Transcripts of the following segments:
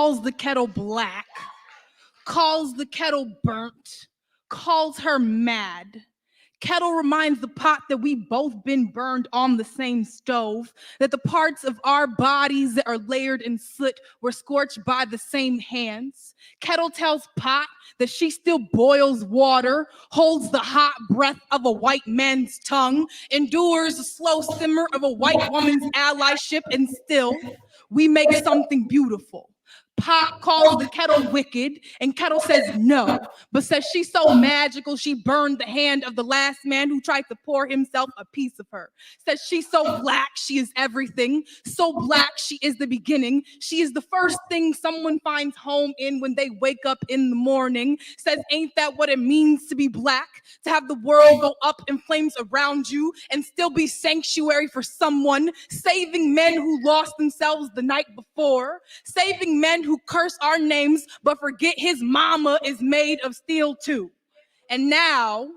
calls the kettle black, calls the kettle burnt, calls her mad. Kettle reminds the pot that we've both been burned on the same stove, that the parts of our bodies that are layered in soot were scorched by the same hands. Kettle tells pot that she still boils water, holds the hot breath of a white man's tongue, endures the slow simmer of a white woman's allyship, and still we make something beautiful. Pot calls the kettle wicked, and kettle says no, but says she's so magical she burned the hand of the last man who tried to pour himself a piece of her. Says she's so black she is everything, so black she is the beginning. She is the first thing someone finds home in when they wake up in the morning. Says ain't that what it means to be black? To have the world go up in flames around you and still be sanctuary for someone, saving men who lost themselves the night before, saving men who curse our names but forget his mama is made of steel too. And now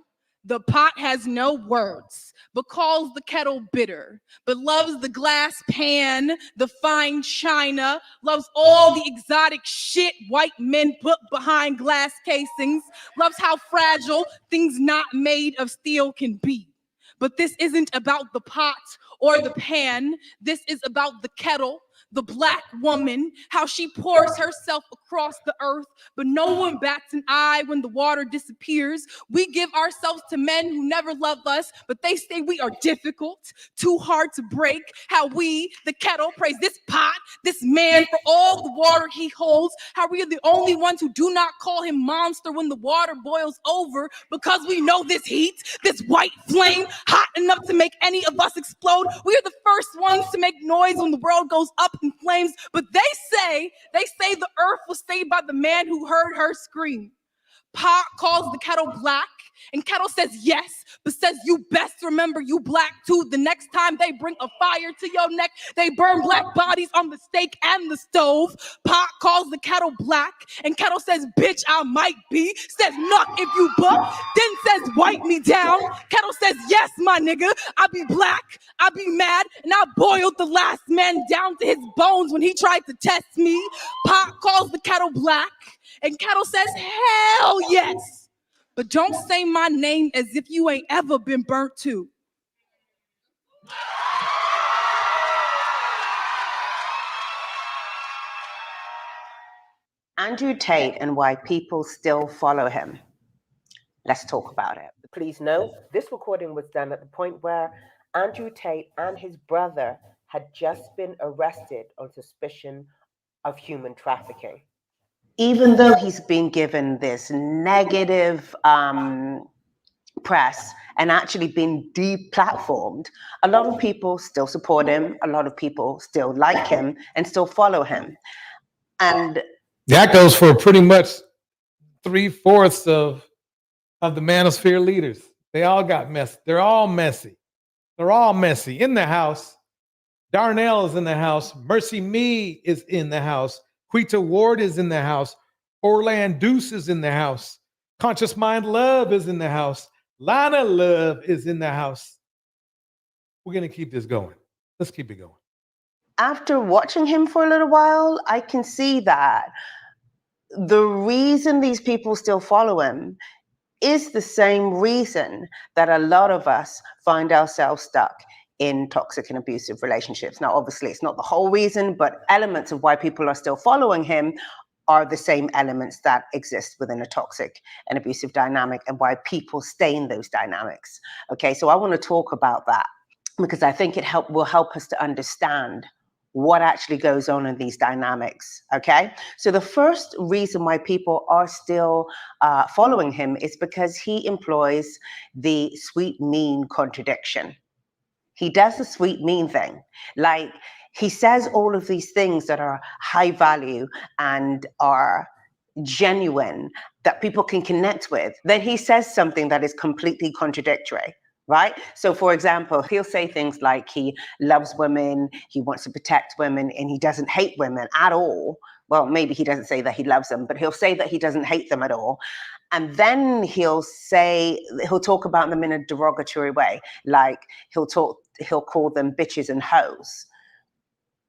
the pot has no words, but calls the kettle bitter, but loves the glass pan, the fine china, loves all the exotic shit white men put behind glass casings, loves how fragile things not made of steel can be. But this isn't about the pot or the pan. This is about the kettle, the black woman, how she pours herself across the earth, but no one bats an eye when the water disappears. We give ourselves to men who never love us, but they say we are difficult, too hard to break. How we, the kettle, praise this pot, this man for all the water he holds. How we are the only ones who do not call him monster when the water boils over, because we know this heat, this white flame, hot enough to make any of us explode. We are the first ones to make noise when the world goes up in flames, but they say the earth was saved by the man who heard her scream. Pot calls the kettle black, and kettle says yes, but says you best remember you black too. The next time they bring a fire to your neck, they burn black bodies on the stake and the stove. Pot calls the kettle black, and kettle says bitch I might be, says knock if you buck, then says wipe me down. Kettle says yes my nigga, I be black, I be mad, and I boiled the last man down to his bones when he tried to test me. Pot calls the kettle black, and kettle says hell yes, but don't say my name as if you ain't ever been burnt too. Andrew Tate and why people still follow him. Let's talk about it. Please note, this recording was done at the point where Andrew Tate and his brother had just been arrested on suspicion of human trafficking. Even though he's been given this negative press and actually been deplatformed, a lot of people still support him, a lot of people still like him and still follow him. And that goes for pretty much 3/4 of the manosphere leaders. They all got messy. They're all messy. They're all messy. In the house, Darnell is in the house. Mercy Me is in the house. Quita Ward is in the house. Orland Deuce is in the house. Conscious Mind Love is in the house. Lana Love is in the house. We're going to keep this going. Let's keep it going. After watching him for a little while, I can see that the reason these people still follow him is the same reason that a lot of us find ourselves stuck in toxic and abusive relationships. Now, obviously, it's not the whole reason, but elements of why people are still following him are the same elements that exist within a toxic and abusive dynamic and why people stay in those dynamics. Okay, so I want to talk about that because I think it will help us to understand what actually goes on in these dynamics, okay? So the first reason why people are still following him is because he employs the sweet, mean contradiction. He does the sweet, mean thing. Like, he says all of these things that are high value and are genuine that people can connect with. Then he says something that is completely contradictory, right? So for example, he'll say things like he loves women, he wants to protect women, and he doesn't hate women at all. Well, maybe he doesn't say that he loves them, but he'll say that he doesn't hate them at all. And then he'll talk about them in a derogatory way. Like he'll call them bitches and hoes.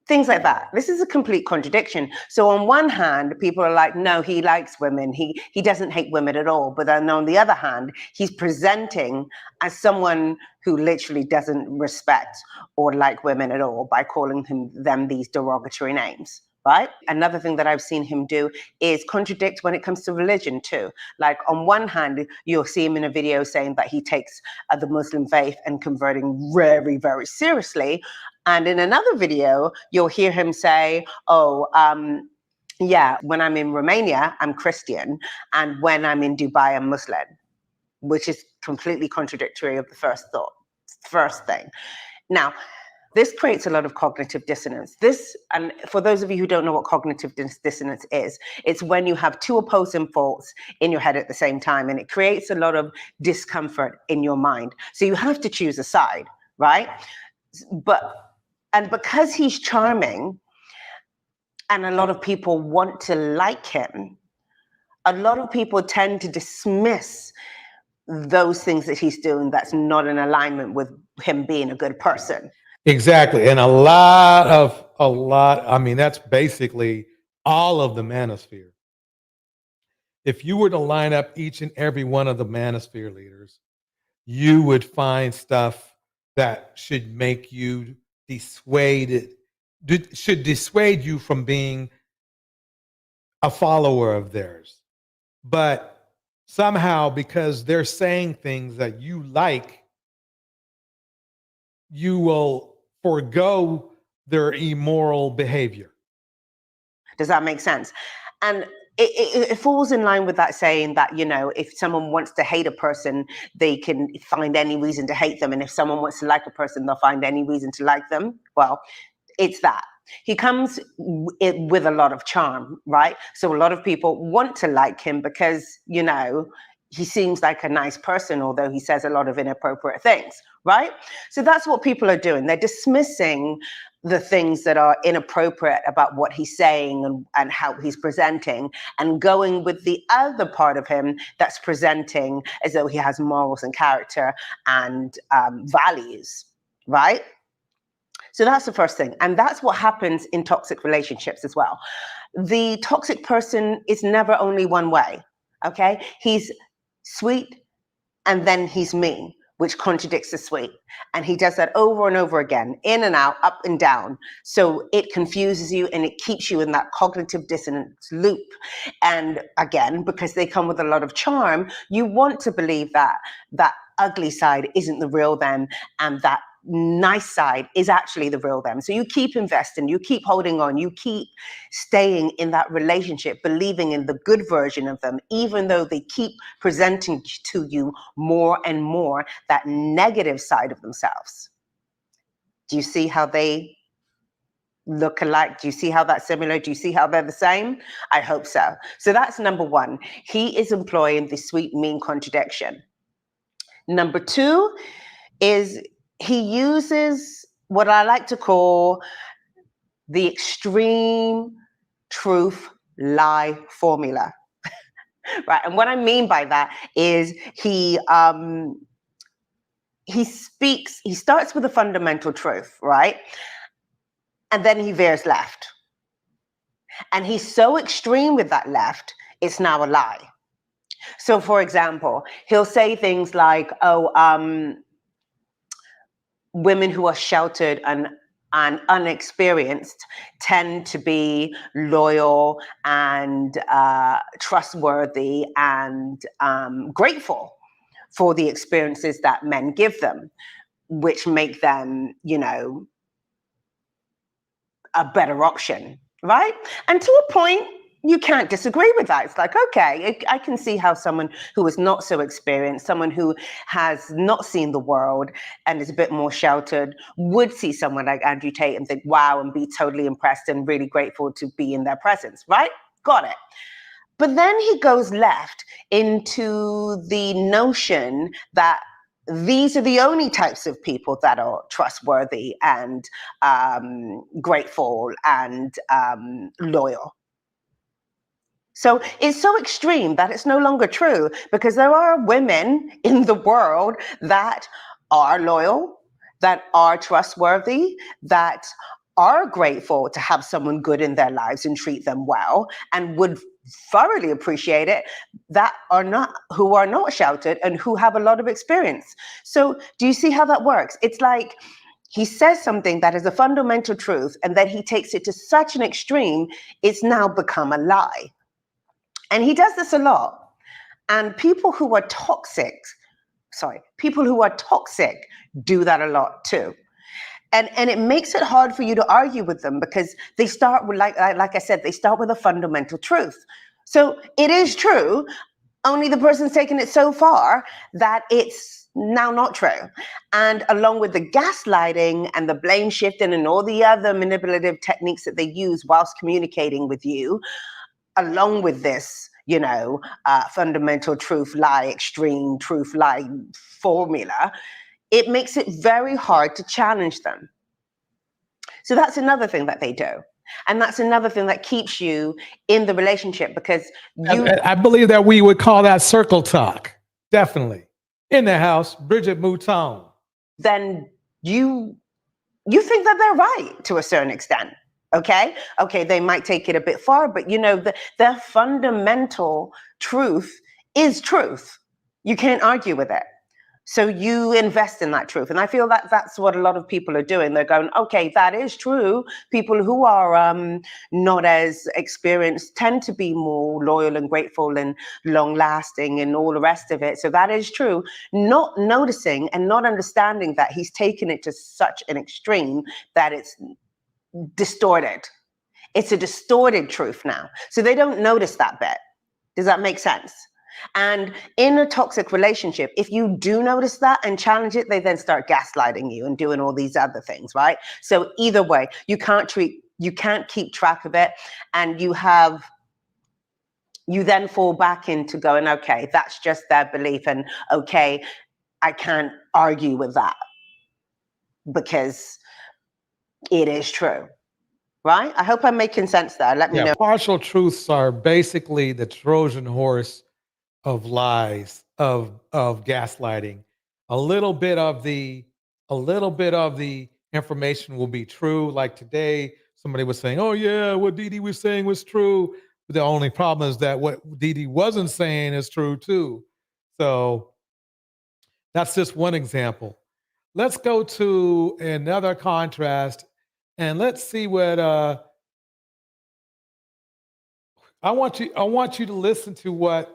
Things like that. This is a complete contradiction. So on one hand, people are like, no, he likes women. He doesn't hate women at all. But then on the other hand, he's presenting as someone who literally doesn't respect or like women at all by calling them these derogatory names. Right? Another thing that I've seen him do is contradict when it comes to religion too. Like on one hand, you'll see him in a video saying that he takes the Muslim faith and converting very, very seriously. And in another video, you'll hear him say, yeah, when I'm in Romania, I'm Christian. And when I'm in Dubai, I'm Muslim, which is completely contradictory of the first thing. Now, this creates a lot of cognitive dissonance. And for those of you who don't know what cognitive dissonance is, it's when you have two opposing thoughts in your head at the same time, and it creates a lot of discomfort in your mind. So you have to choose a side, right? And because he's charming and a lot of people want to like him, a lot of people tend to dismiss those things that he's doing that's not in alignment with him being a good person. Exactly. And a lot, I mean, that's basically all of the manosphere. If you were to line up each and every one of the manosphere leaders, you would find stuff that should make you should dissuade you from being a follower of theirs. But somehow, because they're saying things that you like, you will forego their immoral behavior. Does that make sense? And it falls in line with that saying that, you know, if someone wants to hate a person, they can find any reason to hate them. And if someone wants to like a person, they'll find any reason to like them. Well, it's that. He comes with a lot of charm, right? So a lot of people want to like him because, you know, he seems like a nice person, although he says a lot of inappropriate things, right? So that's what people are doing. They're dismissing the things that are inappropriate about what he's saying and how he's presenting, and going with the other part of him that's presenting as though he has morals and character and values, right? So that's the first thing. And that's what happens in toxic relationships as well. The toxic person is never only one way, okay? He's sweet and then he's mean, which contradicts the sweet. And he does that over and over again, in and out, up and down. So it confuses you and it keeps you in that cognitive dissonance loop. And again, because they come with a lot of charm, you want to believe that that ugly side isn't the real them, and that nice side is actually the real them. So you keep investing, you keep holding on, you keep staying in that relationship, believing in the good version of them, even though they keep presenting to you more and more that negative side of themselves. Do you see how they look alike? Do you see how that's similar? Do you see how they're the same? I hope so. So that's number one. He is employing the sweet, mean contradiction. Number two is he uses what I like to call the extreme truth lie formula. Right? And what I mean by that is he starts with a fundamental truth, right? And then he veers left. And he's so extreme with that left, it's now a lie. So for example, he'll say things like, women who are sheltered and unexperienced tend to be loyal and trustworthy and grateful for the experiences that men give them, which make them, you know, a better option, right? And to a point, you can't disagree with that. It's like, okay, I can see how someone who is not so experienced, someone who has not seen the world and is a bit more sheltered, would see someone like Andrew Tate and think, wow, and be totally impressed and really grateful to be in their presence, right? Got it. But then he goes left into the notion that these are the only types of people that are trustworthy and grateful and loyal. So it's so extreme that it's no longer true, because there are women in the world that are loyal, that are trustworthy, that are grateful to have someone good in their lives and treat them well and would thoroughly appreciate it, who are not sheltered and who have a lot of experience. So do you see how that works? It's like he says something that is a fundamental truth, and then he takes it to such an extreme, it's now become a lie. And he does this a lot. And people who are toxic do that a lot too. And it makes it hard for you to argue with them, because they start with, like I said, they start with a fundamental truth. So it is true, only the person's taken it so far that it's now not true. And along with the gaslighting and the blame shifting and all the other manipulative techniques that they use whilst communicating with you, along with this, fundamental truth lie, extreme truth lie formula, it makes it very hard to challenge them. So that's another thing that they do. And that's another thing that keeps you in the relationship, because I believe that we would call that circle talk. Definitely. In the house, Bridget Mouton. Then you think that they're right to a certain extent. Okay, they might take it a bit far, but their fundamental truth is truth. You can't argue with it. So you invest in that truth. And I feel that that's what a lot of people are doing. They're going, okay, that is true. People who are not as experienced tend to be more loyal and grateful and long lasting and all the rest of it. So that is true. Not noticing and not understanding that he's taken it to such an extreme that it's distorted. It's a distorted truth now. So they don't notice that bit. Does that make sense? And in a toxic relationship, if you do notice that and challenge it, they then start gaslighting you and doing all these other things, right? So either way, you can't keep track of it, and you then fall back into going, okay, that's just their belief, and okay, I can't argue with that because it is true. Right? I hope I'm making sense there. Let me know. Partial truths are basically the Trojan horse of lies, of gaslighting. A little bit of the information will be true. Like today, somebody was saying, "Oh yeah, what Dee Dee was saying was true." But the only problem is that what Dee Dee wasn't saying is true too. So that's just one example. Let's go to another contrast, and let's see what I want you to listen to what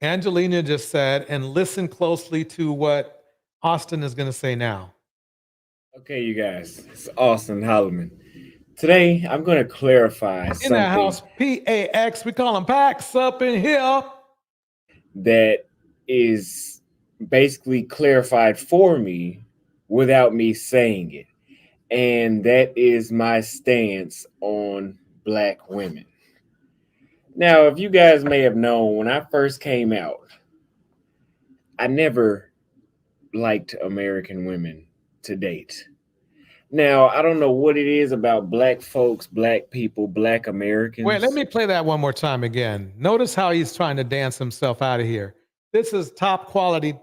Angelina just said, and listen closely to what Auston is going to say now. Okay, you guys, it's Auston Holloman. Today, I'm going to clarify something. In the house, PAX, we call them Pax up in here. That is basically clarified for me without me saying it. And that is my stance on Black women. Now, if you guys may have known, when I first came out, I never liked American women to date. Now, I don't know what it is about Black folks, Black people, Black Americans. Wait, let me play that one more time again. Notice how he's trying to dance himself out of here. This is top quality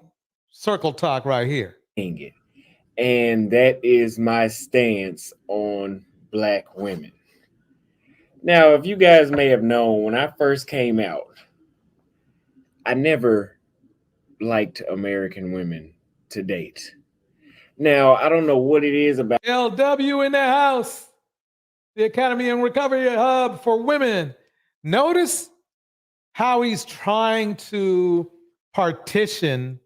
circle talk right here. And that is my stance on Black women. Now, if you guys may have known, when I first came out, I never liked American women to date. Now, I don't know what it is about LW in the house, the Academy and Recovery Hub for Women. Notice how he's trying to partition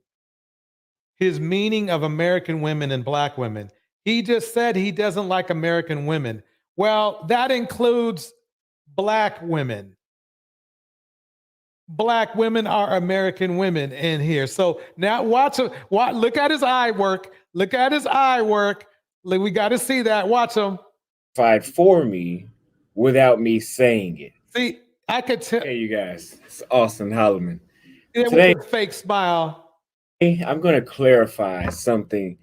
his meaning of American women and Black women. He just said he doesn't like American women. Well, that includes Black women. Black women are American women in here. So now look at his eye work. Look at his eye work. We got to see that. Watch him. Fight for me without me saying it. See, I could tell. Hey, you guys, it's Auston Holloman. Today, with a fake smile. I'm going to clarify something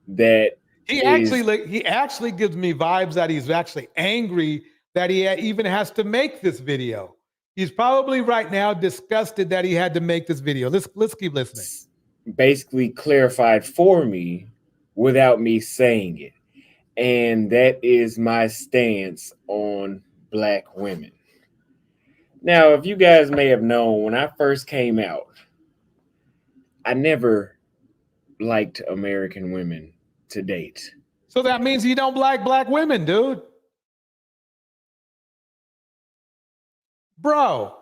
that he actually gives me vibes that he's actually angry that he even has to make this video. He's probably right now disgusted that he had to make this video. Let's keep listening. Basically clarified for me without me saying it. And that is my stance on Black women. Now, if you guys may have known, when I first came out, I never liked American women to date. So that means you don't like Black women, dude. Bro.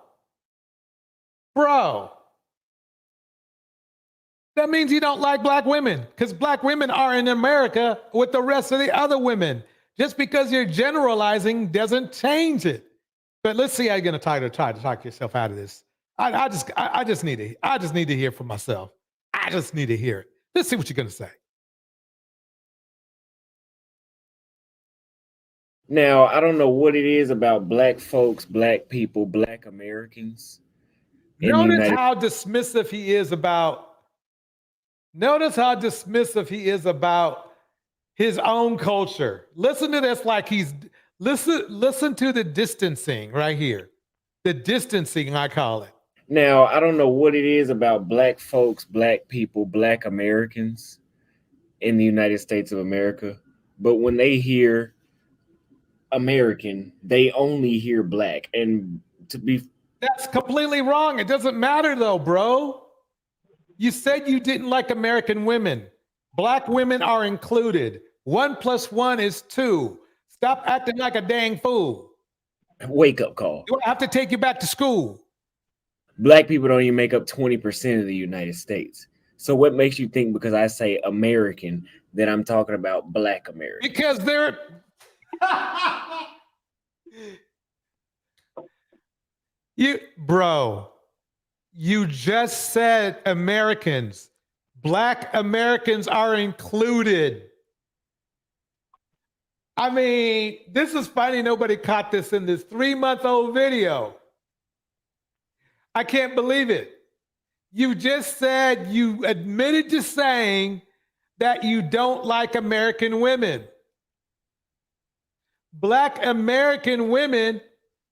That means you don't like Black women, because Black women are in America with the rest of the other women. Just because you're generalizing doesn't change it. But let's see how you're gonna try to talk yourself out of this. I just need to hear from myself. I just need to hear it. Let's see what you're gonna say. Now, I don't know what it is about Black folks, Black people, Black Americans. Notice how dismissive he is about. Notice how dismissive he is about his own culture. Listen to this, like he's listen to the distancing right here. The distancing, I call it. Now, I don't know what it is about Black folks, Black people, Black Americans in the United States of America, but when they hear American, they only hear Black. And that's completely wrong. It doesn't matter though, bro. You said you didn't like American women. Black women are included. 1 + 1 is 2. Stop acting like a dang fool. Wake up call. Do I have to take you back to school? Black people don't even make up 20% of the United States. So what makes you think because I say American that I'm talking about Black American? Because they're you just said Americans. Black Americans are included. I mean, this is funny. Nobody caught this in this 3-month-old video. I can't believe it. You just said, you admitted to saying that you don't like American women. Black American women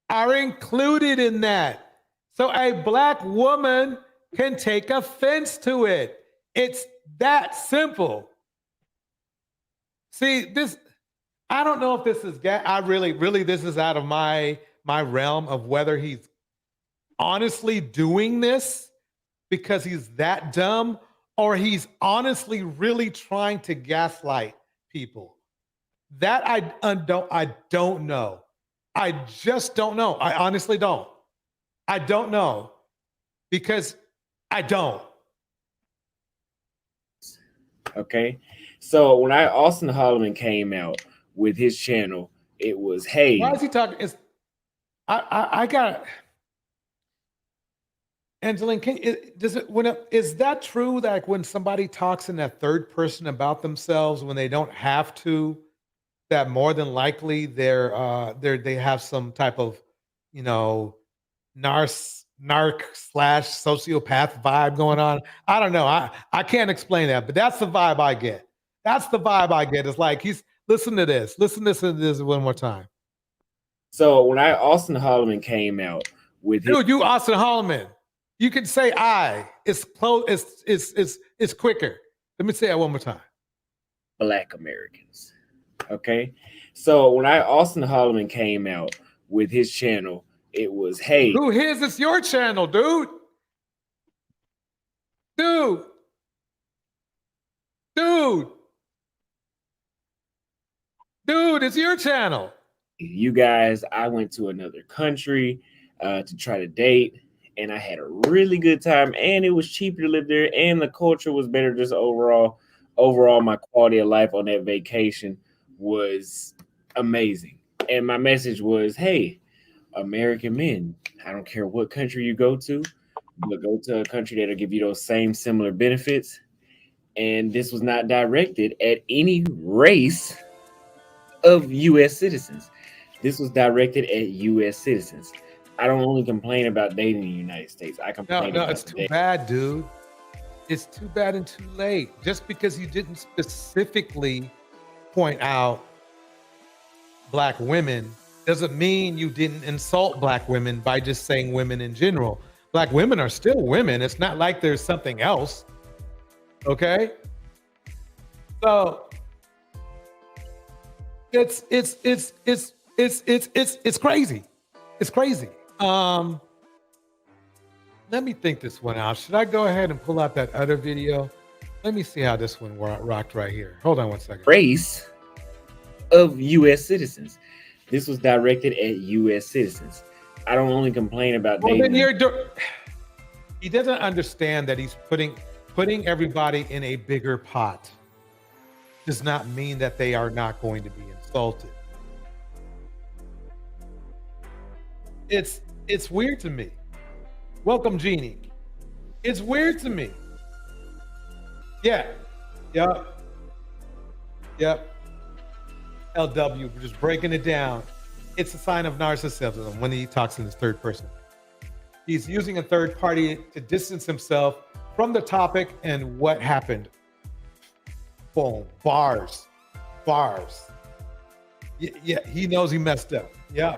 are included in that. So a Black woman can take offense to it. It's that simple. See, this, I don't know if this is, I really, this is out of my realm of whether he's honestly doing this because he's that dumb or he's honestly really trying to gaslight people. That I don't know. I just don't know. I honestly don't. I don't know because I don't. Okay. So when Austin Holloman came out with his channel, it was, hey. Why is he talking? I got Angeline, is that true that when somebody talks in that third person about themselves when they don't have to, that more than likely they have some type of, narc/sociopath vibe going on? I don't know. I can't explain that, but that's the vibe I get. That's the vibe I get. It's like listen to this. Listen to this one more time. So when Austin Holloman came out with dude, you Austin Holloman. You can say I. It's close. It's quicker. Let me say it one more time. Black Americans. Okay. So when Austin Holloman came out with his channel, it was, hey. Who his? It's your channel, dude. Dude, it's your channel. You guys, I went to another country to try to date, and I had a really good time, and it was cheaper to live there, and the culture was better. Just overall, my quality of life on that vacation was amazing. And my message was, hey, American men, I don't care what country you go to, but go to a country that'll give you those same similar benefits. And this was not directed at any race of U.S. citizens. This was directed at U.S. citizens. I don't only complain about dating in the United States. I complain about it's too bad, dude. It's too bad and too late. Just because you didn't specifically point out Black women doesn't mean you didn't insult Black women by just saying women in general. Black women are still women. It's not like there's something else. Okay? So it's crazy. It's crazy. Let me think this one out. Should I go ahead and pull out that other video? Let me see how this one rocked right here. Hold on one second. Race of U.S. citizens. This was directed at U.S. citizens. I don't only complain about dating. He doesn't understand that he's putting everybody in a bigger pot. Does not mean that they are not going to be insulted. It's weird to me. Welcome, Jeannie. It's weird to me. Yeah. Yep. LW, we're just breaking it down. It's a sign of narcissism when he talks in his third person. He's using a third party to distance himself from the topic and what happened. Boom. Bars. Yeah, he knows he messed up. Yeah.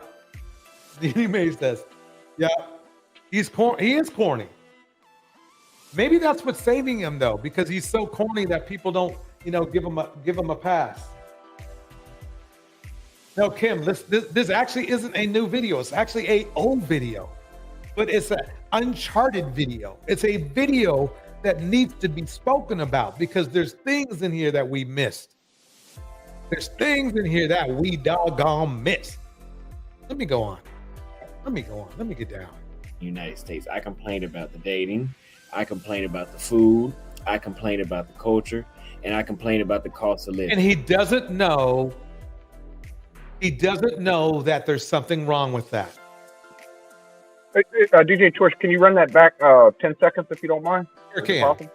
He made this. Yeah. He is corny. Maybe that's what's saving him though, because he's so corny that people don't, give him a pass. No, Kim, this actually isn't a new video. It's actually an old video, but it's an uncharted video. It's a video that needs to be spoken about because there's things in here that we missed. There's things in here that we doggone missed. Let me go on. Let me get down. United States. I complained about the dating. I complained about the food. I complained about the culture, and I complained about the cost of living. And he doesn't know that there's something wrong with that. DJ Torch, can you run that back 10 seconds if you don't mind? Sure can.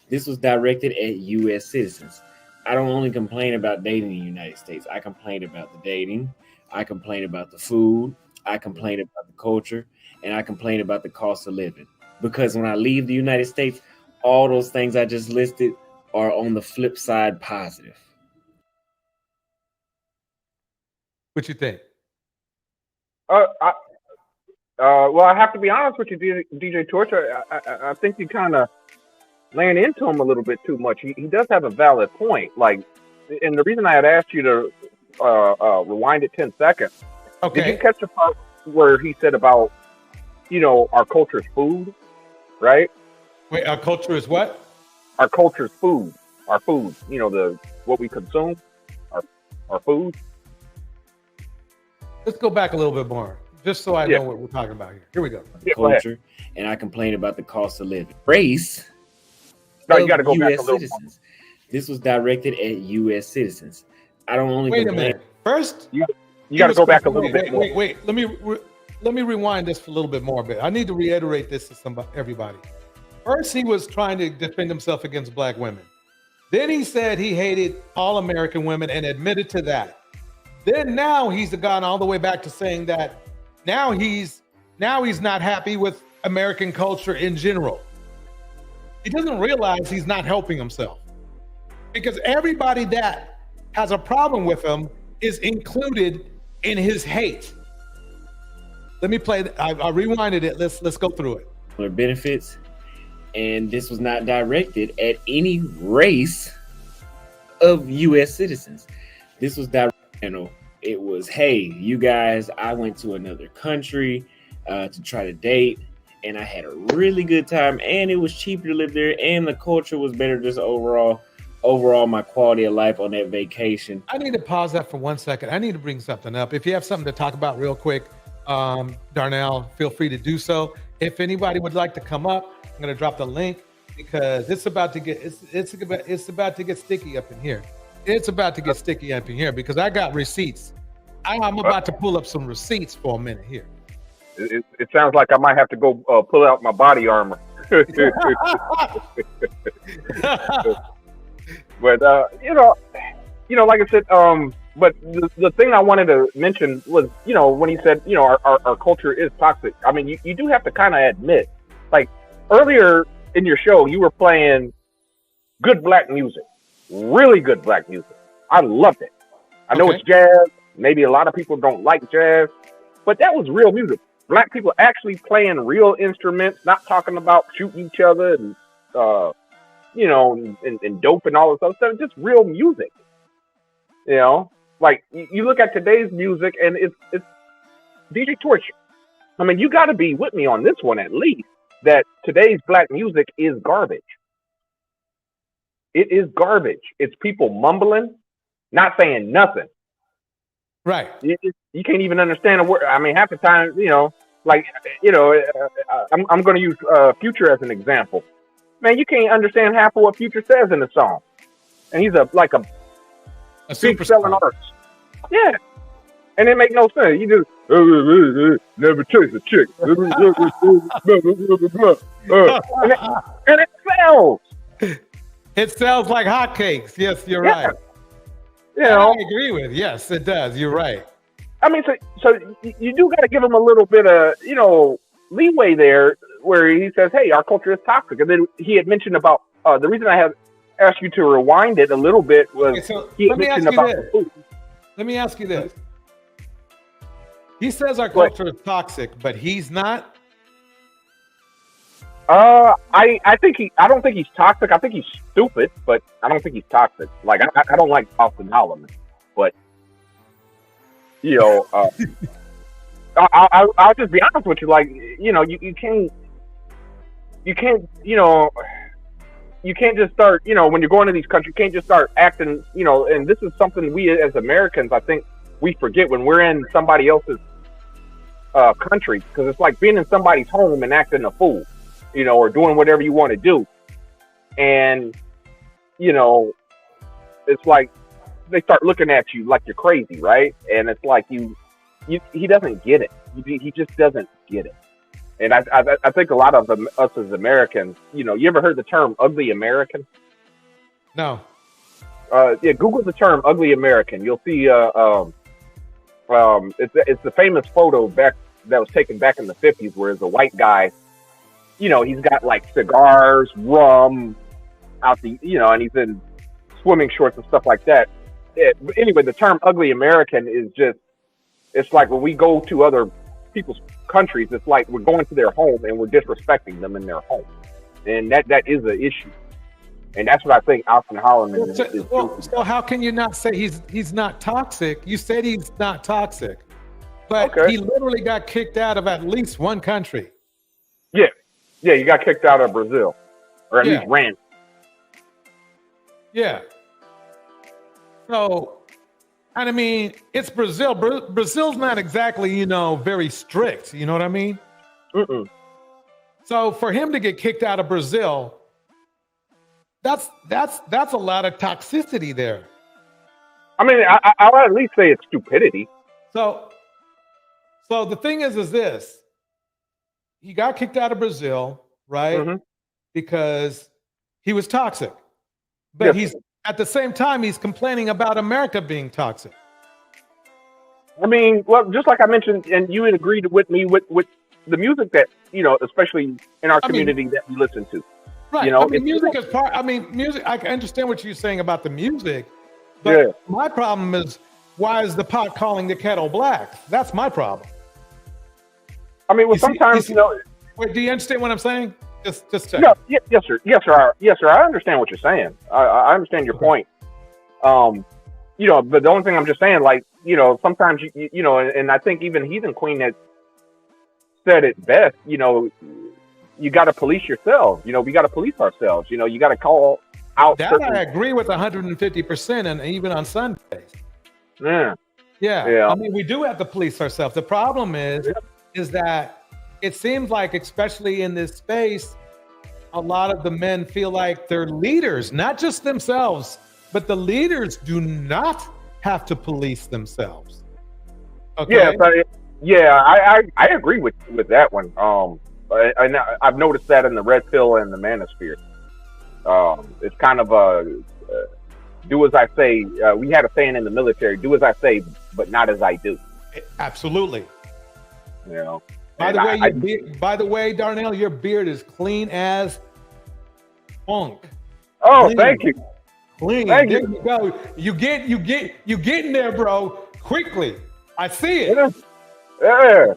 This was directed at U.S. citizens. I don't only complain about dating in the United States. I complained about the dating. I complained about the food. I complained about the culture, and I complained about the cost of living. Because when I leave the United States, all those things I just listed are on the flip side positive. What you think? Well, I have to be honest with you, DJ Torch. I think you kind of laying into him a little bit too much. He does have a valid point. And the reason I had asked you to rewind it 10 seconds. Okay. Did you catch the part where he said about, our culture's food, right? Wait, our culture is what? Our culture's food. Our food. What we consume. Our food. Let's go back a little bit more, just so I know what we're talking about here. Here we go. Yeah, culture, and I complained about the cost of living. Race. No, you got to go back a little citizens. This was directed at U.S. citizens. I don't only wait complain. a minute. First, you got to go back a little bit. Wait. Let me rewind this for a little bit more. I need to reiterate this to everybody. First, he was trying to defend himself against black women. Then he said he hated all American women and admitted to that. Then now he's gone all the way back to saying that now he's not happy with American culture in general. He doesn't realize he's not helping himself because everybody that has a problem with him is included in his hate. Let me play. I rewinded it. Let's go through it. Their benefits, and this was not directed at any race of U.S. citizens. This was directed. It was, hey, you guys, I went to another country to try to date, and I had a really good time, and it was cheaper to live there, and the culture was better. Just overall, my quality of life on that vacation. I need to pause that for 1 second. I need to bring something up. If you have something to talk about real quick, Darnell, feel free to do so. If anybody would like to come up, I'm going to drop the link because it's about to get sticky up in here. It's about to get sticky up in here because I got receipts. I'm about to pull up some receipts for a minute here. It sounds like I might have to go pull out my body armor. But like I said, but the thing I wanted to mention was, when he said, our culture is toxic. I mean, you do have to kind of admit, like earlier in your show, you were playing good black music. Really good black music. I loved it. I know it's jazz. Maybe a lot of people don't like jazz, but that was real music. Black people actually playing real instruments, not talking about shooting each other and, and dope and all this other stuff. Just real music. You know, like you look at today's music, and it's DJ Torture. I mean, you got to be with me on this one at least. That today's black music is garbage. It is garbage. It's people mumbling, not saying nothing. Right. You can't even understand a word. I mean, half the time, like, I'm going to use Future as an example. Man, you can't understand half of what Future says in the song, and he's a big selling artist. Yeah, and it make no sense. You just never chase a chick, and it sells. It sells like hotcakes. Yes, you're Yeah. right. I agree with. Yes, it does. You're right. I mean, so you do got to give him a little bit of, leeway there, where he says, "Hey, our culture is toxic." And then he had mentioned about the reason I have asked you to rewind it a little bit was he had mentioned about the food. Let me ask you this. He says our culture is toxic, but he's not. I don't think he's toxic. I think he's stupid, but I don't think he's toxic. Like I don't like Auston Holloman, but I'll just be honest with you. Like, you can't just start, when you're going to these countries, you can't just start acting, and this is something we as Americans, I think we forget when we're in somebody else's country, because it's like being in somebody's home and acting a fool, or doing whatever you want to do. And, it's like they start looking at you like you're crazy, right? And it's like he doesn't get it. He just doesn't get it. And I think a lot of us as Americans, you ever heard the term ugly American? No. Yeah, Google the term ugly American. You'll see it's the famous photo that was taken back in the 50s where it's a white guy, he's got like cigars, rum out and he's in swimming shorts and stuff like that. But anyway, the term ugly American is just, it's like when we go to other people's countries, it's like we're going to their home and we're disrespecting them in their home. And that is an issue. And that's what I think Auston Holloman is. So how can you not say he's not toxic? You said he's not toxic, but he literally got kicked out of at least one country. Yeah, you got kicked out of Brazil, or at least ran. Yeah. So, and I mean, it's Brazil. Brazil's not exactly, very strict. You know what I mean? Mm-mm. So for him to get kicked out of Brazil, that's a lot of toxicity there. I mean, I'll at least say it's stupidity. So the thing is this. He got kicked out of Brazil, right? Mm-hmm. Because he was toxic. But he's at the same time, he's complaining about America being toxic. I mean, well, just like I mentioned, and you had agreed with me with the music that, especially in our community that we listen to. Right. Music is part. Music. I understand what you're saying about the music, but my problem is, why is the pot calling the kettle black? That's my problem. I mean, well, sometimes Wait, do you understand what I'm saying? Just check. No, yes, sir. Yes, sir. I understand what you're saying. I understand your point. But the only thing I'm just saying, like, sometimes and I think even Heathen Queen has said it best. You got to police yourselves. We got to police ourselves. You got to call out. That I agree with 150%, and even on Sundays. Yeah. I mean, we do have to police ourselves. The problem is that it seems like, especially in this space, a lot of the men feel like they're leaders, not just themselves, but the leaders do not have to police themselves. Okay. I agree with that one. And I've noticed that in the red pill and the manosphere. It's kind of do as I say. We had a saying in the military: "Do as I say, but not as I do." Absolutely. By the way, Darnell, your beard is clean as funk. Oh, clean. Thank you. Clean. Thank there you. You go. You get in there, bro. Quickly. I see it. Yeah.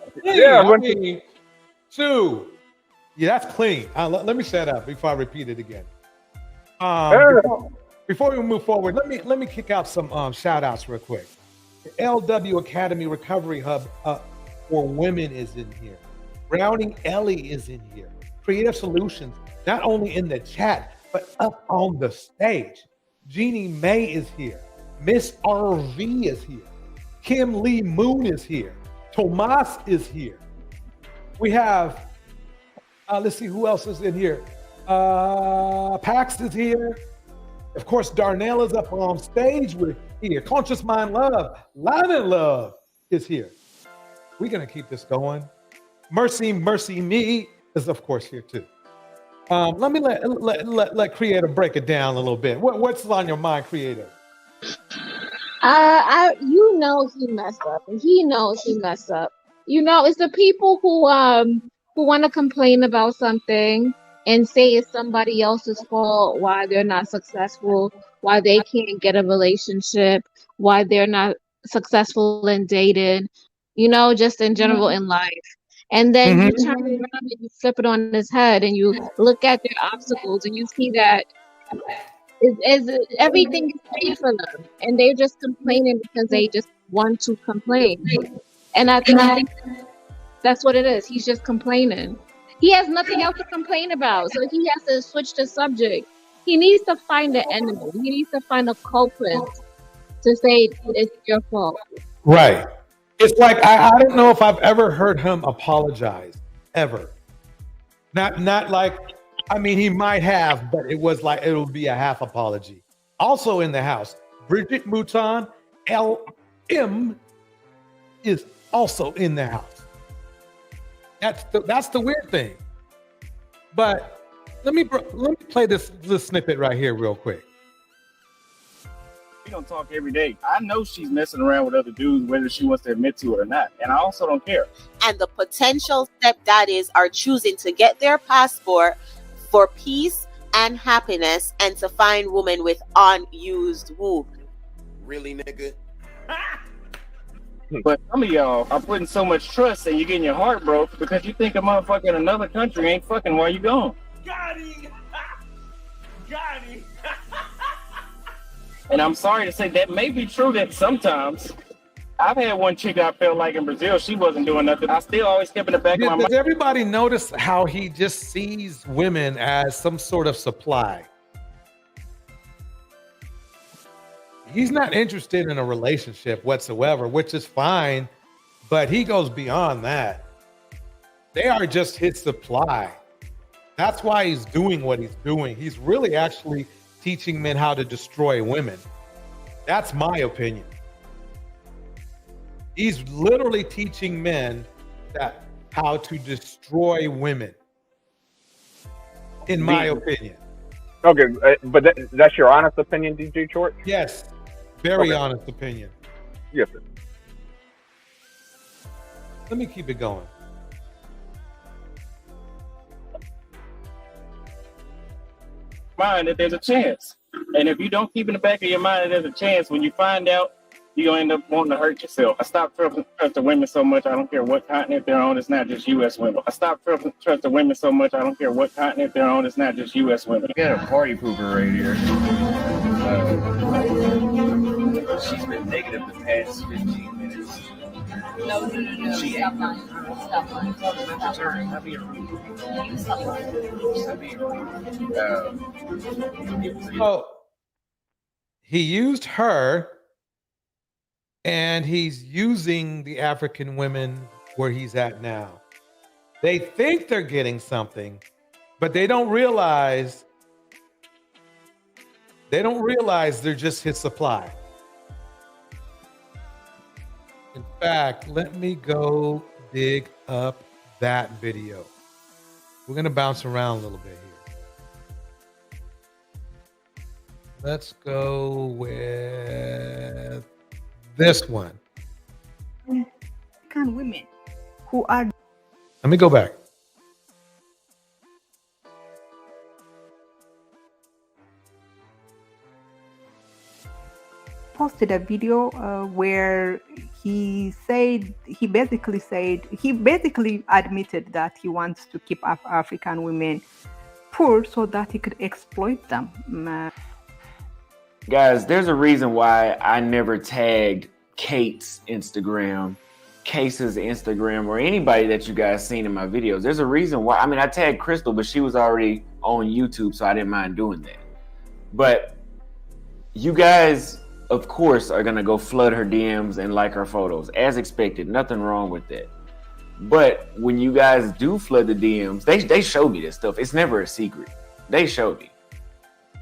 Sue. Yeah, that's clean. Let me shut up before I repeat it again. Before we move forward, let me kick out some shout outs real quick. The LW Academy Recovery Hub for Women is in here. Browning Ellie is in here. Creative Solutions, not only in the chat, but up on the stage. Jeannie May is here. Miss RV is here. Kim Lee Moon is here. Tomas is here. We have, let's see who else is in here. Pax is here. Of course, Darnell is up on stage with here. Conscious Mind Love, Live and Love is here. We're gonna keep this going. Mercy Me is of course here too. Let me let Creator break it down a little bit. What's on your mind, Creator? You know he messed up, and he knows he messed up. You know, it's the people who want to complain about something and say it's somebody else's fault why they're not successful, why they can't get a relationship, why they're not successful in dating, you know, just in general in life. And then you turn around and you flip it on his head and you look at their obstacles and you see that everything is safe for them, and they're just complaining because they just want to complain. And I think that's what it is. He's just complaining. He has nothing else to complain about, so he has to switch the subject. He needs to find an enemy. He needs to find a culprit to say it's your fault. Right. It's like I don't know if I've ever heard him apologize ever. Not like, I mean, he might have, but it was like, it would be a half apology. Also in the house, Bridget Mouton LM is also in the house. That's the weird thing. But let me play this snippet right here real quick. We don't talk every day. I know she's messing around with other dudes, whether she wants to admit to it or not. And I also don't care. And the potential stepdaddies are choosing to get their passport for peace and happiness and to find women with unused womb. Really, nigga? But some of y'all are putting so much trust and you're getting your heart broke because you think a motherfucker in another country ain't fucking while you gone. Got him! Got him! And I'm sorry to say that may be true that sometimes. I've had one chick I felt like in Brazil, she wasn't doing nothing. I still always kept in the back of my mind. Does everybody notice how he just sees women as some sort of supply? He's not interested in a relationship whatsoever, which is fine, but he goes beyond that. They are just his supply. That's why he's doing what he's doing. He's really actually teaching men how to destroy women. That's my opinion. He's literally teaching men how to destroy women, in my opinion. Okay, but that's your honest opinion, DJ Short? Yes, very honest opinion. Yes, sir. Let me keep it going. Mind that there's a chance. And if you don't keep in the back of your mind that there's a chance, when you find out, you're going to end up wanting to hurt yourself. I stopped trusting women so much, I don't care what continent they're on, it's not just U.S. women. I stopped trusting women so much, I don't care what continent they're on, it's not just U.S. women. We got a party pooper right here. She's been negative the past 15 minutes. No. She Stop lying. Stop lying. So he used her, and he's using the African women where he's at now. They think they're getting something, but they don't realize they're just his supply. In fact, let me go dig up that video. We're gonna bounce around a little bit here. Let's go with this one. African women who are. Let me go back. Posted a video where he basically admitted that he wants to keep African women poor so that he could exploit them. Guys, there's a reason why I never tagged Kate's Instagram, Case's Instagram, or anybody that you guys seen in my videos. There's a reason why. I mean, I tagged Crystal, but she was already on YouTube, so I didn't mind doing that. But you guys, of course, are gonna go flood her DMs and like her photos, as expected. Nothing wrong with that. But when you guys do flood the DMs, they show me this stuff. It's never a secret. They show me.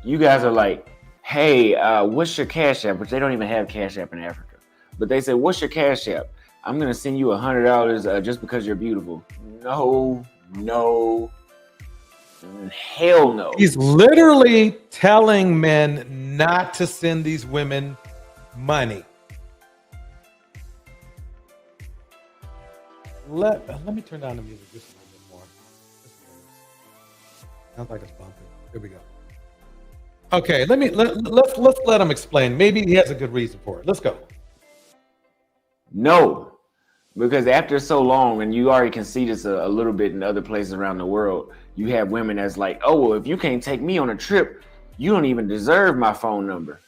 You guys are like, hey, what's your Cash App? Which they don't even have Cash App in Africa. But they say, what's your Cash App? I'm going to send you $100 just because you're beautiful. No, hell no. He's literally telling men not to send these women money. Let me turn down the music just a little bit more. Sounds like it's bumping. Here we go. Okay, let's let him explain. Maybe he has a good reason for it. Let's go. No, because after so long, and you already can see this a little bit in other places around the world, you have women that's like, oh, well, if you can't take me on a trip, you don't even deserve my phone number.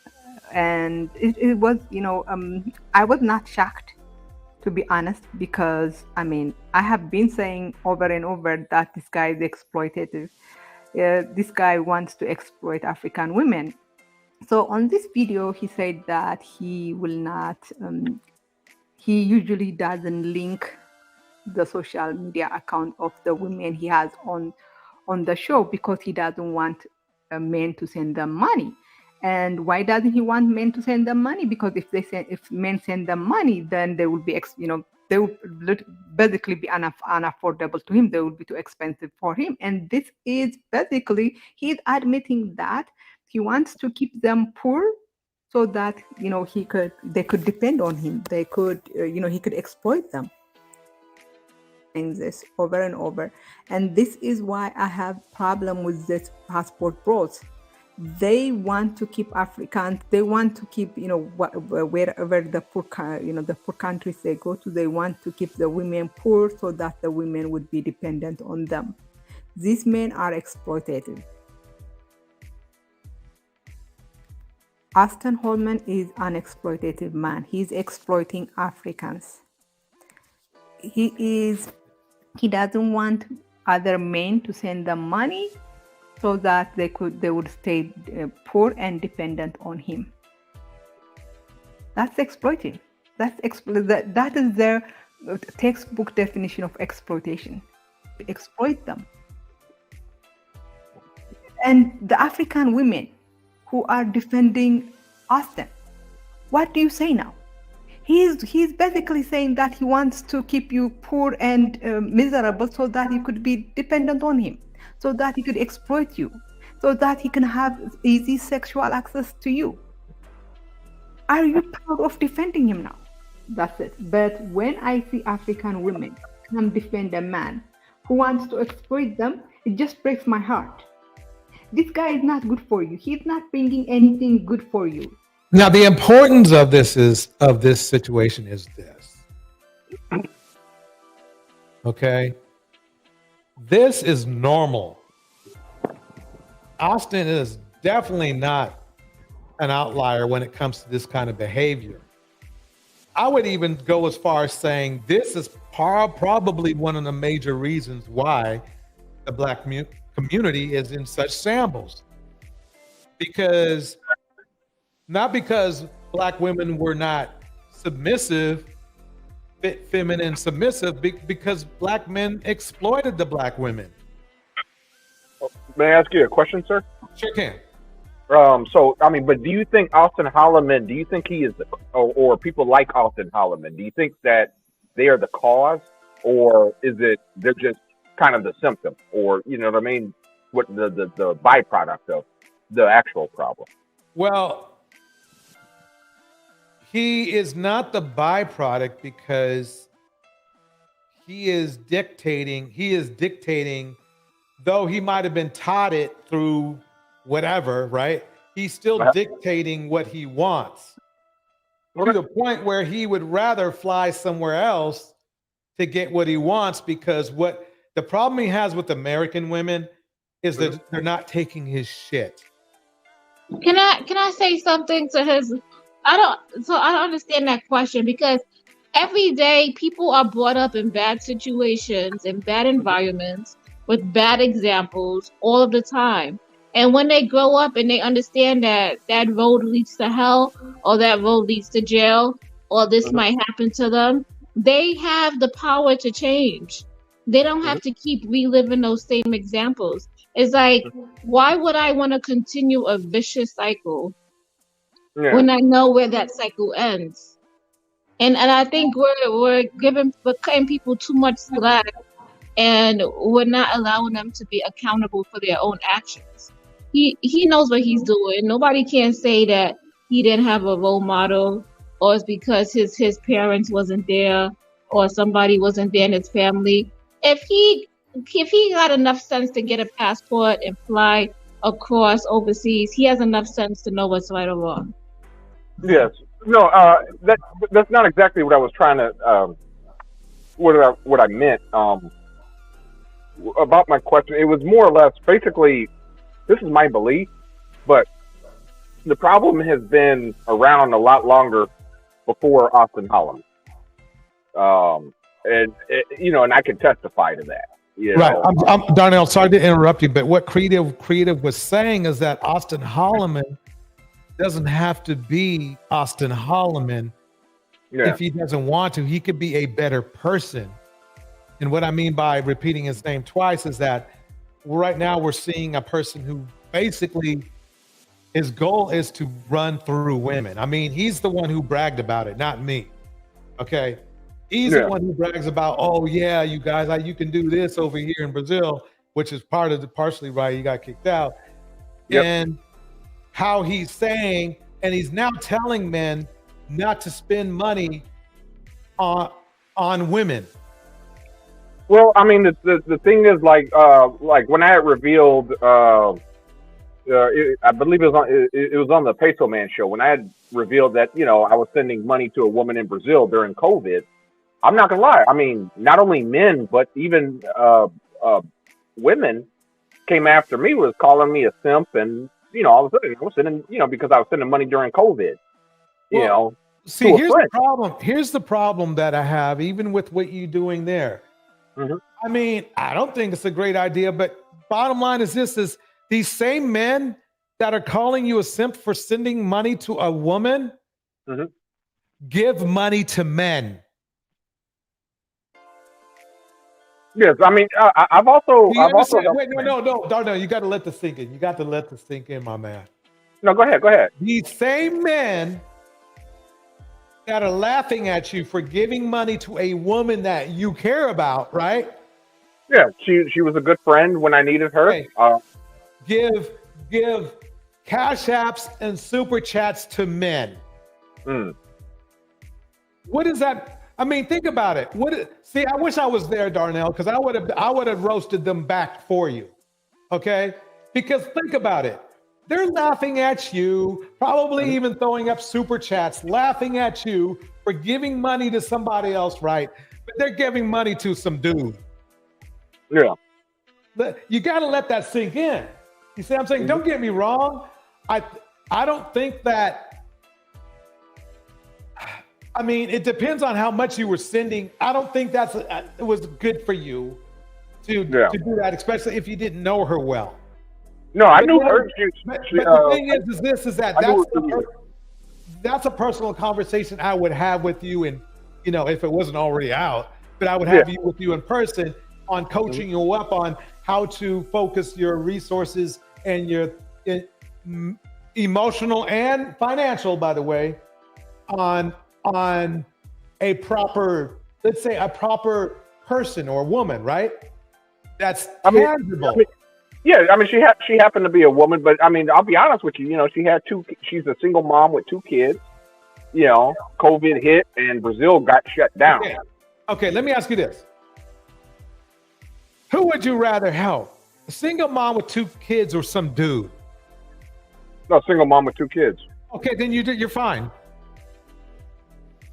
And it was, I was not shocked, to be honest, because, I have been saying over and over that this guy is exploitative. This guy wants to exploit African women. So on this video, he said that he will not, he usually doesn't link the social media account of the women he has on the show because he doesn't want men to send them money. And why doesn't he want men to send them money? Because if men send them money, then they will be, they will basically be unaffordable to him. They will be too expensive for him. And this is basically, he's admitting that he wants to keep them poor so that, they could depend on him. They could, he could exploit them. And this over and over. And this is why I have problem with this passport bros. They want to keep Africans. They want to keep, wherever the poor countries they go to, they want to keep the women poor so that the women would be dependent on them. These men are exploitative. Auston Holman is an exploitative man. He's exploiting Africans. He doesn't want other men to send them money so that they would stay poor and dependent on him. That's exploiting. That is their textbook definition of exploitation. Exploit them. And the African women who are defending Auston, what do you say now? He's basically saying that he wants to keep you poor and miserable so that you could be dependent on him, so that he could exploit you, so that he can have easy sexual access to you. Are you proud of defending him now? That's it. But when I see African women come defend a man who wants to exploit them, it just breaks my heart. This guy is not good for you. He's not bringing anything good for you. Now, the importance of this situation is this. Okay? This is normal. Auston is definitely not an outlier when it comes to this kind of behavior. I would even go as far as saying this is probably one of the major reasons why the Black community is in such shambles. Not because Black women were not submissive, feminine submissive, because Black men exploited the Black women. May I ask you a question, sir? Sure can. But do you think Auston Holloman, do you think he is, or people like Auston Holloman, do you think that they are the cause, or is it they're just kind of the symptom, or, you know what I mean, what the byproduct of the actual problem? Well, he is not the byproduct because he is dictating, though he might have been taught it through whatever, right? He's still dictating what he wants to the point where he would rather fly somewhere else to get what he wants, because what the problem he has with American women is that they're not taking his shit. Can I say something to his? I don't understand that question because every day people are brought up in bad situations, in bad environments, with bad examples all of the time. And when they grow up and they understand that that road leads to hell or that road leads to jail or this Mhm. might happen to them, they have the power to change. They don't have to keep reliving those same examples. It's like, why would I want to continue a vicious cycle Yeah. when I know where that cycle ends? And I think we're cutting people too much slack, and we're not allowing them to be accountable for their own actions. He knows what he's doing. Nobody can say that he didn't have a role model, or it's because his parents wasn't there, or somebody wasn't there in his family. If he got enough sense to get a passport and fly across overseas, he has enough sense to know what's right or wrong. Yes. No. That's not exactly what I was trying to. What I meant. About my question, it was more or less basically, this is my belief, but the problem has been around a lot longer before Austin Holland. And I can testify to that. Right. I'm Darnell, sorry to interrupt you, but what Creative was saying is that Austin Holloman doesn't have to be Austin Holloman if he doesn't want to. He could be a better person. And what I mean by repeating his name twice is that right now we're seeing a person who basically his goal is to run through women. I mean, he's the one who bragged about it, not me. Okay. He's the one who brags about, oh yeah, you guys, you can do this over here in Brazil, which is partially why he got kicked out. And how he's saying, and he's now telling men not to spend money on women. Well, I mean, the thing is, like when I had revealed, I believe it was on the Peso Man show, when I had revealed that I was sending money to a woman in Brazil during COVID. I'm not gonna lie. I mean, not only men, but even women came after me, was calling me a simp, and all of a sudden I was sending, because I was sending money during COVID. See, here's the problem. Here's the problem that I have, even with what you're doing there. I mean, I don't think it's a great idea, but bottom line is this: is these same men that are calling you a simp for sending money to a woman give money to men. Yes, I mean, I've also. Wait, no, Darnell, you got to let this sink in. You got to let this sink in, my man. No, go ahead. These same men that are laughing at you for giving money to a woman that you care about, right? Yeah, she was a good friend when I needed her. Hey, give cash apps and super chats to men. What is that? I mean, think about it. See, I wish I was there, Darnell, because I would have roasted them back for you. Okay? Because think about it. They're laughing at you, probably even throwing up super chats, laughing at you for giving money to somebody else, right? But they're giving money to some dude. Yeah. You got to let that sink in. You see what I'm saying? Don't get me wrong. I don't think that. I mean, it depends on how much you were sending. I don't think it was good for you to do that, especially if you didn't know her well. No, I knew her. But the thing is that that's a personal conversation I would have with you, and if it wasn't already out, but I would have you with you in person on coaching you up on how to focus your resources and your emotional and financial, by the way, on a proper, let's say a proper person or woman, right? That's tangible. I mean, she happened to be a woman, but I mean, I'll be honest with you. She had she's a single mom with 2 kids. COVID hit and Brazil got shut down. Okay, let me ask you this: who would you rather help? A single mom with 2 kids or some dude? No, single mom with 2 kids. Okay, then you're fine.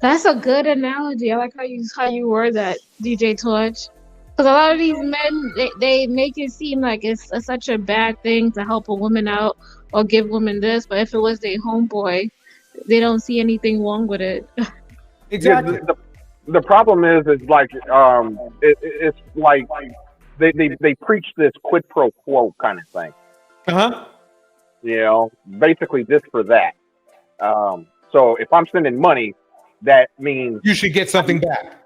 That's a good analogy. I like how you word that, DJ Torch. Because a lot of these men, they make it seem like it's such a bad thing to help a woman out or give women this. But if it was their homeboy, they don't see anything wrong with it. Exactly. Yeah, the problem is like it's like they preach this quid pro quo kind of thing. Uh-huh. You know, basically this for that. So if I'm sending money, that means You should get something back.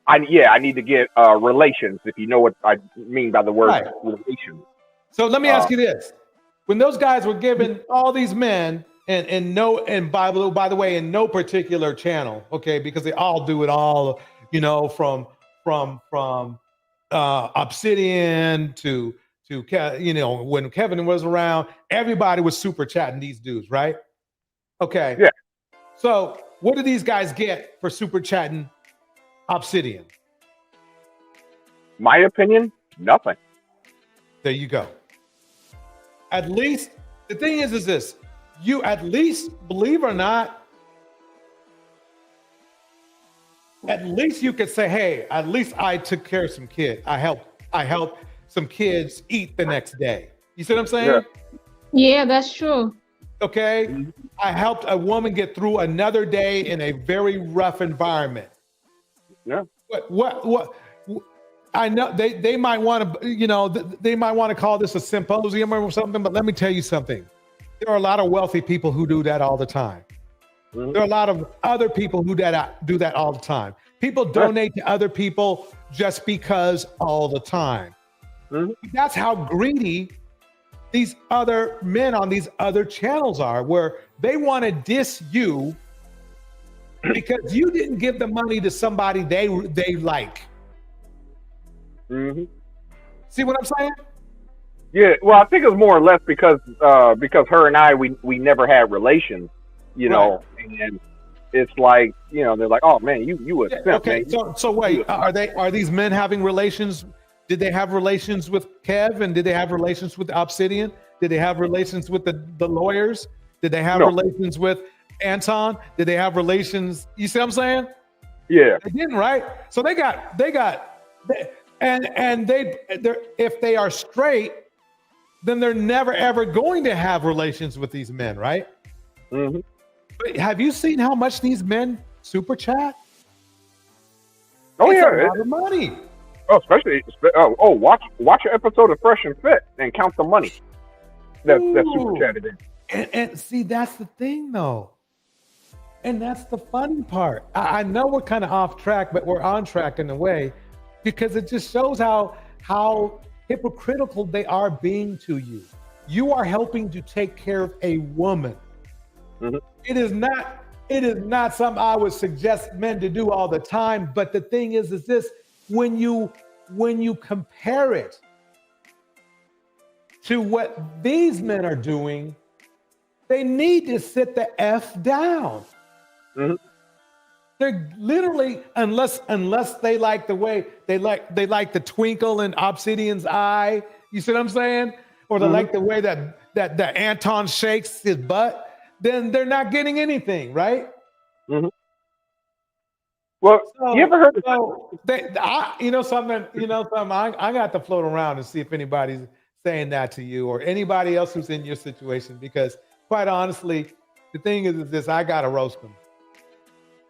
I need to get relations, if you know what I mean by the word Right. relations. So let me ask you this. When those guys were given all these men and by the way, in no particular channel, okay, because they all do it all, you know, from Obsidian to you know, when Kevin was around, everybody was super chatting these dudes, right? Okay. Yeah. So what do these guys get for super chatting Obsidian? My opinion, nothing. There you go. At least the thing is this: you at least, believe it or not, at least you could say, "Hey, at least I took care of some kids. I helped some kids eat the next day." You see what I'm saying? Yeah, that's true. Okay, I helped a woman get through another day in a very rough environment. Yeah. What? I know they might want to, you know, they might want to call this a symposium or something, but let me tell you something. There are a lot of wealthy people who do that all the time. There are a lot of other people who do that all the time. People donate to other people just because all the time. That's how greedy these other men on these other channels are, where they want to diss you because you didn't give the money to somebody they like. See what I'm saying? Yeah, well, I think it was more or less because her and I we never had relations, you know, and it's like, you know, they're like, oh man, you a simp, okay. man. So wait, are these men having relations? Did they have relations with Kev, and did they have relations with Obsidian? Did they have relations with the lawyers? Did they have relations with Anton? Did they have relations? You see what I'm saying? Yeah, they didn't, right? So they got and if they are straight, then they're never ever going to have relations with these men, right? But have you seen how much these men super chat? Oh, it's yeah, a lot of money. Oh, especially watch an episode of Fresh and Fit and count the money that's super chatted in. And see, that's the thing, though. And that's the funny part. I know we're kind of off track, but we're on track in a way, because it just shows how hypocritical they are being to you. You are helping to take care of a woman. It is not something I would suggest men to do all the time. But the thing is this: when you compare it to what these men are doing, they need to sit the F down. They're literally, unless they like the way they like the twinkle in Obsidian's eye. You see what I'm saying? Or they like the way that Anton shakes his butt. Then they're not getting anything, right? Well, So, you ever heard of something? I got to float around and see if anybody's saying that to you or anybody else who's in your situation. Because quite honestly, the thing is this: I gotta roast them.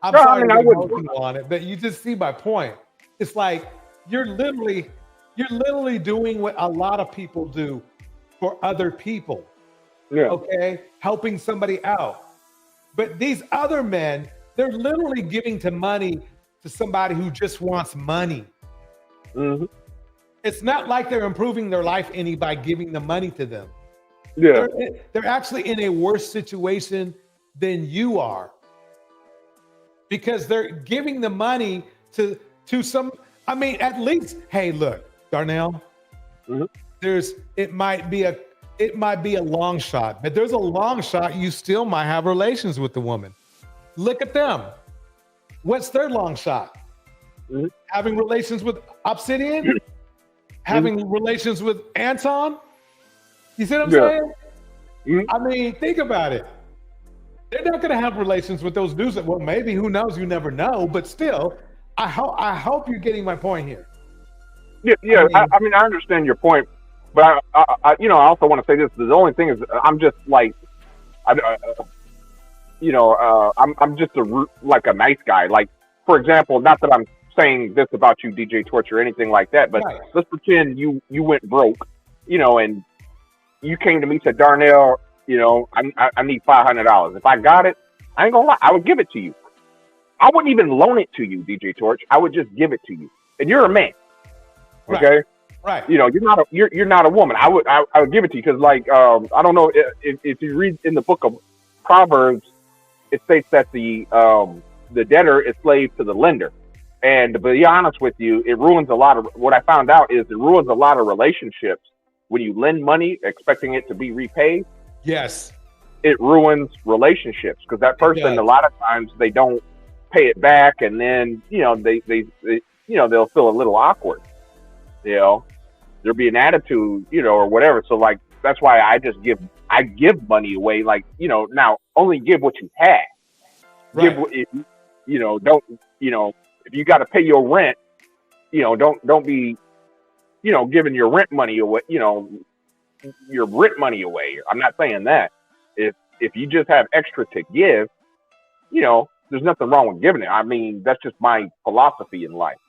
I'm sorry to be roasting on it, but you just see my point. It's like you're literally doing what a lot of people do for other people. Yeah. Okay, helping somebody out. But these other men, they're literally giving money to somebody who just wants money. It's not like they're improving their life any by giving the money to them. Yeah. They're actually in a worse situation than you are, because they're giving the money to some. I mean, at least, hey, look, Darnell, it might be a long shot, but there's a long shot you still might have relations with the woman. Look at them. What's their long shot? Having relations with Obsidian? Having relations with Anton? You see what I'm saying? I mean, think about it. They're not going to have relations with those dudes. Well, maybe, who knows? You never know. But still, I hope you're getting my point here. Yeah. I mean, I understand your point. But I you know, I also want to say this. The only thing is, I'm just like, I'm just like a nice guy. Like, for example, not that I'm saying this about you, DJ Torch, or anything like that, but Right. let's pretend you went broke, and you came to me and said, Darnell, I need $500. If I got it, I ain't gonna lie, I would give it to you. I wouldn't even loan it to you, DJ Torch. I would just give it to you, and you're a man, okay? Right. You're not a woman. I would give it to you because, like, I don't know if you read in the book of Proverbs, it states that the debtor is slave to the lender. And to be honest with you, it ruins a lot of, what I found out is it ruins a lot of relationships when you lend money expecting it to be repaid. Yes. It ruins relationships because that person, a lot of times, they don't pay it back, and then they'll feel a little awkward. There'll be an attitude, or whatever. So, like, that's why I give money away. Like, now only give what you have. Right. Don't if you got to pay your rent, don't be, giving your rent money away. Your rent money away. I'm not saying that. If you just have extra to give, there's nothing wrong with giving it. I mean, that's just my philosophy in life.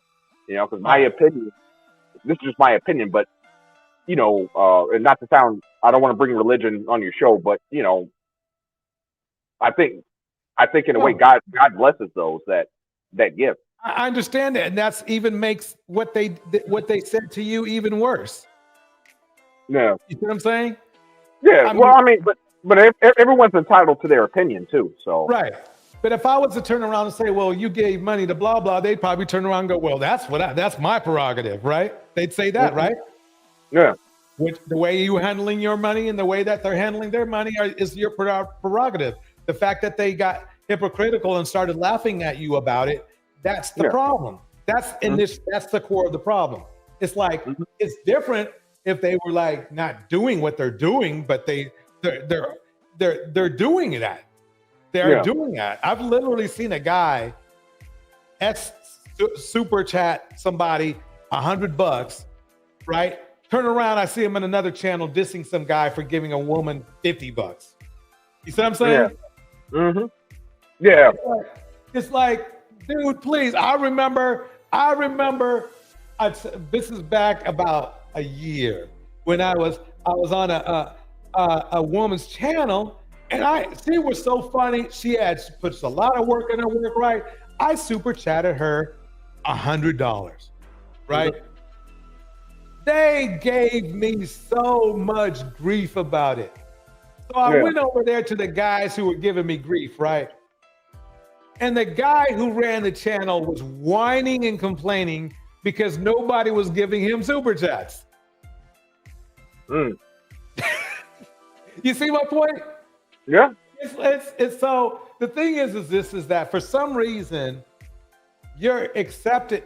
Because my opinion. This is just my opinion, but and not to sound, I don't want to bring religion on your show, but I think in a way God blesses those that give. I understand that, and that's even makes what they said to you even worse. Yeah, you see what I'm saying? Yeah. But everyone's entitled to their opinion too. So right. But if I was to turn around and say, well, you gave money to blah, blah, they'd probably turn around and go, well, that's my prerogative, right? They'd say that, Mm-hmm. right? Yeah. The way you handling your money and the way that they're handling their money is your prerogative. The fact that they got hypocritical and started laughing at you about it, that's the problem. That's that's the core of the problem. It's like, it's different if they were like not doing what they're doing, but they're doing it. They're doing that. I've literally seen a guy super chat somebody $100, right? Turn around, I see him in another channel dissing some guy for giving a woman $50. You see what I'm saying? Yeah. Mm-hmm. Yeah. It's like, dude, please. I remember. This is back about a year when I was on a woman's channel. And she was so funny. She puts a lot of work in her work, right? I super chatted her $100, right? Mm-hmm. They gave me so much grief about it. So I went over there to the guys who were giving me grief, right? And the guy who ran the channel was whining and complaining because nobody was giving him super chats. You see my point? Yeah. It's so the thing is that for some reason you're accepted.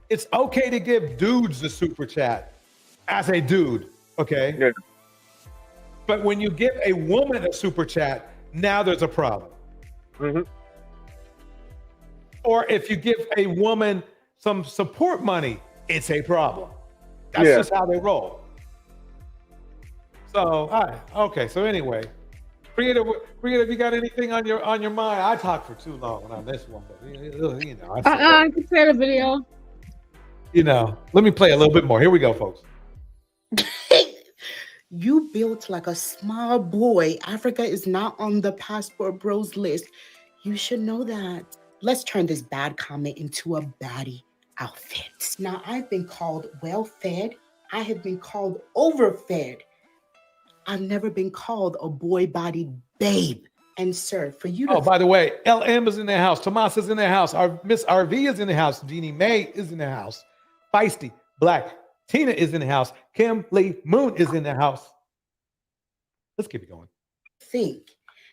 It's okay to give dudes a super chat as a dude, okay? Yeah. But when you give a woman a super chat, now there's a problem. Mm-hmm. Or if you give a woman some support money, it's a problem. That's just how they roll. So, all right, okay. So anyway, creative, you got anything on your mind? I talked for too long on this one, but I can play the video. Let me play a little bit more. Here we go, folks. You built like a small boy. Africa is not on the Passport Bros list. You should know that. Let's turn this bad comment into a baddie outfit. Now, I've been called well-fed. I have been called overfed. I've never been called a boy-bodied babe. And sir, for you to— Oh, by the way, LM is in the house. Tomas is in the house. Miss RV is in the house. Jeannie Mae is in the house. Feisty Black Tina is in the house. Kim Lee Moon is in the house. Let's keep it going. Think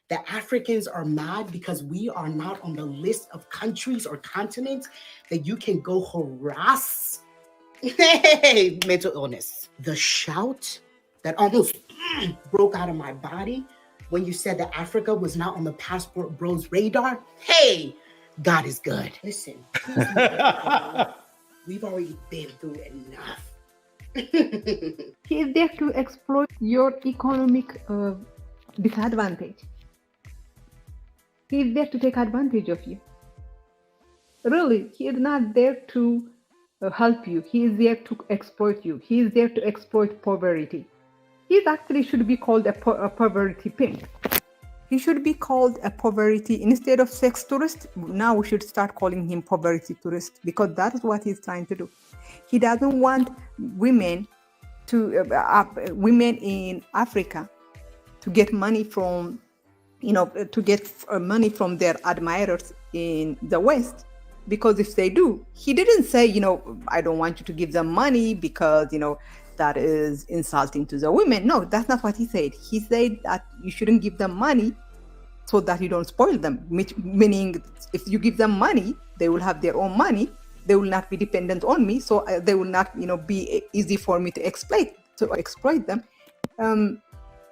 that Africans are mad because we are not on the list of countries or continents that you can go harass? Hey, mental illness. The shout that almost broke out of my body when you said that Africa was not on the Passport Bros radar. Hey, God is good. Listen, we've already been through enough. He is there to exploit your economic disadvantage. He is there to take advantage of you. Really, he is not there to help you. He is there to exploit you. He is there to exploit poverty. He actually should be called a poverty pimp. He should be called a poverty instead of sex tourist. Now we should start calling him poverty tourist because that is what he's trying to do. He doesn't want women women in Africa to get money from, money from their admirers in the West. Because if they do, he didn't say, I don't want you to give them money because, that is insulting to the women. No, that's not what he said. He said that you shouldn't give them money so that you don't spoil them. Meaning, if you give them money, they will have their own money. They will not be dependent on me. So they will not, be easy for me to exploit them.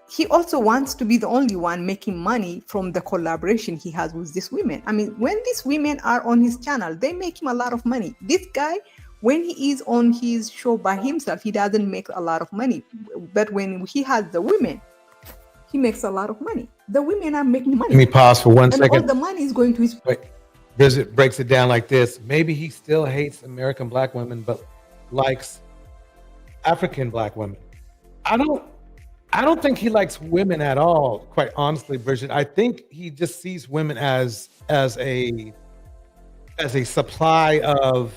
He also wants to be the only one making money from the collaboration he has with these women. I mean, when these women are on his channel, they make him a lot of money. This guy, when he is on his show by himself, he doesn't make a lot of money. But when he has the women, he makes a lot of money. The women are making money. Let me pause for 1 second. All the money is going to his... Wait. Bridget breaks it down like this. Maybe he still hates American black women, but likes African black women. I don't think he likes women at all, quite honestly, Bridget. I think he just sees women as a supply of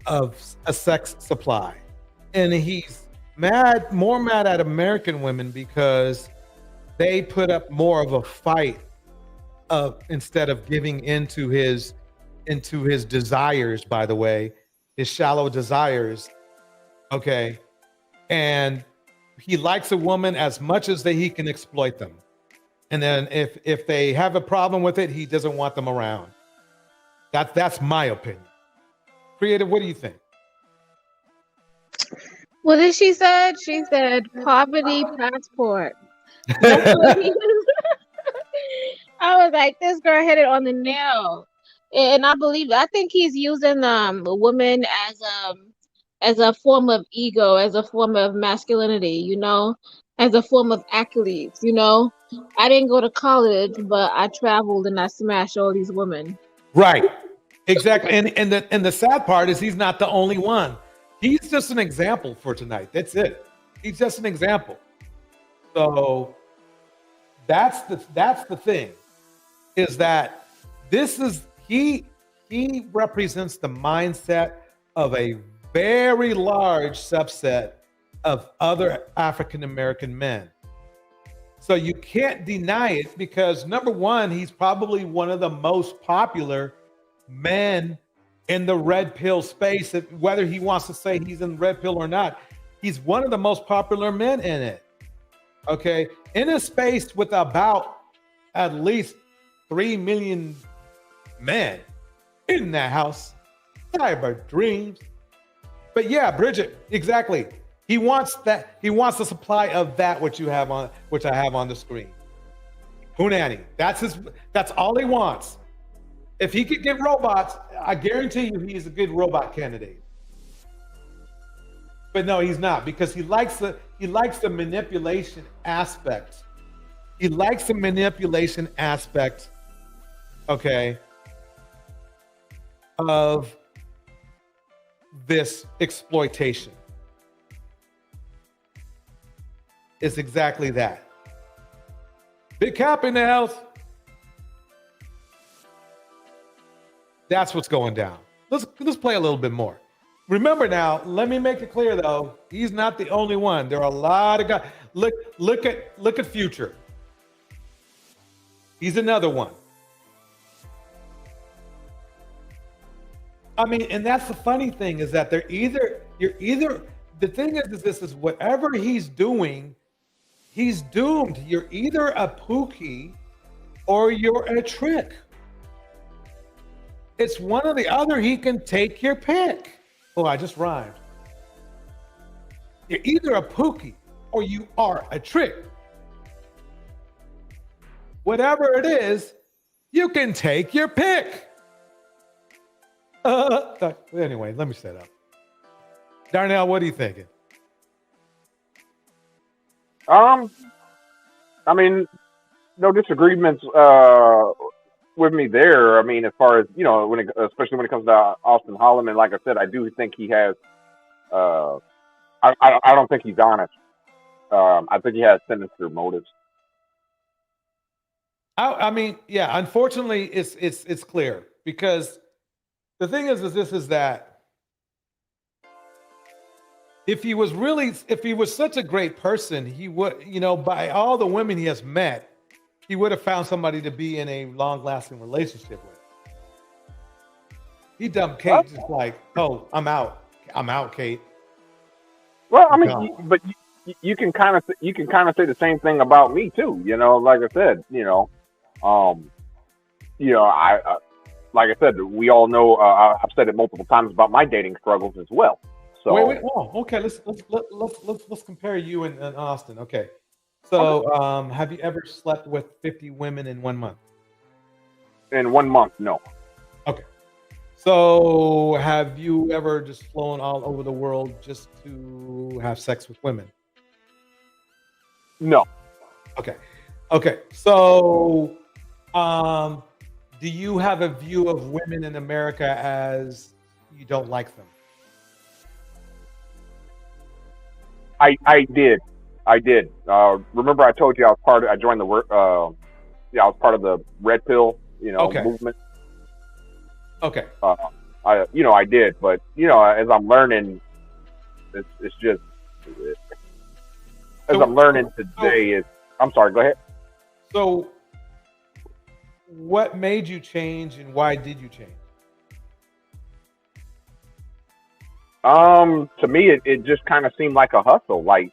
a sex supply. And he's more mad at American women because they put up more of a fight instead of giving into his desires, by the way, his shallow desires. Okay. And he likes a woman as much as he can exploit them. And then if they have a problem with it, he doesn't want them around. That's my opinion. Creative, what do you think? What did she said? She said poverty passport. That's what he I was like, this girl hit it on the nail. And I believe, I think he's using a woman as a form of ego, as a form of masculinity, as a form of accolades, I didn't go to college, but I traveled and I smashed all these women. Right. Exactly. And the sad part is he's not the only one. He's just an example for tonight. That's it. He's just an example. So that's the thing, is that he represents the mindset of a very large subset of other African American men. So you can't deny it because, number one, he's probably one of the most popular men in the red pill space. Whether he wants to say he's in red pill or not, he's one of the most popular men in it. Okay, in a space with about at least 3 million men in that house. Cyber dreams. But yeah, Bridget, exactly. He wants that. He wants the supply of that which I have on the screen. Hunani. That's all he wants. If he could get robots, I guarantee you he's a good robot candidate. But no, he's not, because he likes the manipulation aspect. He likes the manipulation aspect, okay, of this exploitation. It's exactly that. Big Cap in the house. That's what's going down. Let's play a little bit more. Remember now, let me make it clear though, he's not the only one. There are a lot of guys. Look at Future. He's another one. I mean, and that's the funny thing, is that the thing is this is whatever he's doing, he's doomed. You're either a Pookie or you're a trick. It's one or the other. He can take your pick. Oh, I just rhymed. You're either a Pookie or you are a trick. Whatever it is, you can take your pick. Anyway, let me set up. Darnell, what are you thinking? Um, I mean, no disagreements with me there. I mean, as far as especially when it comes to Austin Holloman, like I said, I do think he has. Uh, I don't think he's honest. I think he has sinister motives. I mean, yeah. Unfortunately, it's clear because the thing is that if he was such a great person, he would, by all the women he has met, he would have found somebody to be in a long-lasting relationship with. He dumped Kate just like, oh, I'm out, Kate. Well, I mean, you can kind of say the same thing about me too. Like I said, I like I said, we all know. I've said it multiple times about my dating struggles as well. So wait. Oh, okay. Let's compare you and Austin. Okay. So, have you ever slept with 50 women in 1 month? In 1 month, no. Okay. So, have you ever just flown all over the world just to have sex with women? No. Okay. So, do you have a view of women in America as you don't like them? I did. Remember I told you I joined the work. I was part of the red pill, movement. Okay. I did, but as I'm learning, it's just as I'm learning today I'm sorry. Go ahead. So, what made you change, and why did you change? To me, it just kind of seemed like a hustle, like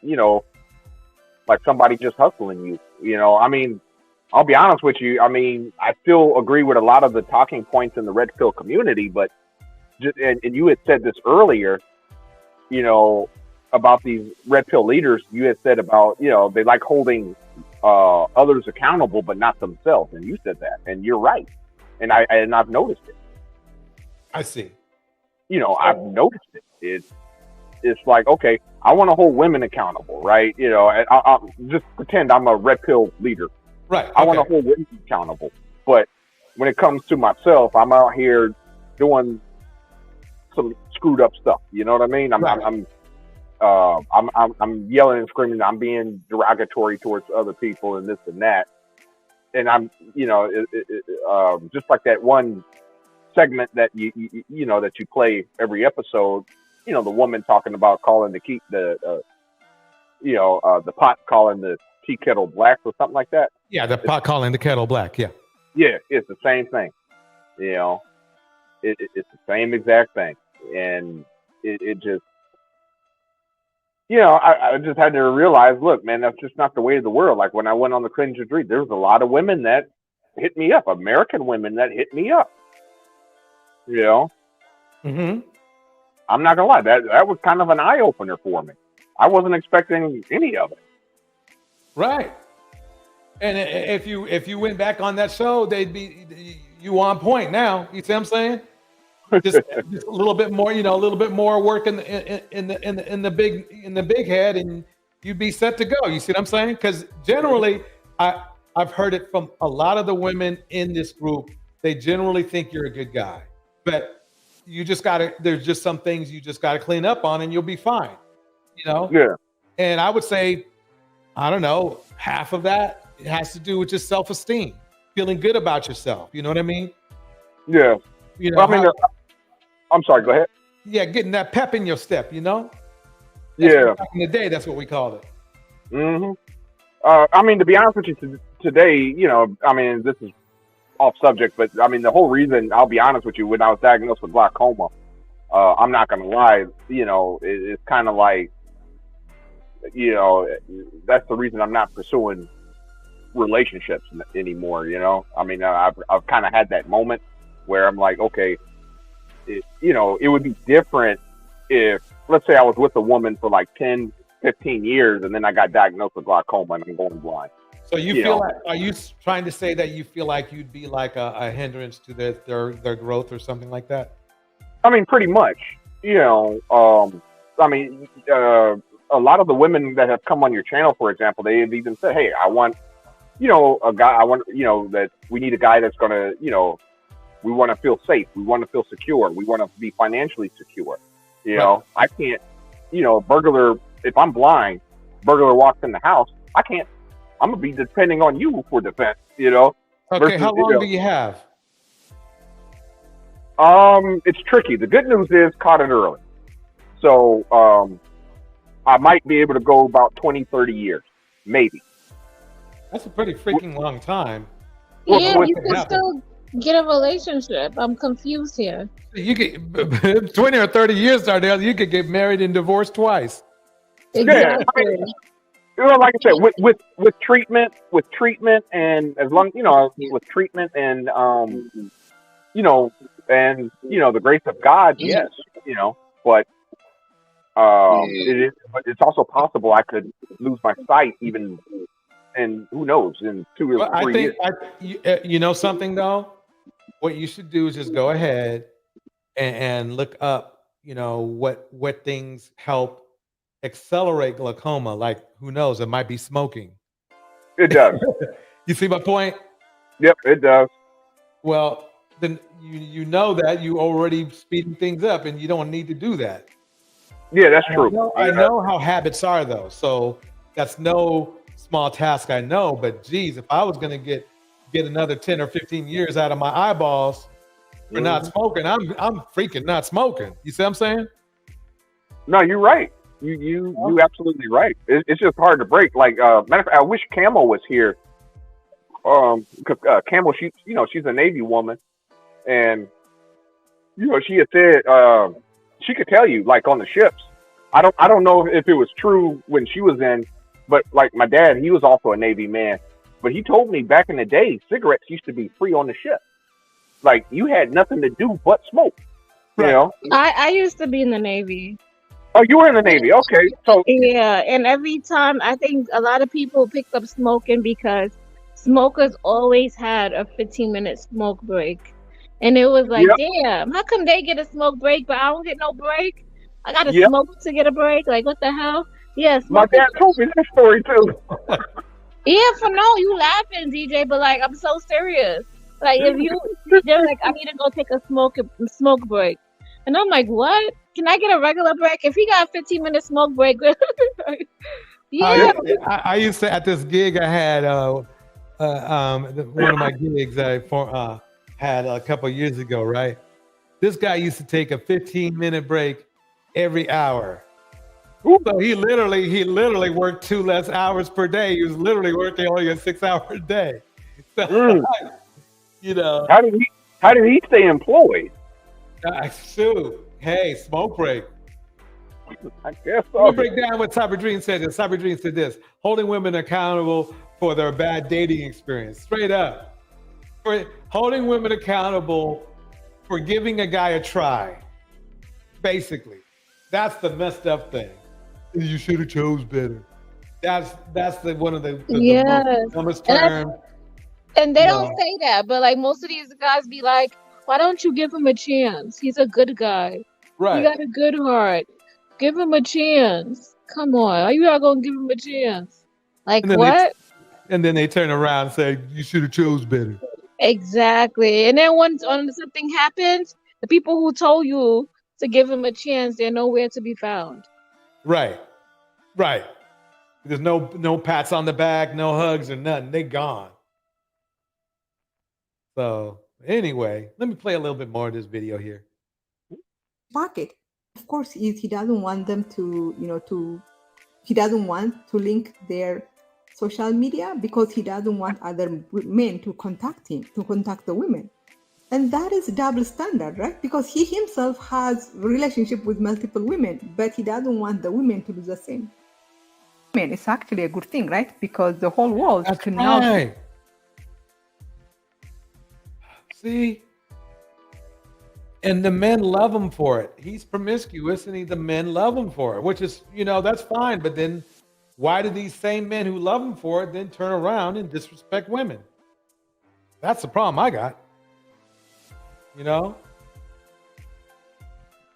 somebody just hustling you. I mean, I'll be honest with you. I mean, I still agree with a lot of the talking points in the red pill community, but and you had said this earlier, about these red pill leaders. You had said about, they like holding others accountable, but not themselves. And you said that, and you're right. And I've noticed it. I see. I've noticed it. It's like, okay, I want to hold women accountable, right? I'll just pretend I'm a red pill leader. Right. I want to hold women accountable. But when it comes to myself, I'm out here doing some screwed up stuff. You know what I mean? I'm yelling and screaming. I'm being derogatory towards other people and this and that. And I'm, just like that one segment that that you play every episode. The woman talking about calling the pot calling the tea kettle black or something like that. Yeah, the pot calling the kettle black. Yeah. Yeah, it's the same thing. It's the same exact thing, and it just, I just had to realize, look, man, that's just not the way of the world. Like when I went on the Cringe Retreat, there was a lot of women that hit me up, American women that hit me up. Mm-hmm. I'm not gonna lie, that was kind of an eye opener for me. I wasn't expecting any of it. Right. And if you went back on that show, they'd be you on point now. You see what I'm saying? Just a little bit more, a little bit more work in the big head, and you'd be set to go. You see what I'm saying? Because generally, I've heard it from a lot of the women in this group. They generally think you're a good guy, but you just gotta. There's just some things you just gotta clean up on, and you'll be fine. Yeah. And I would say, I don't know, half of that it has to do with just self-esteem, feeling good about yourself. You know what I mean? Yeah. I'm sorry. Go ahead. Yeah, getting that pep in your step. Yeah. Back in the day, that's what we called it. Mm-hmm. To be honest with you, today, this is off subject, but the whole reason, I'll be honest with you, when I was diagnosed with glaucoma, I'm not gonna lie, it's kind of like, that's the reason I'm not pursuing relationships anymore. I've kind of had that moment where I'm like, okay, it would be different if, let's say I was with a woman for like 10, 15 years and then I got diagnosed with glaucoma and I'm going blind. So you feel like, are you trying to say that you feel like you'd be like a hindrance to their growth or something like that? Pretty much, a lot of the women that have come on your channel, for example, they have even said, "Hey, I want, a guy. I want, that we need a guy that's gonna, we want to feel safe. We want to feel secure. We want to be financially secure. I can't, burglar. If I'm blind, burglar walks in the house. I can't. I'm gonna be depending on you for defense. Okay, versus, how long do you have? It's tricky. The good news is caught it early. So I might be able to go about 20, 30 years, maybe. That's a pretty freaking long time. Yeah, you can still get a relationship. I'm confused here. You get 20 or 30 years, Dardell, you could get married and divorced twice. Exactly. Like I said, with treatment, and as long, with treatment and and the grace of God, yes, but it's also possible I could lose my sight even, and who knows, in 2 or 3 years. You know something though, what you should do is just go ahead and look up, what things help accelerate glaucoma. Like, who knows, it might be smoking. It does. You see my point? Yep, it does. Well, then you know that you already speeding things up, and you don't need to do that. Yeah, that's true. I know how habits are, though, so that's no small task. I know, but geez, if I was going to get another 10 or 15 years out of my eyeballs for not smoking, I'm freaking not smoking. You see what I'm saying? No, you're right. You absolutely right. It's just hard to break. Like, matter of fact, I wish Camel was here. Because Camel, she's a Navy woman, and she had said she could tell you, like, on the ships. I don't know if it was true when she was in, but like my dad, he was also a Navy man, but he told me back in the day, cigarettes used to be free on the ship. Like, you had nothing to do but smoke. I used to be in the Navy. Oh, you were in the Navy. Okay. So yeah, and every time I think a lot of people picked up smoking because smokers always had a 15-minute smoke break. And it was like, damn, how come they get a smoke break, but I don't get no break? I got to smoke to get a break? Like, what the hell? Yeah, my dad told me that story, too. You laughing, DJ, but, like, I'm so serious. Like, they're like, I need to go take a smoke break. And I'm like, what? Can I get a regular break? If he got a 15-minute smoke break, I used to, at this gig I had, one of my gigs I had a couple of years ago, right? This guy used to take a 15-minute break every hour. So he literally worked 2 less hours per day. He was literally working only a 6-hour day. So, how did he stay employed? Hey, smoke break. I guess so. Let me break down what Cyber Dream said. Cyber Dream said this: holding women accountable for their bad dating experience. Straight up. Holding women accountable for giving a guy a try. Basically. That's the messed up thing. You should have chose better. That's one of the dumbest terms. And they don't say that, but like most of these guys be like, why don't you give him a chance? He's a good guy. Right. He got a good heart. Give him a chance. Come on. Are you not going to give him a chance? Like, what? And then they turn around and say, you should have chose better. Exactly. And then when something happens, the people who told you to give him a chance, they're nowhere to be found. Right. There's no pats on the back, no hugs or nothing. They gone. So anyway, let me play a little bit more of this video here. Pocket. Of course, he doesn't want them to, he doesn't want to link their social media because he doesn't want other men to contact the women. And that is a double standard, right? Because he himself has a relationship with multiple women, but he doesn't want the women to do the same. I mean, it's actually a good thing, right? Because the whole world can now... See? And the men love him for it. He's promiscuous and the men love him for it, which is, that's fine. But then why do these same men who love him for it then turn around and disrespect women? That's the problem I got.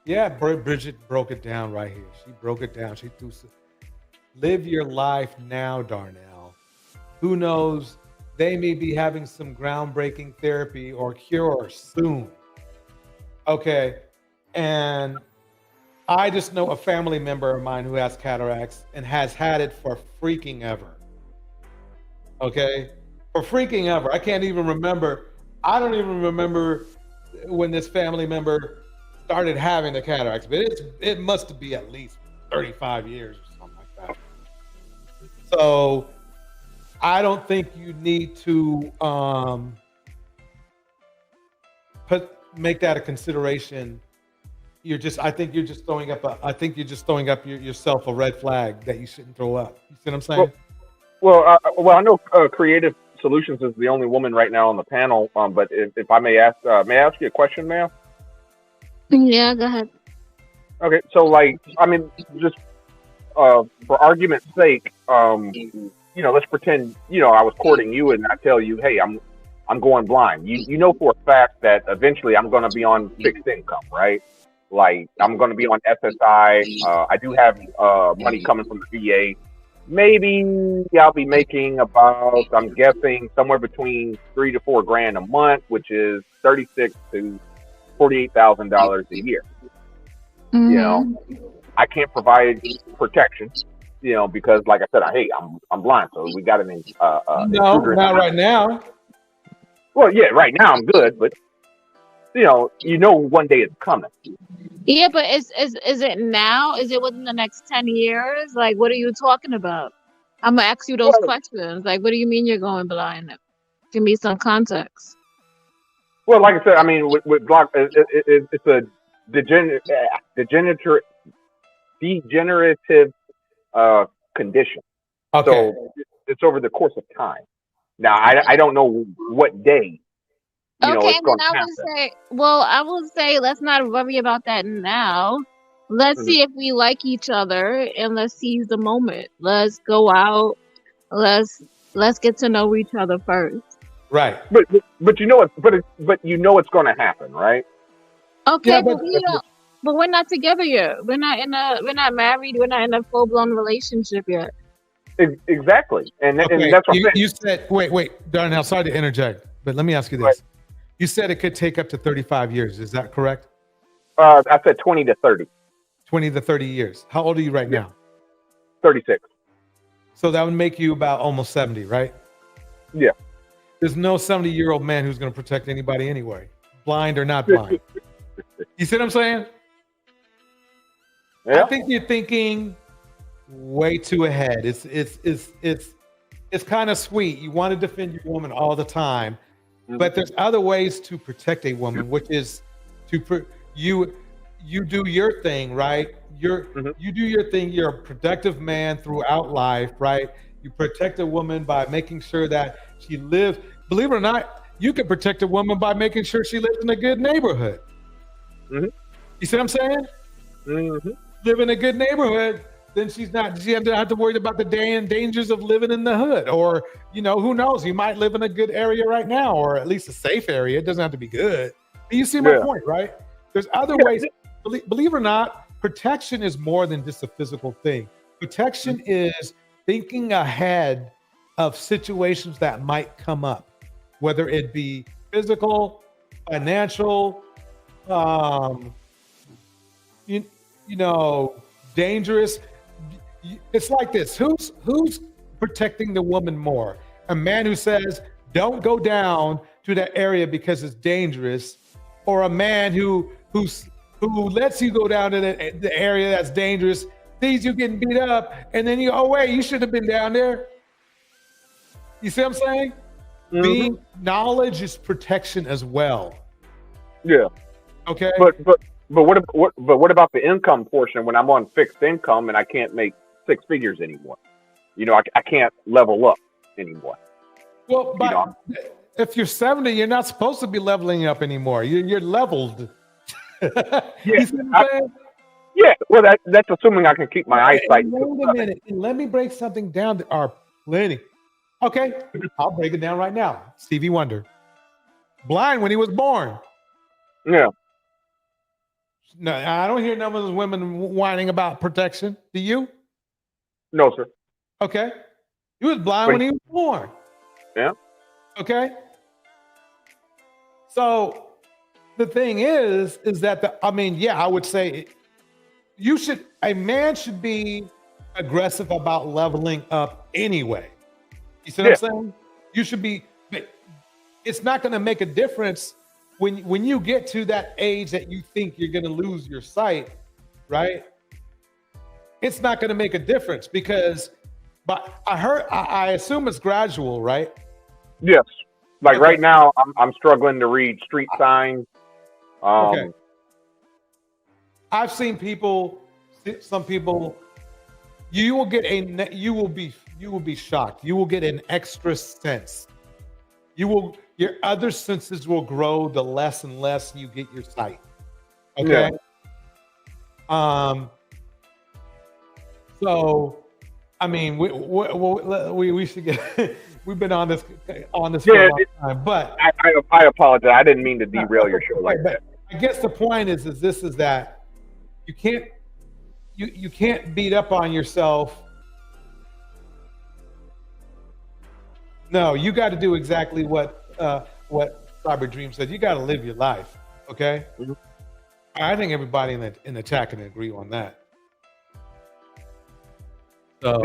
Yeah, Bridget broke it down right here. She broke it down. She threw Live your life now, Darnell. Who knows? They may be having some groundbreaking therapy or cure soon. Okay. And I just know a family member of mine who has cataracts and has had it for freaking ever. Okay. For freaking ever. I can't even remember. I don't even remember when this family member started having the cataracts, but it must be at least 35 years or something like that. So I don't think you need to make that a consideration. I think you're just throwing up yourself a red flag that you shouldn't throw up. You see what I'm saying? Well, I know Creative Solutions is the only woman right now on the panel. But if I may ask you a question, ma'am? Yeah, go ahead. Okay, so just for argument's sake, let's pretend I was courting you and I tell you, hey, I'm going blind. You know for a fact that eventually I'm going to be on fixed income, right? Like I'm going to be on SSI. I do have money coming from the VA. Maybe I'll be making about, I'm guessing, somewhere between $3,000 to $4,000 a month, which is $36,000 to $48,000 a year. I can't provide protection, because like I said, I'm blind, so we got an no, not right now. Well, yeah, right now I'm good, but one day it's coming. Yeah, but is it now? Is it within the next 10 years? Like, what are you talking about? I'm gonna ask you those questions. Like, what do you mean you're going blind? Give me some context. Well, like I said, I mean, with block, it's a degenerative condition. Okay. So it's over the course of time. Now, I don't know what day. Okay, then I will say, let's not worry about that now. Let's see if we like each other and let's seize the moment. Let's go out. Let's get to know each other first. Right. But it's going to happen, right? Okay, Yeah, but we're not together yet. We're not married. We're not in a full blown relationship yet. Exactly, and that's what you said. Wait, Darnell. Sorry to interject, but let me ask you this. Right. You said it could take up to 35 years. Is that correct? I said 20 to 30. 20 to 30 years. How old are you right now? 36. So that would make you about almost 70, right? Yeah. There's no 70-year-old man who's going to protect anybody anyway, blind or not blind. You see what I'm saying? Yeah. I think you're thinking way too ahead. It's kind of sweet. You want to defend your woman all the time, but there's other ways to protect a woman, which is you do your thing, right? You do your thing. You're a productive man throughout life, right? You protect a woman by making sure that she lives. Believe it or not, you can protect a woman by making sure she lives in a good neighborhood. You see what I'm saying? Live in a good neighborhood, then she doesn't have to worry about the dangers of living in the hood. Or, who knows? You might live in a good area right now, or at least a safe area. It doesn't have to be good. But you see my point, right? There's other ways. Believe it or not, protection is more than just a physical thing. Protection is thinking ahead of situations that might come up, whether it be physical, financial, dangerous. It's like this. Who's protecting the woman more? A man who says, don't go down to that area because it's dangerous, or a man who lets you go down to the area that's dangerous, sees you getting beat up, and then you should have been down there. You see what I'm saying? Being knowledge is protection as well. Yeah. Okay. But what about the income portion when I'm on fixed income and I can't make six figures anymore? I can't level up anymore. Well, but if you're 70, you're not supposed to be leveling up anymore. You're leveled. You see what I'm saying? Yeah. Well, that's assuming I can keep my eyesight. Wait a minute. Let me break something down to our planning. Okay, I'll break it down right now. Stevie Wonder, blind when he was born. Yeah. No, I don't hear none of those women whining about protection. Do you? No, sir. Okay. He was blind when he was born. Yeah. Okay. So the thing is that I would say a man should be aggressive about leveling up anyway. You see what I'm saying? You should be, but it's not going to make a difference when you get to that age that you think you're going to lose your sight, right? It's not going to make a difference because, but I assume it's gradual, right? Yes. Like right now, I'm struggling to read street signs. Okay. I've seen some people. You will be shocked. You will get an extra sense. Your other senses will grow the less and less you get your sight. Okay. Yeah. So, I mean, we should get. We've been on this for a long time, but I apologize. I didn't mean to derail your show like that. I guess the point is that you can't beat up on yourself. No, you got to do exactly what Cyber Dream said. You got to live your life. Okay. Mm-hmm. I think everybody in the chat can agree on that. So.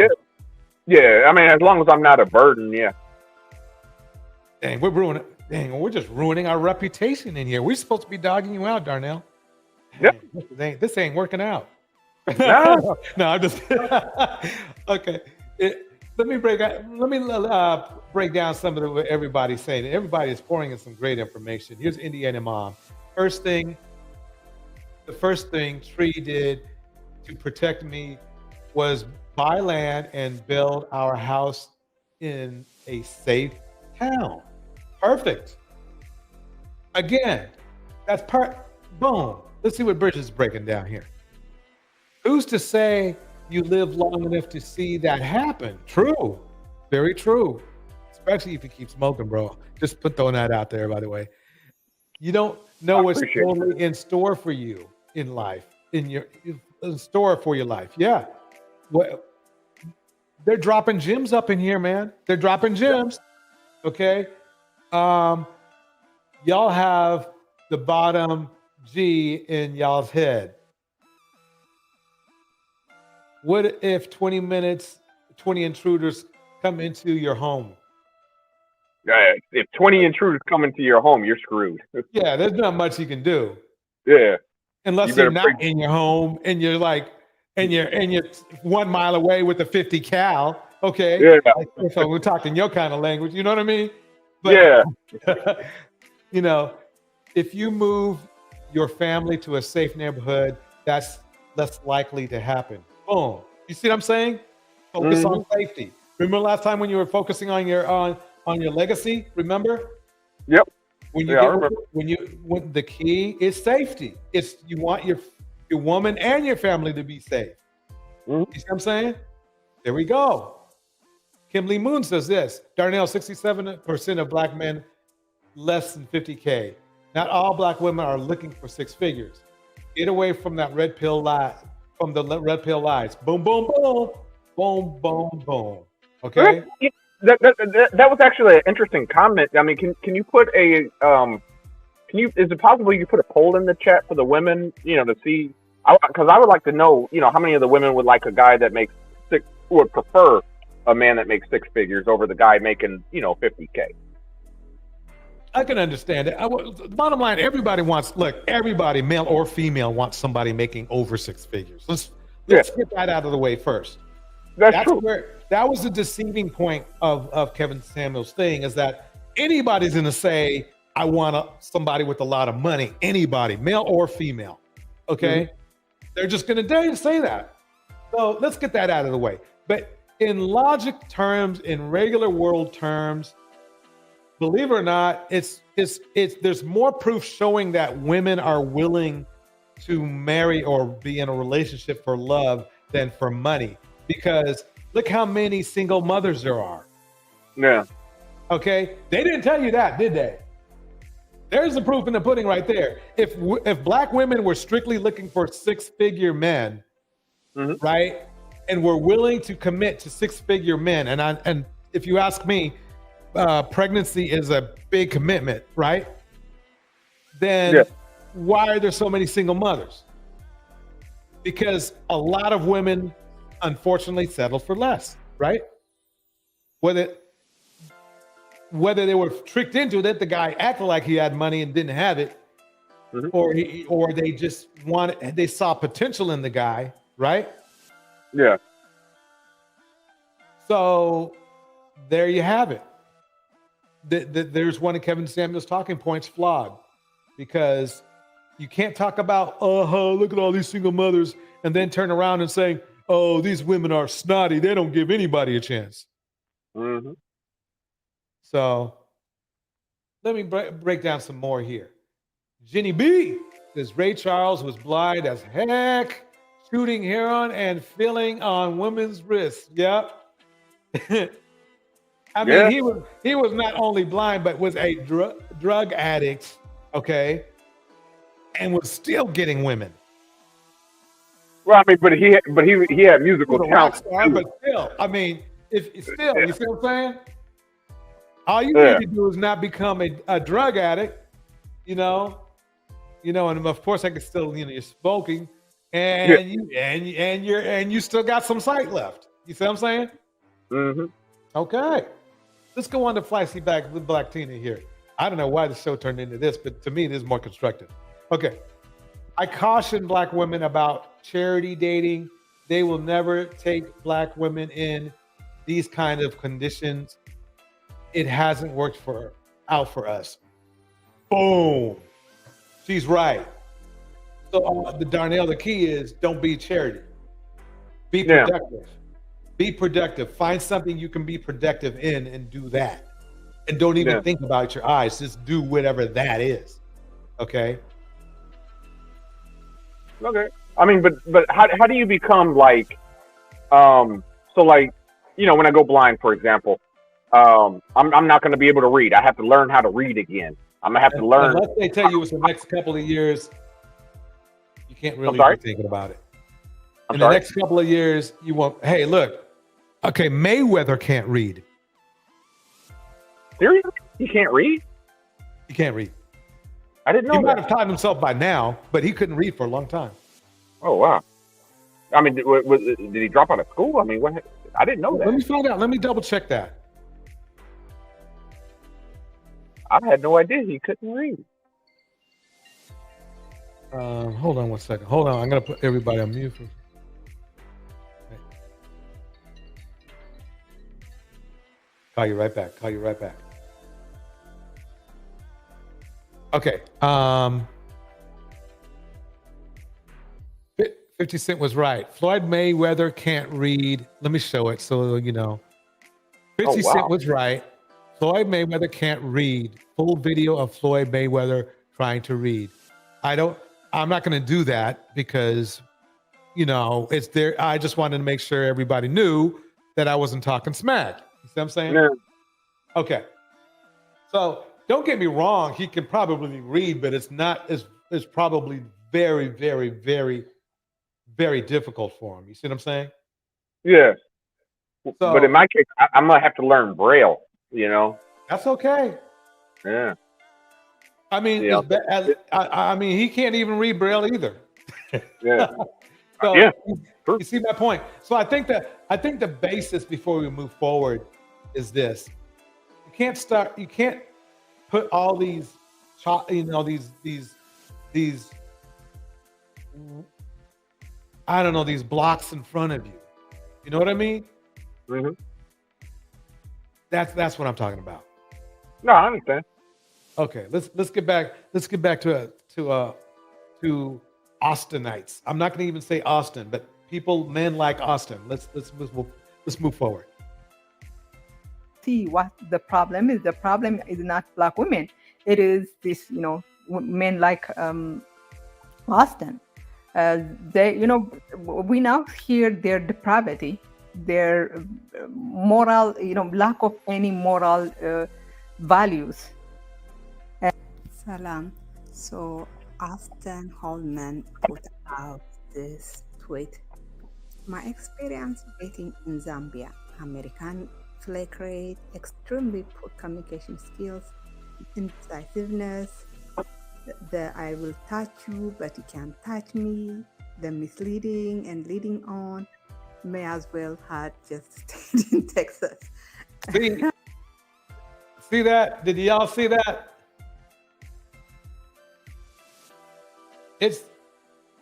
Yeah, I mean, as long as I'm not a burden, yeah. Dang, we're just ruining our reputation in here. We're supposed to be dogging you out, Darnell. Yep. This ain't working out. No, I'm just okay. Let me break down some of what everybody's saying. Everybody is pouring in some great information. Here's Indiana Mom. The first thing Tree did to protect me was buy land and build our house in a safe town. Perfect. Again, that's boom. Let's see what Bridget's breaking down here. Who's to say you live long enough to see that happen? True. Very true. Especially if you keep smoking, bro. Just throwing that out there, by the way. You don't know what's totally in store for you in life, in store for your life. Yeah. Well, they're dropping gems up in here, man. They're dropping gems. Okay. Y'all have the bottom G in y'all's head. What if 20 intruders come into your home? If 20 intruders come into your home, you're screwed. Yeah, there's not much you can do. Yeah. Unless you're not in your home and you're 1 mile away with a 50 cal. Okay. Yeah. So we're talking your kind of language. You know what I mean? But, yeah. If you move your family to a safe neighborhood, that's less likely to happen. Boom. You see what I'm saying? Focus on safety. Remember last time when you were focusing on your legacy? Remember? Yep. When the key is safety. It's you want your woman and your family to be safe. You see what I'm saying? There we go. Kimberly Moon says this. Darnell, 67% of black men less than 50K. Not all black women are looking for six figures. Get away from that red pill lie, from the red pill lies. Boom, boom, boom, boom, boom, boom. Okay. That was actually an interesting comment. I mean, can you put is it possible you put a poll in the chat for the women, to see, because I would like to know, how many of the women would like a guy that makes would prefer a man that makes six figures over the guy making, 50K. I can understand it. Bottom line, everybody, male or female, wants somebody making over six figures. Let's get that out of the way first. That's true. That was the deceiving point of Kevin Samuels' thing, is that anybody's going to say, I want somebody with a lot of money. Anybody, male or female. Okay? They're just going to say that. So let's get that out of the way. But in logic terms, in regular world terms, believe it or not, there's more proof showing that women are willing to marry or be in a relationship for love than for money. Because look how many single mothers there are. Yeah. Okay. They didn't tell you that, did they? There's the proof in the pudding right there. If black women were strictly looking for six-figure men, right, and we're willing to commit to six-figure men. And if you ask me, pregnancy is a big commitment, right? Then why are there so many single mothers? Because a lot of women, unfortunately, settle for less, right? Whether they were tricked into it, the guy acted like he had money and didn't have it, or they just they saw potential in the guy, right? Yeah. So there you have it. There's one of Kevin Samuel's talking points flawed, because you can't talk about, look at all these single mothers, and then turn around and saying, oh, these women are snotty. They don't give anybody a chance. Mm-hmm. So let me break down some more here. Jenny B says Ray Charles was blind as heck, shooting heroin and feeling on women's wrists. Yep. I mean, he was not only blind, but was a drug addict, okay, and was still getting women. Well, I mean, but he had musical talent. But still, I mean, you see what I'm saying? All you need to do is not become a drug addict, and of course I can still, you're smoking, and you still got some sight left. You see what I'm saying? Mm-hmm. Okay. Let's go on to Flashy Back with Black Tina here. I don't know why the show turned into this, but to me, it is more constructive. Okay. I caution Black women about charity dating. They will never take Black women in these kind of conditions. It hasn't worked out for us. Boom. She's right. So the key is don't be charity. Be productive. Be productive. Find something you can be productive in and do that. And don't even think about your eyes. Just do whatever that is. Okay? Okay. I mean, but how do you become like, so like, when I go blind, for example, I'm not going to be able to read. I have to learn how to read again. I'm going to have to learn. Unless they tell you it's the next couple of years, you can't really be thinking about it. In the next couple of years, you won't. Hey, look. Okay, Mayweather can't read. Seriously? He can't read? He can't read. I didn't know He might have taught himself by now, but he couldn't read for a long time. Oh, wow. I mean, did he drop out of school? I mean, what? I didn't know that. Let me find out. Let me double check that. I had no idea he couldn't read. Hold on one second. Hold on. I'm going to put everybody on mute. Call you right back. Okay. 50 Cent was right. Floyd Mayweather can't read. Let me show it so you know. 50 Cent was right. Floyd Mayweather can't read. Full video of Floyd Mayweather trying to read. I'm not going to do that because, it's there. I just wanted to make sure everybody knew that I wasn't talking smack. You see what I'm saying? Yeah. Okay. So don't get me wrong. He can probably read, but it's probably very, very, very, very difficult for him. You see what I'm saying? Yeah. So, but in my case, I'm going to have to learn Braille, That's okay. Yeah. I mean, I mean, he can't even read Braille either. Yeah. So, you see my point. So I think the basis before we move forward is this: you can't put all these, these I don't know, these blocks in front of you. You know what I mean? Mm-hmm. That's what I'm talking about. No, I understand. Okay, let's get back to Austonites. I'm not going to even say Austin, but men like Auston. Let's move forward. See what the problem is. The problem is not Black women. It is this, men like Auston. They, we now hear their depravity, their moral, lack of any moral values. Salam. So Austin Holman put out this tweet My experience dating in Zambia, American flake rate, extremely poor communication skills, indecisiveness, the I will touch you but you can't touch me, the misleading and leading on, may as well had just stayed in Texas. See that? Did y'all see that?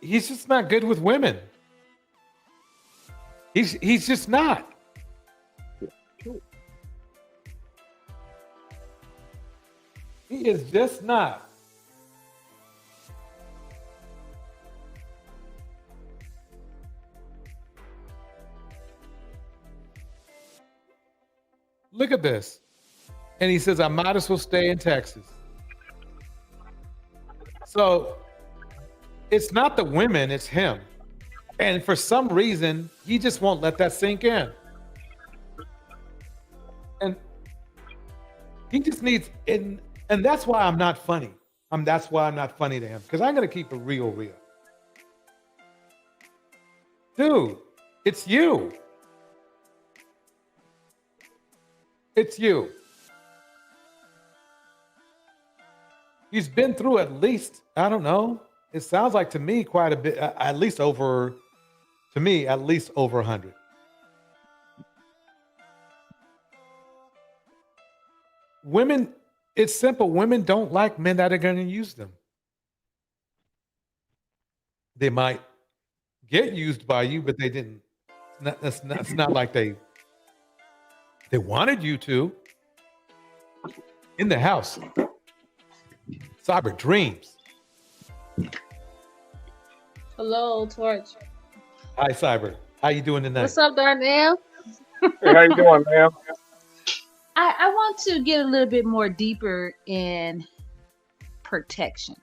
He's just not good with women. He's just not. He is just not. Look at this. And he says, I might as well stay in Texas. So it's not the women, it's him. And for some reason, he just won't let that sink in. And he just needs, and that's why I'm not funny. That's why I'm not funny to him, because I'm going to keep it real. Dude, it's you. It's you. He's been through at least, I don't know, it sounds like to me quite a bit, at least over 100. Women, it's simple. Women don't like men that are going to use them. They might get used by you, but they didn't. It's not like they wanted you to. In the house. Cyber dreams. Hello, Torch. Hi, Cyber. How you doing tonight? What's up, Darnell? Hey, how you doing, man? I want to get a little bit more deeper in protection.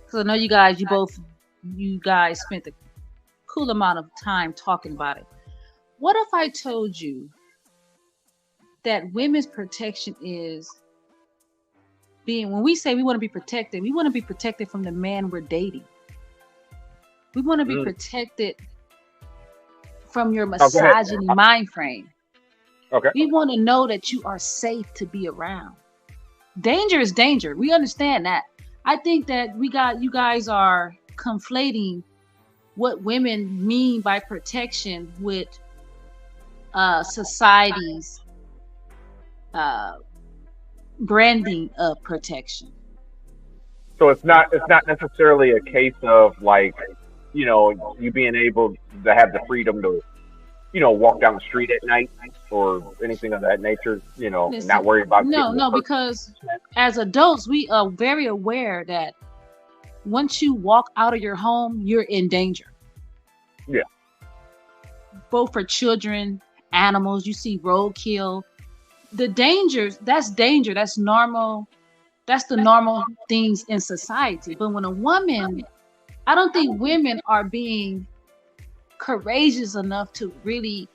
Because I know you guys spent a cool amount of time talking about it. What if I told you that women's protection is when we say we want to be protected from the man we're dating. We want to be protected from your misogyny mind frame. Okay. We want to know that you are safe to be around. Danger is danger. We understand that. I think that you guys are conflating what women mean by protection with society's branding of protection. So it's not necessarily a case of like, you being able to have the freedom to, walk down the street at night or anything of that nature, Listen, not worry about because as adults we are very aware that once you walk out of your home, you're in danger. Yeah. Both for children, animals, you see roadkill. The dangers, that's danger. That's normal. That's the normal things in society. But when a woman, I don't think women are being courageous enough to really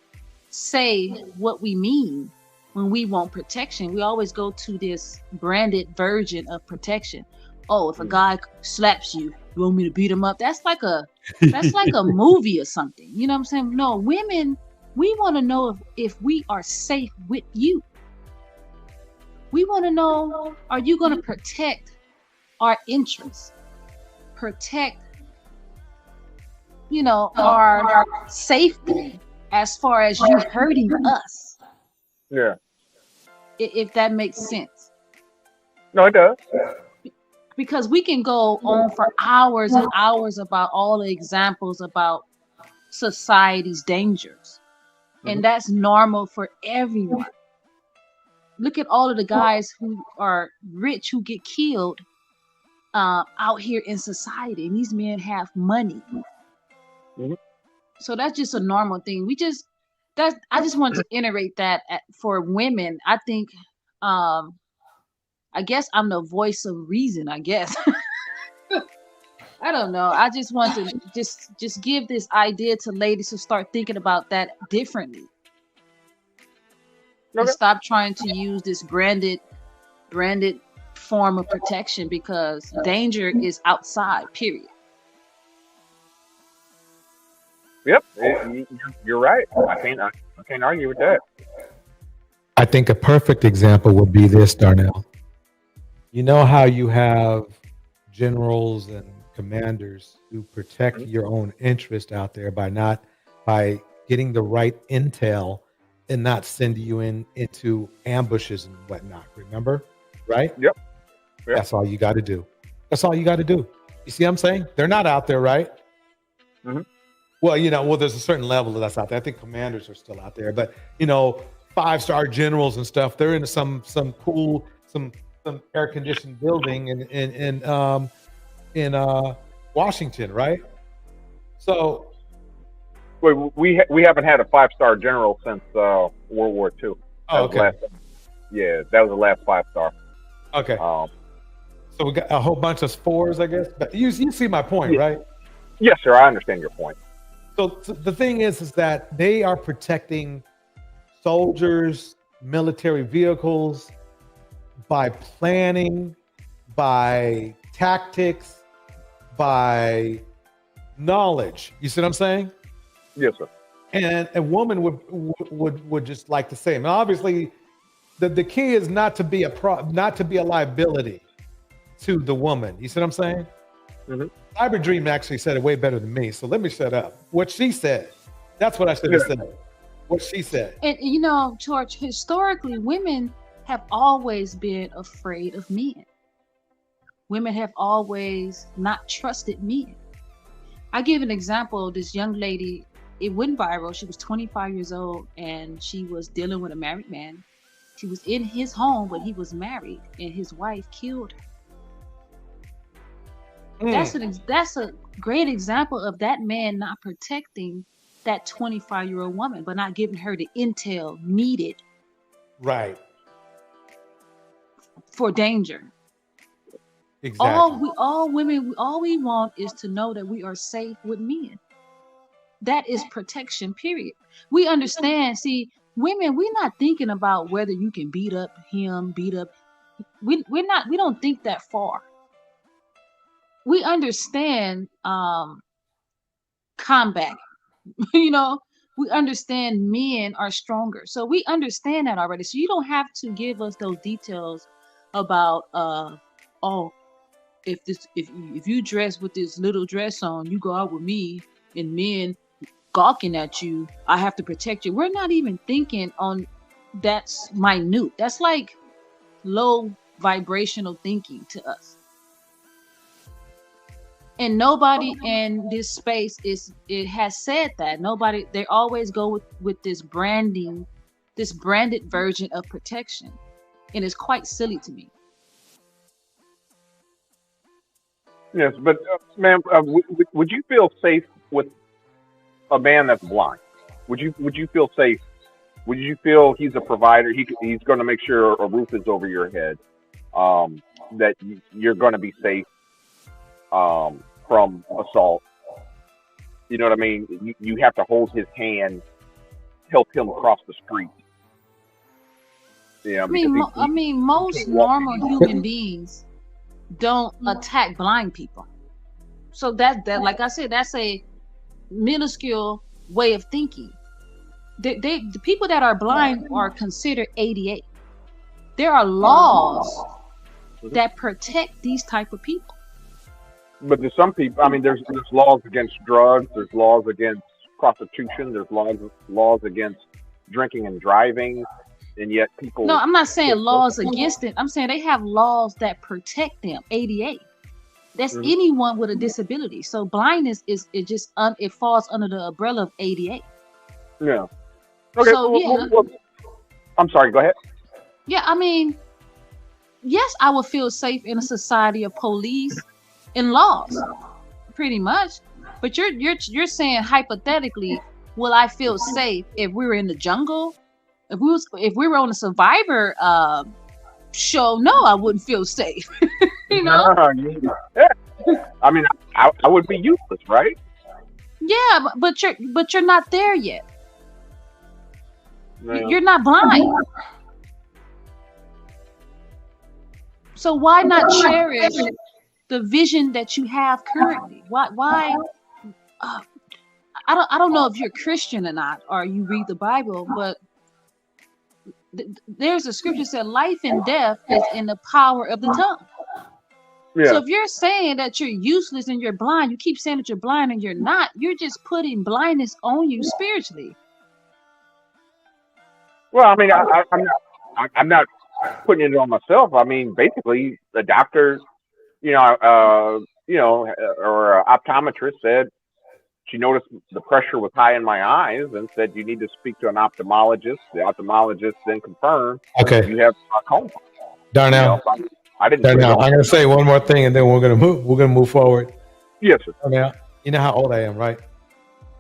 say what we mean when we want protection. We always go to this branded version of protection. Oh, if a guy slaps you, you want me to beat him up? That's like a movie or something. You know what I'm saying? No, women, we want to know if we are safe with you. We want to know, are you going to protect our interests? Protect, our safety as far as you hurting us. Yeah. If that makes sense. No, it does. Because we can go on for hours and hours about all the examples about society's dangers. And that's normal for everyone. Look at all of the guys who are rich who get killed out here in society. And these men have money. Mm-hmm. So that's just a normal thing. I just want to iterate that for women. I think, I guess I'm the voice of reason, I guess. I don't know. I just want to just give this idea to ladies to start thinking about that differently. And stop trying to use this branded form of protection, because danger is outside, period. Yep, you're right. I can't argue with that. I think a perfect example would be this, Darnell. You know how you have generals and commanders who protect your own interest out there by getting the right intel and not sending you into ambushes and whatnot. Remember, right? Yep. That's all you got to do. That's all you got to do. You see what I'm saying? They're not out there, right? Mm-hmm. Well, there's a certain level that's out there. I think commanders are still out there, but 5-star generals and stuff, they're in some cool, some air-conditioned building in Washington, right? So we haven't had a 5-star general since World War II. Oh, okay. That was the last 5-star. Okay. So we got a whole bunch of 4s, I guess. But you see my point, right? Yes, sir. I understand your point. So the thing is that they are protecting soldiers, military vehicles by planning, by tactics, by knowledge. You see what I'm saying? Yes, sir. And a woman would just like to say, and obviously, the key is not to be a liability to the woman. You see what I'm saying? Mm-hmm. Cyber Dream actually said it way better than me, so let me shut up. What she said, that's what I should have said. What she said. And George, historically, women have always been afraid of men. Women have always not trusted men. I give an example. This young lady, it went viral. She was 25 years old and she was dealing with a married man. She was in his home, but he was married, and his wife killed her. That's a great example of that man not protecting that 25-year-old woman, but not giving her the intel needed. Right. For danger. Exactly. All we want is to know that we are safe with men. That is protection, period. We understand, see, women, we're not thinking about whether you can beat up him, we don't think that far. We understand combat. We understand men are stronger. So we understand that already. So you don't have to give us those details about if you dress with this little dress on, you go out with me, and men gawking at you, I have to protect you. We're not even thinking on that's minute. That's like low vibrational thinking to us. And nobody in this space has said that. They always go with this branded version of protection. And it's quite silly to me. Yes, but ma'am, would you feel safe with a man that's blind? Would you feel safe? Would you feel he's a provider? He's going to make sure a roof is over your head, that you're going to be safe from assault. You know what I mean? You have to hold his hand, help him across the street. Yeah, I mean, most normal human beings don't attack blind people. So that like I said, that's a minuscule way of thinking. The people that are blind are considered ADA. There are laws that protect these type of people. But there's some people. I mean, there's laws against drugs. There's laws against prostitution. There's laws against drinking and driving, and yet people. No, I'm not saying laws against it. I'm saying they have laws that protect them. ADA. That's anyone with a disability. So blindness it falls under the umbrella of ADA. Yeah. Okay. So, I'm sorry. Go ahead. Yeah, I mean, yes, I would feel safe in a society of police and laws, pretty much. But you're saying hypothetically, will I feel safe if we were in the jungle? If we were on a Survivor show, no, I wouldn't feel safe. Yeah. I mean, I would be useless, right? Yeah, but you're not there yet. Yeah. You're not blind. So why not cherish the vision that you have currently? Why? I don't know if you're Christian or not, or you read the Bible, but there's a scripture that said life and death is in the power of the tongue. Yeah. So if you're saying that you're useless and you're blind, you keep saying that you're blind and you're not, you're just putting blindness on you spiritually. Well, I mean, I'm not putting it on myself. I mean, basically, the doctor, or optometrist said she noticed the pressure was high in my eyes and said you need to speak to an ophthalmologist. The ophthalmologist then confirmed you have glaucoma. Darnell, I didn't. Darnell, I'm going to say one more thing, and then we're going to move forward. Yes, sir. Darnell, you know how old I am, right?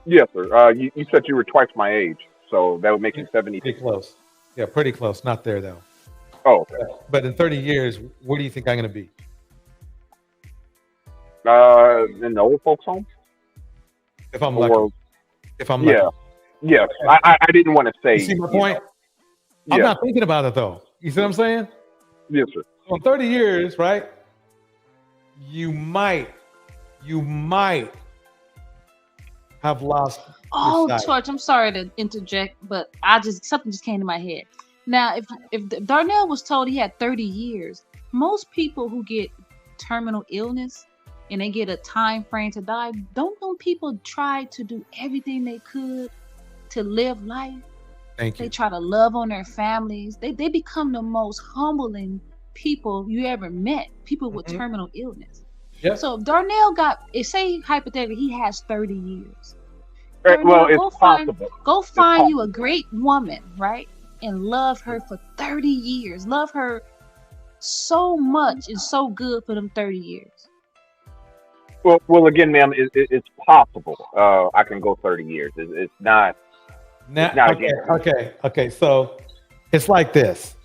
Yes, sir. You said you were twice my age, so that would make you 70. Pretty close. Yeah, pretty close. Not there though. Oh, okay. But in 30 years, where do you think I'm going to be? In the old folks' home. If I'm lucky. If I'm lucky. Yes. I didn't want to say. You see my point? I'm not thinking about it though. You see what I'm saying? Yes, sir. So in 30 years, right? You might have lost. Oh, Torch, I'm sorry to interject, but something just came to my head. Now, if Darnell was told he had 30 years, most people who get terminal illness and they get a time frame to die, don't people try to do everything they could to live life? Thank you. They try to love on their families. They become the most humbling people you ever met, people with terminal illness. Yep. So if Darnell say hypothetically he has 30 years. Well, it's possible. Go find you a great woman, right? And love her for 30 years. Love her so much and so good for them 30 years. Well, again, ma'am, it's possible. I can go 30 years. It's not. Okay. So it's like this.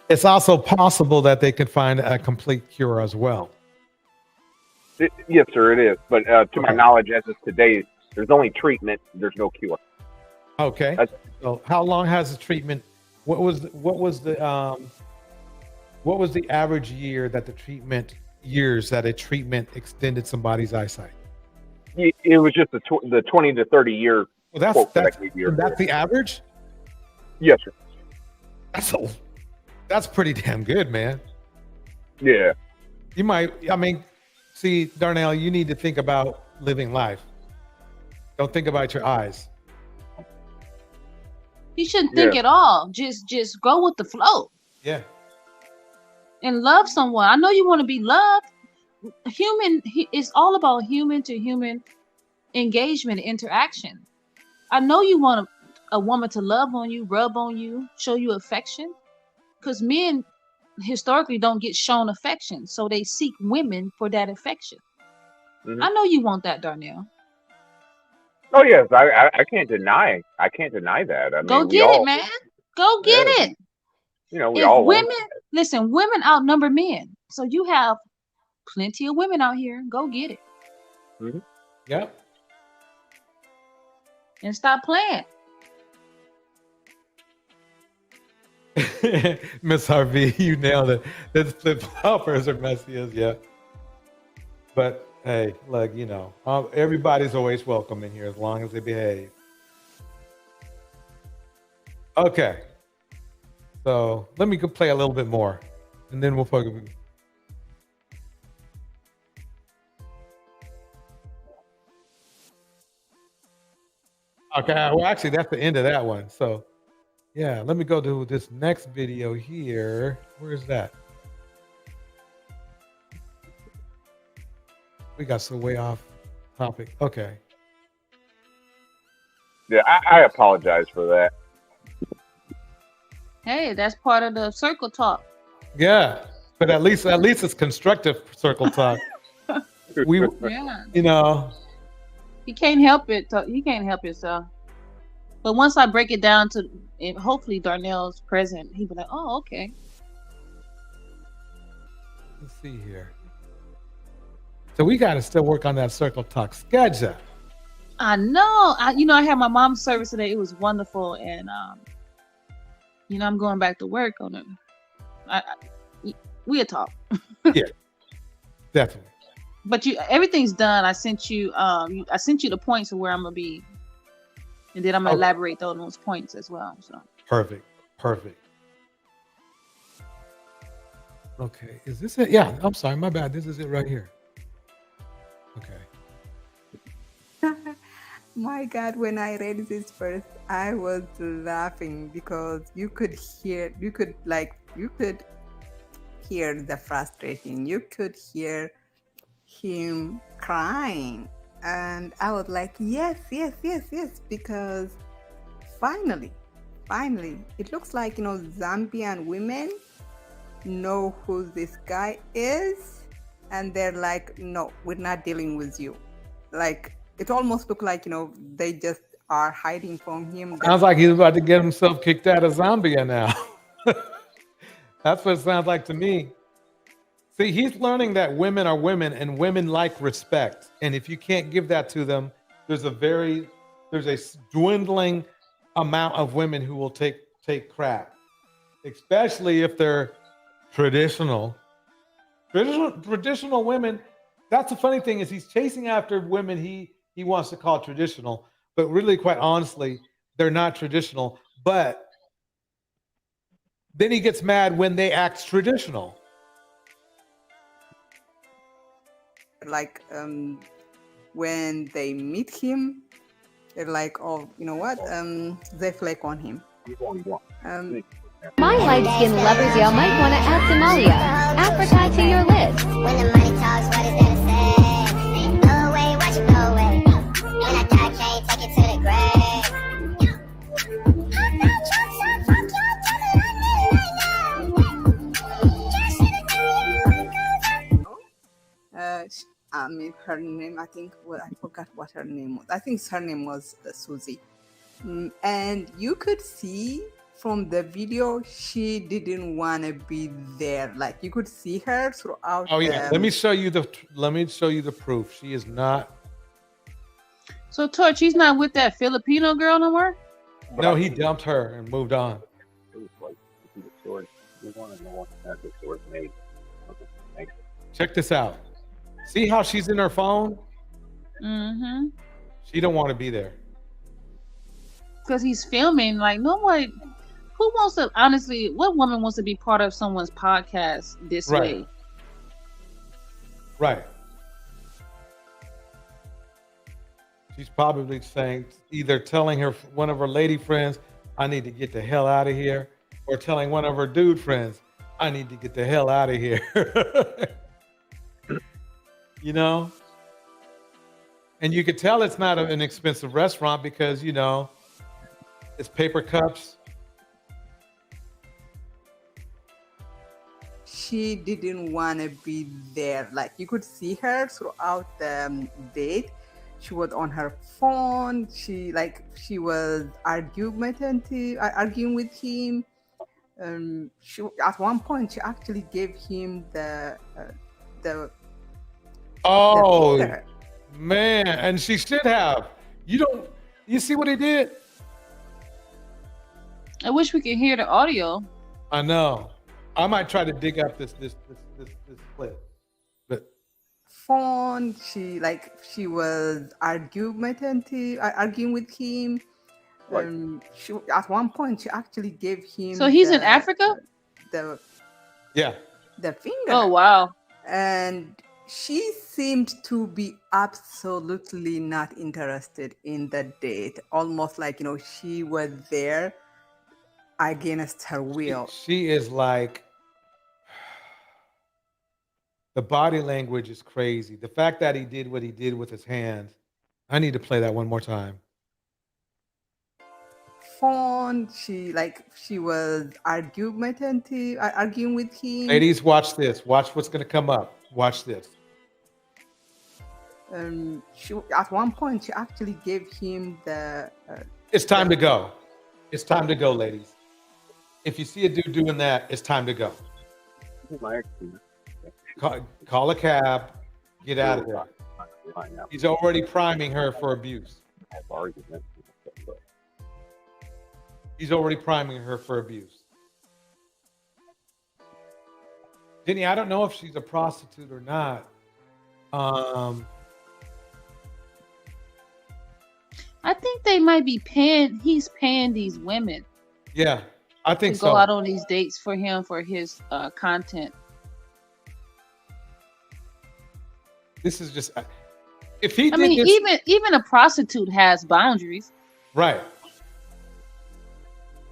It's also possible that they can find a complete cure as well. Yes, sir, it is. But to my knowledge, as of today, there's only treatment. There's no cure. Okay. So how long has the treatment? What was the average year that a treatment extended somebody's eyesight? It was just the 20 to 30 year. Well, that's the average. Yes, sir. That's pretty damn good, man. Yeah. You might. I mean, see, Darnell, you need to think about living life. Don't think about your eyes. You shouldn't think at all. Just go with the flow. Yeah. And love someone. I know you want to be loved. It's all about human to human engagement and interaction. I know you want a woman to love on you, rub on you, show you affection. Because men historically don't get shown affection. So they seek women for that affection. Mm-hmm. I know you want that, Darnell. Oh yes, I can't deny. I can't deny that. I mean, go get it, man. Go get it. Women outnumber men. So you have plenty of women out here. Go get it. Mm-hmm. Yep. And stop playing. Miss Harvey, you nailed it. The flip-floppers are messy as But hey, look, everybody's always welcome in here as long as they behave. Okay. So let me go play a little bit more and then we'll focus. Okay, well, actually, that's the end of that one. So, yeah, let me go to this next video here. Where's that? We got so way off topic. Okay. Yeah, I apologize for that. Hey, that's part of the circle talk. Yeah, but at least it's constructive circle talk. You can't help it. You can't help yourself. But once I break it down to, and hopefully Darnell's present, he'll be like, "Oh, okay." Let's see here. So we got to still work on that circle talk schedule. I know. I had my mom's service today. It was wonderful, and I'm going back to work on it. We'll talk. Yeah, definitely. But everything's done. I sent you the points of where I'm gonna be and then I'm gonna Okay. elaborate on those points as well. So Perfect. Okay, is this it? Yeah, I'm sorry, my bad. This is it right here. Okay. My God, when I read this first, I was laughing because you could hear the frustration. You could hear him crying. And I was like, yes, because finally, it looks like, Zambian women know who this guy is, and they're like, no, we're not dealing with you. Like, it almost looked like, they just are hiding from him. Sounds like he's about to get himself kicked out of Zambia now. That's what it sounds like to me. See, he's learning that women are women and women like respect. And if you can't give that to them, there's a dwindling amount of women who will take crap, especially if they're traditional. Traditional women. That's the funny thing is he's chasing after women he wants to call traditional, but really, quite honestly, they're not traditional. But then he gets mad when they act traditional. Like, when they meet him, they're like, oh, you know what? They flake on him. My light-skinned lovers, y'all might want to add Somalia, Africa to your list. When the money talks, what is there to say? Go away, watch it go away. When I die, can't take it to the grave. I mean, her name, I think, well, I forgot what her name was. I think her name was Susie. And you could see from the video, she didn't want to be there. Like, you could see her throughout. Oh yeah, let me show you the proof. She is not. So Torch, he's not with that Filipino girl no more? No, he dumped her and moved on. Check this out. See how she's in her phone? Mm-hmm. She don't want to be there. Because he's filming. Like, no one. Who wants to? Honestly, what woman wants to be part of someone's podcast this way? Right. She's probably saying, either telling one of her lady friends, I need to get the hell out of here, or telling one of her dude friends, I need to get the hell out of here. You know? And you could tell it's not an expensive restaurant because, it's paper cups. She didn't want to be there. Like, you could see her throughout the date. She was on her phone. She was arguing with him. At one point, she actually gave him the man, and she should have. You see what he did? I wish we could hear the audio. I know. I might try to dig up this clip. But phone, she was arguing with him. At one point, she actually gave him. So he's in Africa? The finger. Oh wow! And she seemed to be absolutely not interested in the date. Almost like she was there against her will. She is like, the body language is crazy. The fact that he did what he did with his hands. I need to play that one more time. Phone, she was arguing with him. Ladies, watch this. Watch what's going to come up. Watch this. At one point, she actually gave him the. It's time to go. It's time to go, ladies. If you see a dude doing that, it's time to go. Call a cab. Get out of there. He's already priming her for abuse. He's already priming her for abuse. Denny, I don't know if she's a prostitute or not. I think think they might be paying. He's paying these women. Yeah, I think to go so. out on these dates for him for his content. This is just if he. I mean, even a prostitute has boundaries. Right.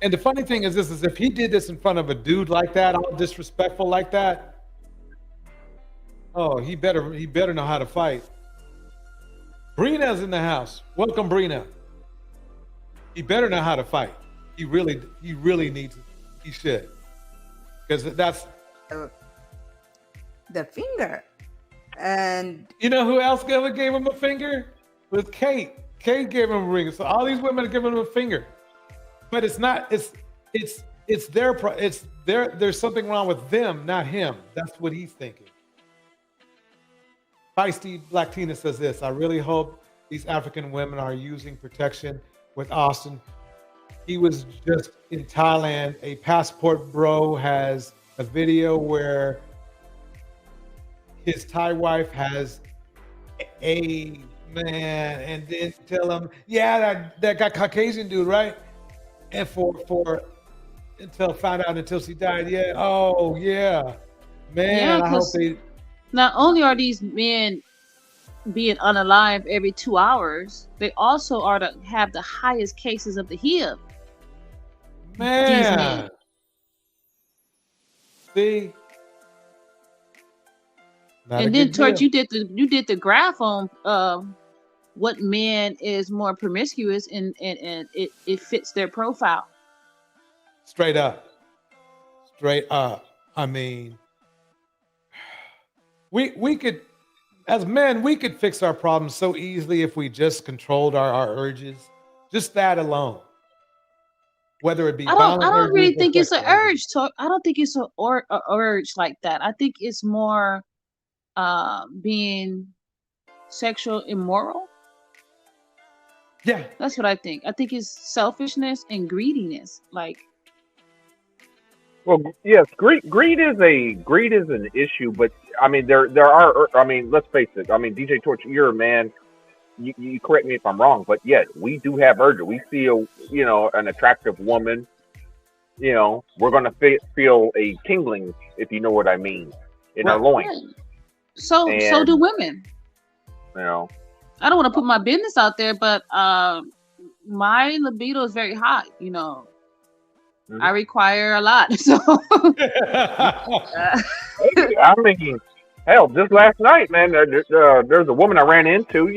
And the funny thing is this: is if he did this in front of a dude like that, all disrespectful like that, oh, he better know how to fight. Brina's in the house. Welcome, Brina. He better know how to fight. He really needs it. He should. Because that's the finger. And you know who else gave him a finger? It was Kate. Kate gave him a ring. So all these women are giving him a finger. But it's not, there's something wrong with them, not him. That's what he's thinking. Feisty Black Tina says this: I really hope these African women are using protection with Auston. He was just in Thailand. A passport bro has a video where his Thai wife has a man and then tell him, yeah, that got Caucasian dude, right? And until she died. Yeah. Oh yeah. Man, I hope they. Not only are these men being unalive every 2 hours, they also are to have the highest cases of the HIV. Man. These men. See. And then, Torch, you did the graph on what man is more promiscuous, and it fits their profile. Straight up. I mean, we could, as men, we could fix our problems so easily if we just controlled our urges. Just that alone. Whether it be I don't really think it's an urge. I don't think it's a urge like that. I think it's more being sexual immoral. Yeah, that's what I think. I think it's selfishness and greediness. Like, well, yes, greed is an issue, but I mean there are. I mean, let's face it. I mean, DJ Torch, you're a man. You correct me if I'm wrong, but yeah, we do have urge. We see an attractive woman. We're gonna feel a tingling, if you know what I mean, in our loins. So do women. I don't want to put my business out there, but my libido is very high. Mm-hmm. I require a lot. So I mean, hell, just last night, man, there's a woman I ran into.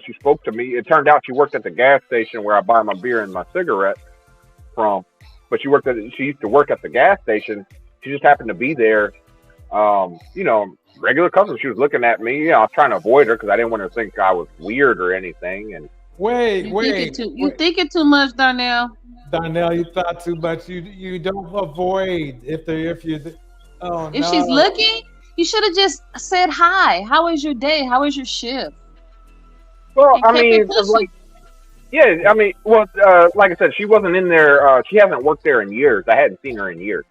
She spoke to me. It turned out she worked at the gas station where I buy my beer and my cigarettes from. But she used to work at the gas station. She just happened to be there. Regular customer. She was looking at me. I was trying to avoid her because I didn't want her to think I was weird or anything. And you thinking too much, Darnell. Darnell, you thought too much. You don't avoid if she's looking. You should have just said hi. How was your day? How was your shift? Well, I mean, like I said, she wasn't in there. She hasn't worked there in years. I hadn't seen her in years.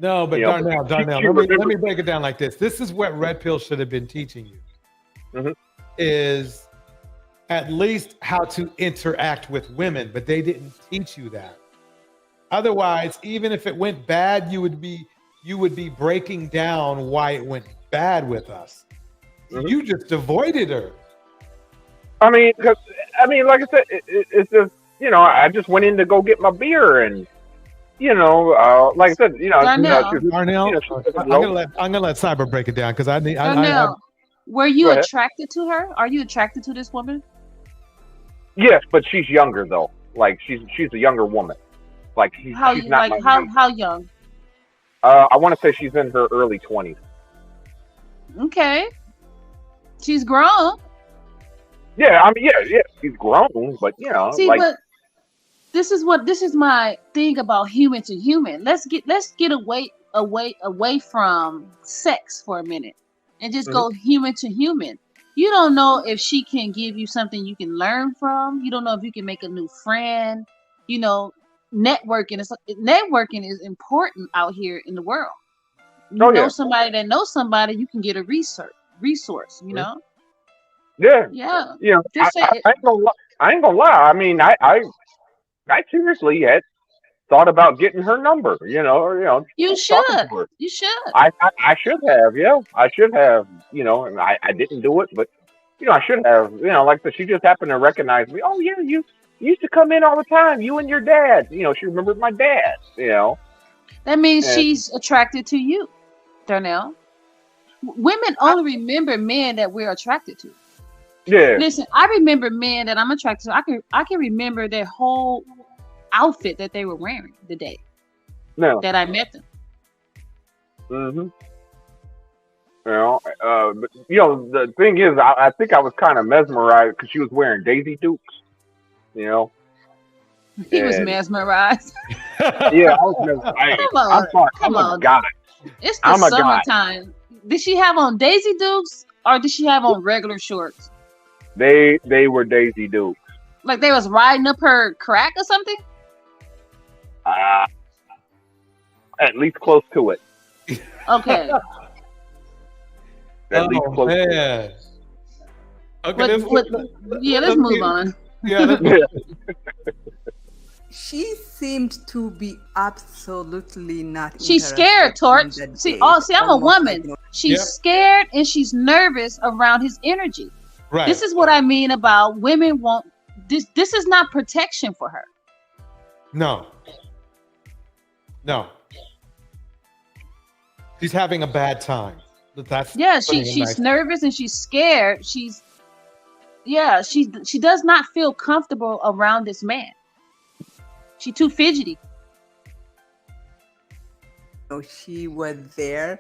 No, but Darnell, let me break it down like this. This is what Red Pill should have been teaching you. Mm-hmm. Is at least how to interact with women, but they didn't teach you that. Otherwise, even if it went bad, you would be breaking down why it went bad with us. Mm-hmm. You just avoided her. I mean, like I said, it's just I just went in to go get my beer and. Like I said, Darnell, I'm gonna let Cyber break it down because I need. Darnell, were you attracted to her? Are you attracted to this woman? Yes, but she's younger though. Like she's a younger woman. Like she's not how young? I want to say she's in her early 20s. Okay, she's grown. Yeah, I mean, yeah, she's grown, but See, but this is my thing about human to human. Let's get away from sex for a minute and just go human to human. You don't know if she can give you something you can learn from. You don't know if you can make a new friend. Networking is important out here in the world. You know somebody that knows somebody, you can get a resource. Yeah. Yeah. I ain't gonna lie. I ain't gonna lie. I mean, I seriously had thought about getting her number. Or You talking should. to her. You should. I should have, yeah. I should have, and I didn't do it, but I should have, like she just happened to recognize me. Oh yeah, you used to come in all the time, you and your dad. She remembered my dad, That means and she's attracted to you, Darnell. Women only remember men that we're attracted to. yeah. Listen, I remember men that I'm attracted to. I can remember their whole outfit that they were wearing the day No. that I met them. Mm-hmm. But the thing is, I think I was kind of mesmerized because she was wearing Daisy Dukes, He was and mesmerized. yeah, I was mesmerized. Come on, I'm come a on. guy. It's the I'm a guy. summertime. Did she have on Daisy Dukes or did she have on regular shorts? They were Daisy Dukes. Like they was riding up her crack or something? At least close to it. Okay. At least close to it. Man. Okay, Let's move on. Yeah. She seemed to be absolutely not. She's scared, Torch. See, I'm a woman. She's scared and she's nervous around his energy. Right. This is what I mean about women want this. This is not protection for her. No. She's having a bad time. She's nervous and she's scared. She does not feel comfortable around this man. She's too fidgety. So she was there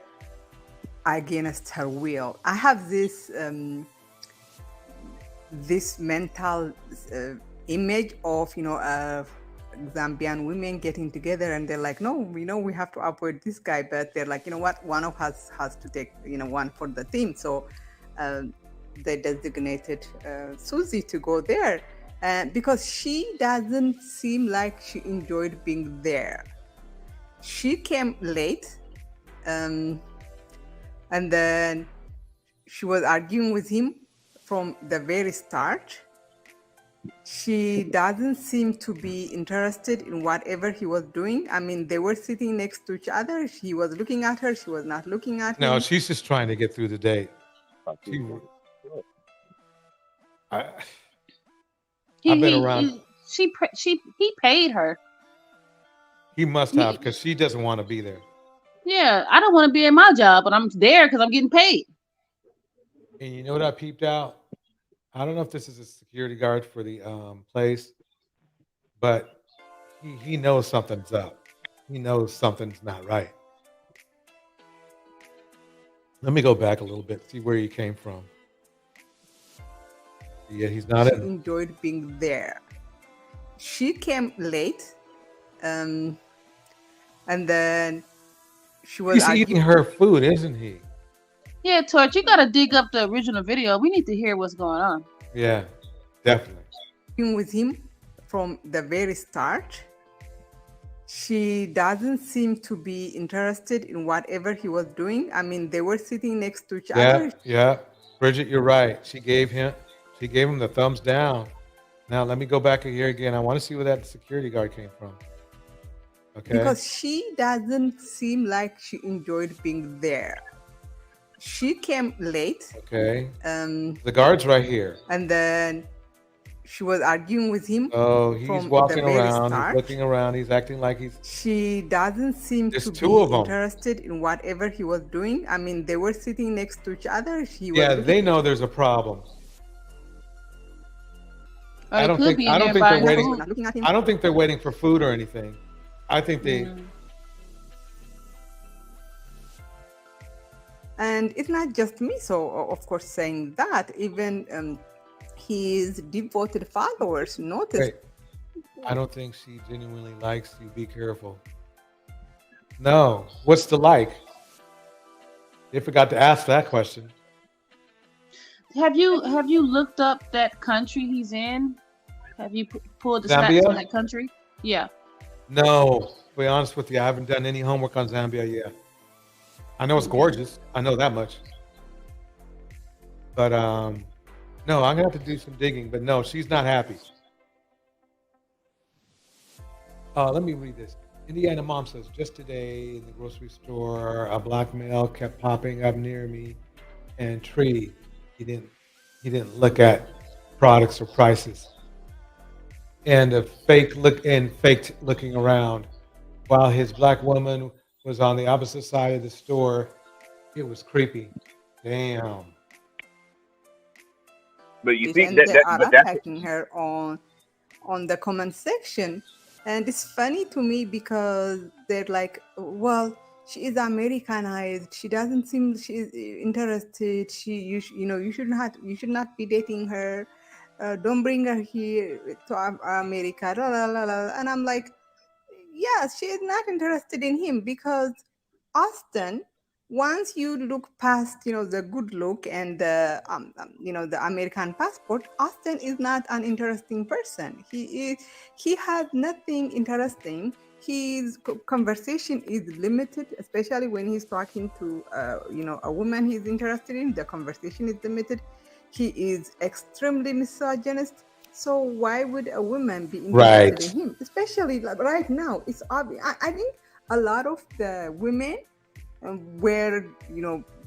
against her will. I have this mental image of Zambian women getting together and they're like, no, we have to avoid this guy, but they're like, you know what, one of us has to take one for the team. So they designated Susie to go there because she doesn't seem like she enjoyed being there. She came late and then she was arguing with him from the very start. She doesn't seem to be interested in whatever he was doing. I mean, they were sitting next to each other. He was looking at her. She was not looking at him. No, she's just trying to get through the date. I've been around. He paid her. He must have, because she doesn't want to be there. Yeah, I don't want to be in my job, but I'm there because I'm getting paid. And you know what I peeped out? I don't know if this is a security guard for the place, but he knows something's up. He knows something's not right. Let me go back a little bit, see where he came from. Yeah, he's not She in. enjoyed being there. She came late, and then she was He's eating her food, isn't he? Yeah, Torch, you gotta dig up the original video. We need to hear what's going on. Yeah, definitely. With him from the very start. She doesn't seem to be interested in whatever he was doing. I mean, they were sitting next to each other. Yeah. Bridget, you're right. She gave him the thumbs down. Now let me go back here again. I want to see where that security guard came from. Okay. Because she doesn't seem like she enjoyed being there. She came late. Okay. The guard's right here. And then she was arguing with him. Oh, he's from walking the very around, start. he's looking around, he's acting like he's. She doesn't seem There's to two be of 'em. interested in whatever he was doing. I mean, they were sitting next to each other. He was Yeah, looking- they know there's a problem. Or it could be in there buying food. I don't think they're waiting for food or anything. I think they. And it's not just me, so of course saying that, even his devoted followers noticed. Wait, I don't think she genuinely likes you. Be careful. No. What's the like? They forgot to ask that question. Have you looked up that country he's in? Have you pulled the Zambia? stats on that country? Yeah. No. To be honest with you, I haven't done any homework on Zambia yet. I know it's gorgeous. I know that much. But no, No, I'm gonna have to do some digging, but no, she's not happy. Let me read this. Indiana mom says, just today in the grocery store, a black male kept popping up near me and treaty. He didn't look at products or prices. And faked looking around while his black woman was on the opposite side of the store. It was creepy. Damn. But you it, see and that, they that are but that's attacking her on the comment section, and it's funny to me because they're like, well, she is Americanized, she doesn't seem she is interested, you should not be dating her, don't bring her here to America, la, la, la, la. And I'm like, yes, she is not interested in him because Auston, once you look past, the good look and the, the American passport, Auston is not an interesting person. He has nothing interesting. His conversation is limited, especially when he's talking to, a woman he's interested in. The conversation is limited. He is extremely misogynist. So why would a woman be interested in him? Especially right now, it's obvious. I think a lot of the women were,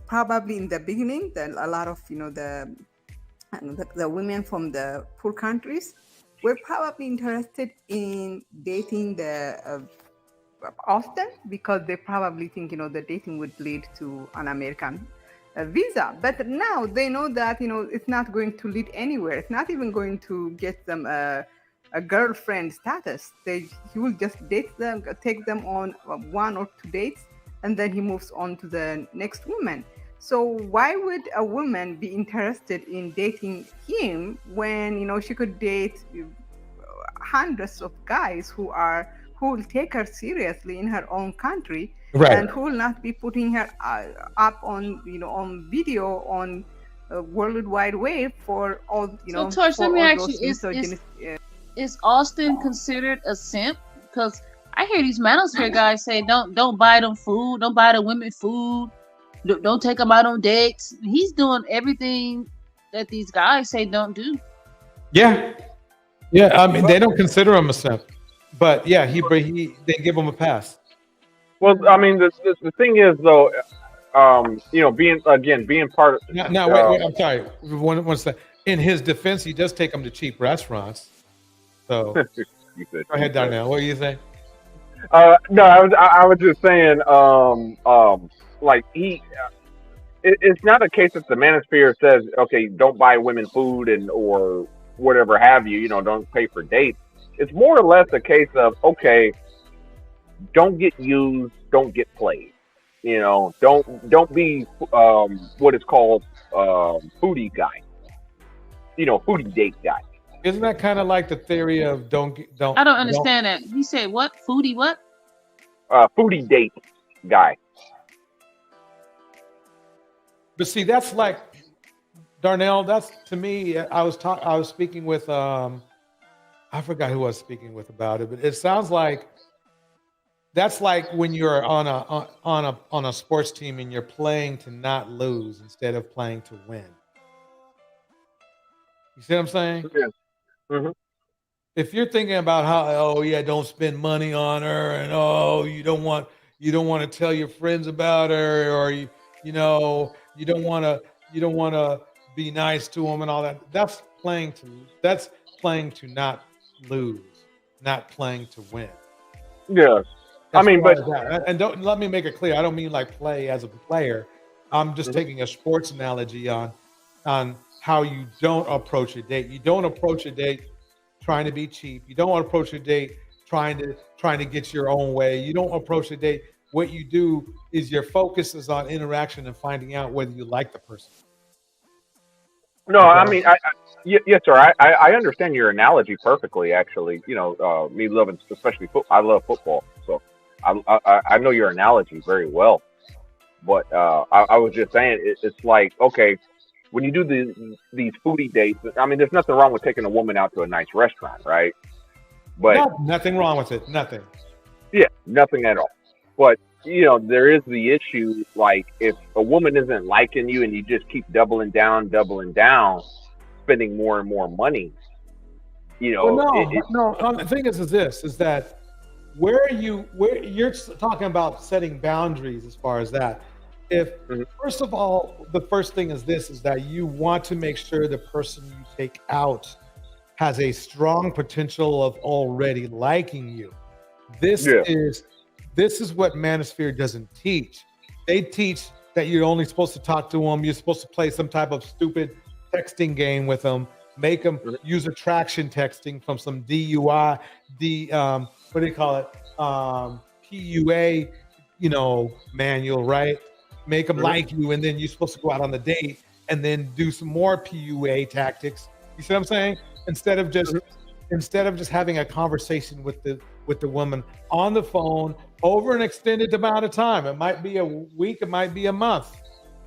probably in the beginning, a lot of, the women from the poor countries were probably interested in dating the Auston because they probably think, the dating would lead to an American visa. But now they know that, it's not going to lead anywhere. It's not even going to get them a girlfriend status. He will just date them, take them on 1 or 2 dates, and then he moves on to the next woman. So why would a woman be interested in dating him when, she could date hundreds of guys who will take her seriously in her own country, and who will not be putting her up on, on video on World Wide Web for all, So, Torch, let me ask you: is Auston considered a simp? Because I hear these manosphere guys say, don't buy them food, don't buy the women food, don't take them out on dates. He's doing everything that these guys say don't do. Yeah. I mean, they don't consider him a simp, but yeah, they give him a pass. Well, I mean, the thing is though, being part of. No, wait, I'm sorry. One second. In his defense, he does take them to cheap restaurants. So go ahead, Darnell. What are you saying? No, I was just saying, like it's not a case that the manosphere says, okay, don't buy women food or whatever have you, don't pay for dates. It's more or less a case of, okay, don't get used, don't get played. Don't be what is called foodie guy. Foodie date guy. Isn't that kind of like the theory of don't? I don't understand that. He said what? Foodie what? Foodie date guy. But see, that's like Darnell. That's to me. I was speaking with I forgot who I was speaking with about it, but it sounds like that's like when you're on a sports team and you're playing to not lose instead of playing to win. You see what I'm saying? Yeah. Mm-hmm. If you're thinking about how, don't spend money on her, and you don't want to tell your friends about her, or you don't want to be nice to them and all that. That's playing to not lose, not playing to win. Yes. That's don't let me make it clear. I don't mean like play as a player. I'm just taking a sports analogy on how you don't approach a date. You don't approach a date trying to be cheap. You don't approach a date trying to get your own way. You don't approach a date. What you do is your focus is on interaction and finding out whether you like the person. No, I mean, yes, sir. I understand your analogy perfectly. Actually, me loving, especially football. I love football, so I know your analogy very well. But I was just saying, it's like, okay, when you do these foodie dates, I mean, there's nothing wrong with taking a woman out to a nice restaurant, right? But nothing wrong with it. Nothing. Yeah, nothing at all. But there is the issue, like if a woman isn't liking you and you just keep doubling down, spending more and more money, you know, no. The thing is this: is that where you're talking about setting boundaries as far as that. If first of all, the first thing is this: is that you want to make sure the person you take out has a strong potential of already liking you. This is what manosphere doesn't teach. They teach that you're only supposed to talk to them. You're supposed to play some type of stupid texting game with them, make them use attraction texting from some DUI, what do you call it? PUA, manual, right? Make them like you, and then you're supposed to go out on the date and then do some more PUA tactics. You see what I'm saying? Instead of just having a conversation with the woman on the phone over an extended amount of time. It might be a week, it might be a month,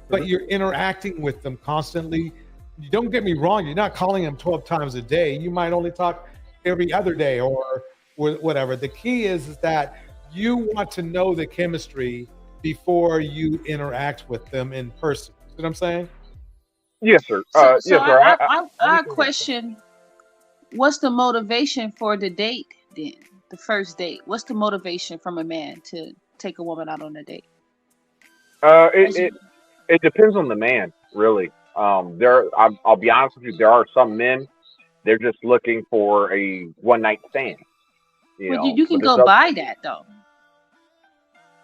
but you're interacting with them constantly. You don't get me wrong, you're not calling them 12 times a day. You might only talk every other day or whatever. The key is that you want to know the chemistry before you interact with them in person. You see what I'm saying? Yes, sir. So Yes, sir. I question, what's the motivation for the date then? The first date. What's the motivation from a man to take a woman out on a date? It depends on the man, really. I'll be honest with you. There are some men, they're just looking for a one night stand. You can go buy that though.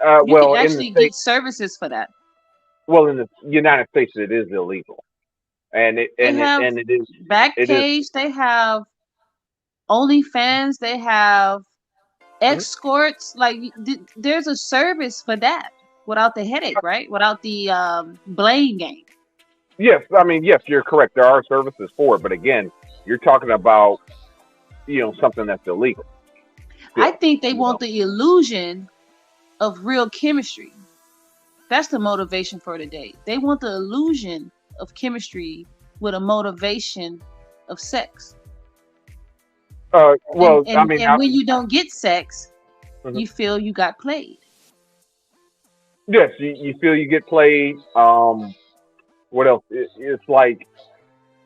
You Well, can actually get services for that. Well, in the United States, it is illegal, and it is Backpage. They have OnlyFans. They have escorts. Like there's a service for that without the headache, right? Without the blame game. Yes, I mean, yes, you're correct. There are services for it, but again, you're talking about something that's illegal. I think they want the illusion of real chemistry. That's the motivation for the date. They want the illusion of chemistry with a motivation of sex. Well, and when you don't get sex, you feel you got played. Yes, you feel you get played. What else? It's like,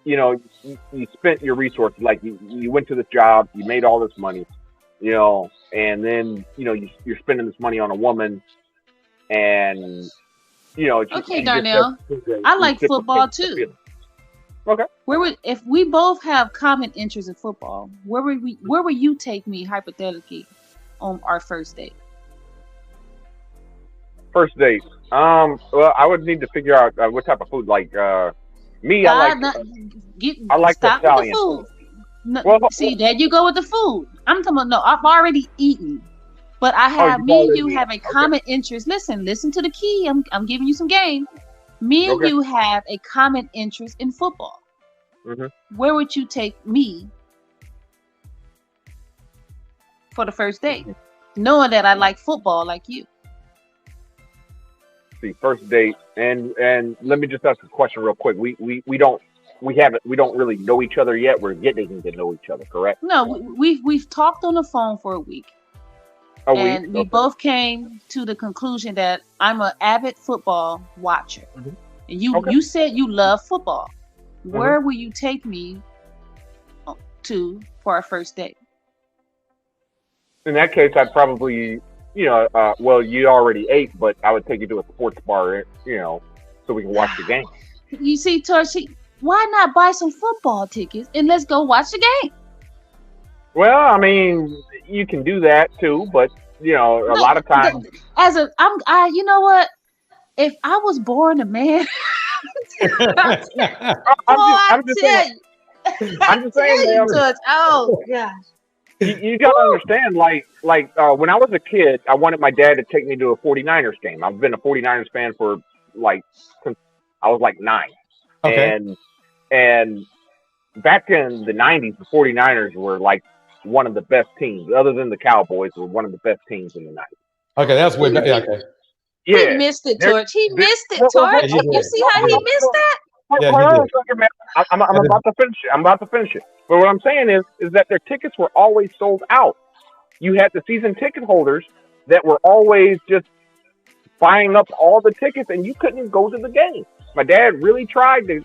you spent your resources. Like you went to this job, you made all this money, and then you're spending this money on a woman, and okay, Darnell, I like football too. Okay. If we both have common interests in football, where would you take me hypothetically on our first date? First date. Well, I would need to figure out what type of food. Like me, I like stop Italian with the food. No, well, see, there you go with the food. I'm talking about, no, I've already eaten. But I have me and you have a common interest. Listen to the key. I'm giving you some game. Me and you have a common interest in football. Where would you take me for the first date, knowing that I like football like you? See, first date, and let me just ask a question real quick. We don't really know each other yet. We're getting to know each other, correct? No, we've talked on the phone for a week. And we both came to the conclusion that I'm an avid football watcher. And you said you love football. Where will you take me to for our first date? In that case, I'd probably, well, you already ate, but I would take you to a sports bar, so we can watch the game. You see, Torchy, why not buy some football tickets and let's go watch the game? Well, I mean, you can do that too, but a lot of times, you know what? If I was born a man, I'm just saying, oh gosh. You gotta understand, like when I was a kid, I wanted my dad to take me to a 49ers game. I've been a 49ers fan for since I was 9. Okay. And back in the 90s, the 49ers were one of the best teams, other than the Cowboys, were one of the best teams in the 90s. Okay, that's way back. Yeah, okay. Yeah, he missed it, Torch. He missed it, Torch. You see how he missed that? I'm about to finish it. I'm about to finish it. But what I'm saying is that their tickets were always sold out. You had the season ticket holders that were always just buying up all the tickets, and you couldn't go to the game. My dad really tried to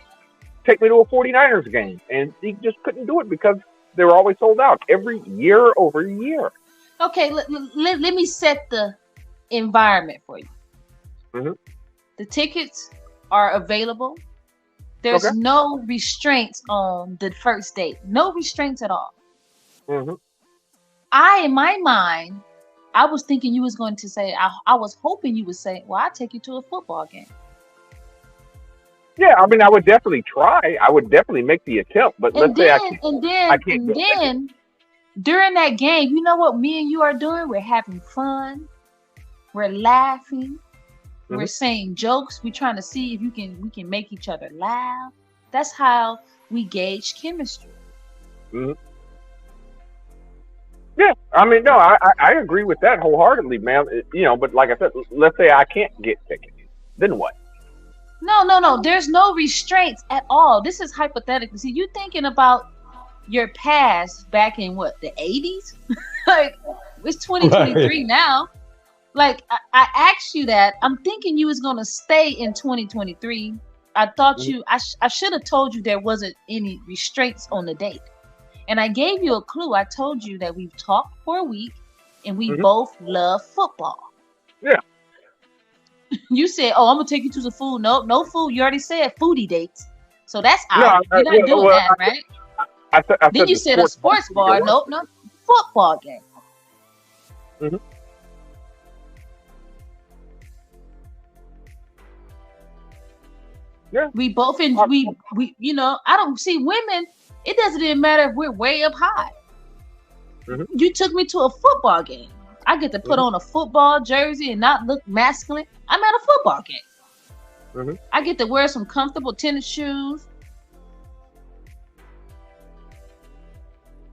take me to a 49ers game. And he just couldn't do it because they were always sold out every year over year. Okay, let me set the environment for you. Mm-hmm. The tickets are available. There's no restraints on the first date. No restraints at all. Mm-hmm. In my mind, I was thinking you was going to say, I was hoping you would say, well, I'll take you to a football game. Yeah, I mean, I would definitely try. I would definitely make the attempt. But let's say I can't. And then during that game, you know what me and you are doing? We're having fun. We're laughing. Mm-hmm. We're saying jokes. We're trying to see if we can make each other laugh. That's how we gauge chemistry. Mm-hmm. Yeah, I mean, no, I agree with that wholeheartedly, man. You know, but like I said, let's say I can't get tickets. Then what? No. There's no restraints at all. This is hypothetical. See, you thinking about your past back in what, the 80s? Like, it's 2023 now. Like, I asked you that. I'm thinking you was going to stay in 2023. I thought I should have told you there wasn't any restraints on the date. And I gave you a clue. I told you that we've talked for a week and we both love football. Yeah. You said, oh, I'm going to take you to the food. No food. You already said foodie dates. So that's out. You're not doing that, right? Then you said a sports bar. Nope, no. Football game. Mm-hmm. Yeah. We both we you know, I don't see women. It doesn't even matter if we're way up high. Mm-hmm. You took me to a football game. I get to put on a football jersey and not look masculine. I'm at a football game. Mm-hmm. I get to wear some comfortable tennis shoes.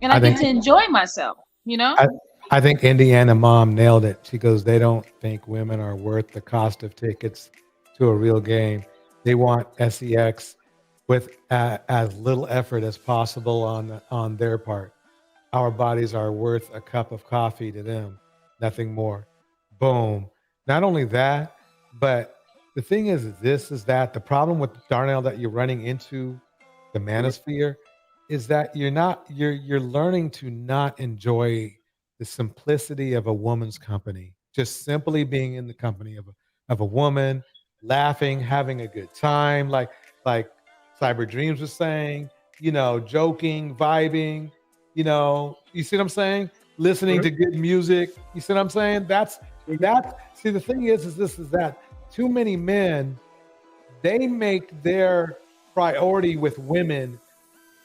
And I get to enjoy myself, you know? I think Indiana mom nailed it. She goes, they don't think women are worth the cost of tickets to a real game. They want sex with as little effort as possible on their part. Our bodies are worth a cup of coffee to them, nothing more. Boom. Not only that, but the thing is that the problem with Darnell that you're running into the manosphere is that you're learning to not enjoy the simplicity of a woman's company. Just simply being in the company of a woman, laughing, having a good time, like Cyber Dreams was saying, you know, joking, vibing, you know, you see what I'm saying? Listening to good music. You see what I'm saying? That's see, the thing is that too many men, they make their priority with women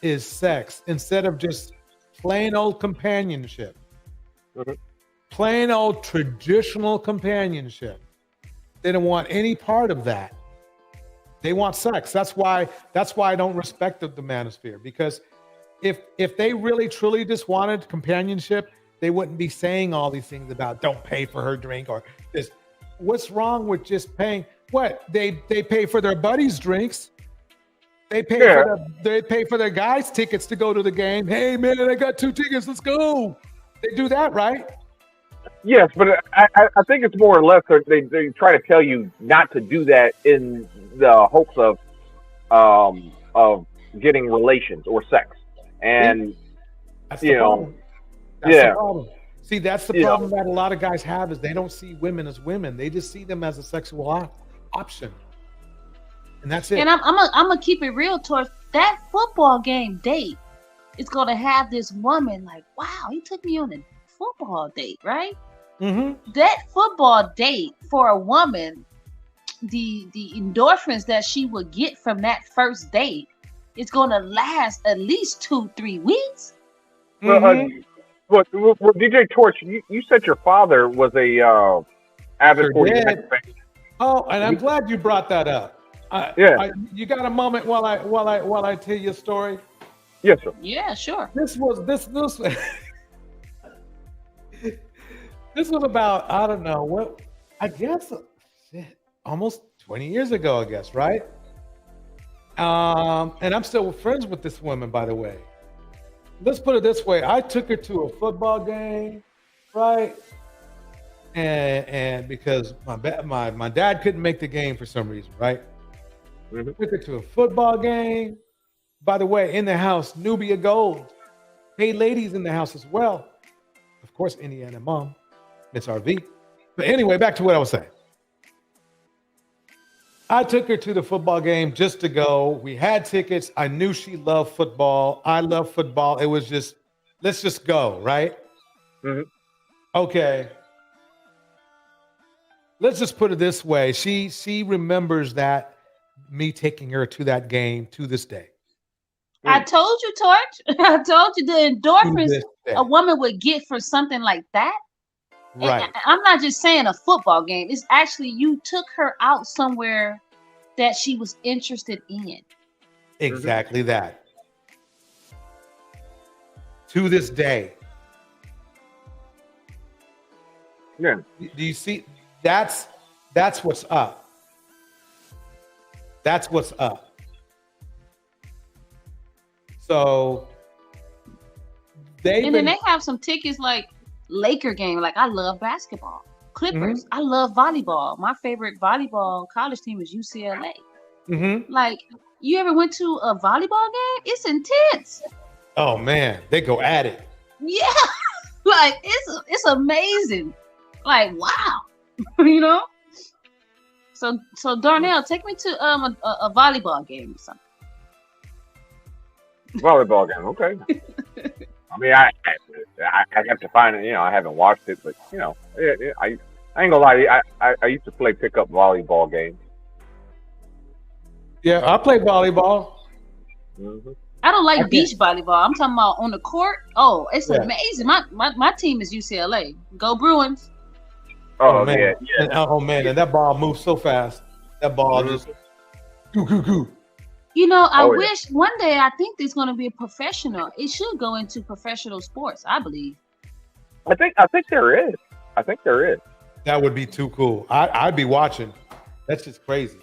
is sex instead of just plain old companionship. Plain old traditional companionship. They don't want any part of that. They want sex. That's why I don't respect the manosphere, because if they really truly just wanted companionship, they wouldn't be saying all these things about don't pay for her drink or this. What's wrong with just paying? What they pay for their buddies' drinks. They pay for their guys' tickets to go to the game. Hey man, I got 2 tickets. Let's go. They do that, right? Yes, but I think it's more or less they try to tell you not to do that in the hopes of getting relations or sex, and that's you know, problem. That's the problem. See, that's the problem that a lot of guys have is they don't see women as women. They just see them as a sexual option, and that's it. And I'm gonna keep it real, Torch. That football game date is gonna have this woman like, wow, he took me on a football date, right? Mm-hmm. That football date for a woman, the endorphins that she would get from that first date, it's gonna last at least 2-3 weeks. Well, DJ Torch, you said your father was a avid 49ers fan. Oh, and I'm glad you brought that up. You got a moment while I tell you a story? Yes, sir. Yeah, sure. This was about, I don't know what, I guess almost 20 years ago, I guess, right? And I'm still friends with this woman, by the way. Let's put it this way. I took her to a football game, right? And because my dad couldn't make the game for some reason, right? Took her to a football game. By the way, in the house, Nubia Gold. Hey, ladies in the house as well. Of course, Indiana Mom, Miss RV. But anyway, back to what I was saying. I took her to the football game just to go. We had tickets. I knew she loved football. I love football. It was just, let's just go, right? Mm-hmm. Okay. Let's just put it this way. She remembers that me taking her to that game to this day. I told you, Torch. I told you the endorphins a woman would get for something like that. Right. And I'm not just saying a football game. It's actually you took her out somewhere that she was interested in. Exactly that. To this day. Yeah. Do you see? That's what's up. That's what's up. So then they have some tickets like Laker game. Like I love basketball. Clippers. I love volleyball. My favorite volleyball college team is UCLA. Like, you ever went to a volleyball game? It's intense. Oh man, they go at it. Yeah, like it's amazing. Like wow, you know. So Darnell, take me to a volleyball game or something. Volleyball game, okay. I mean, I have to find it. You know, I haven't watched it, but you know, I ain't gonna lie. I used to play pickup volleyball games. Yeah, I play volleyball. I don't like beach volleyball. I'm talking about on the court. Oh, it's amazing. My team is UCLA. Go Bruins. Oh man, yeah. Oh man, and that ball moves so fast. That ball just goo. You know, I wish one day. I think there's going to be a professional. It should go into professional sports. I believe. I think there is. I think there is. That would be too cool. I'd be watching. That's just crazy.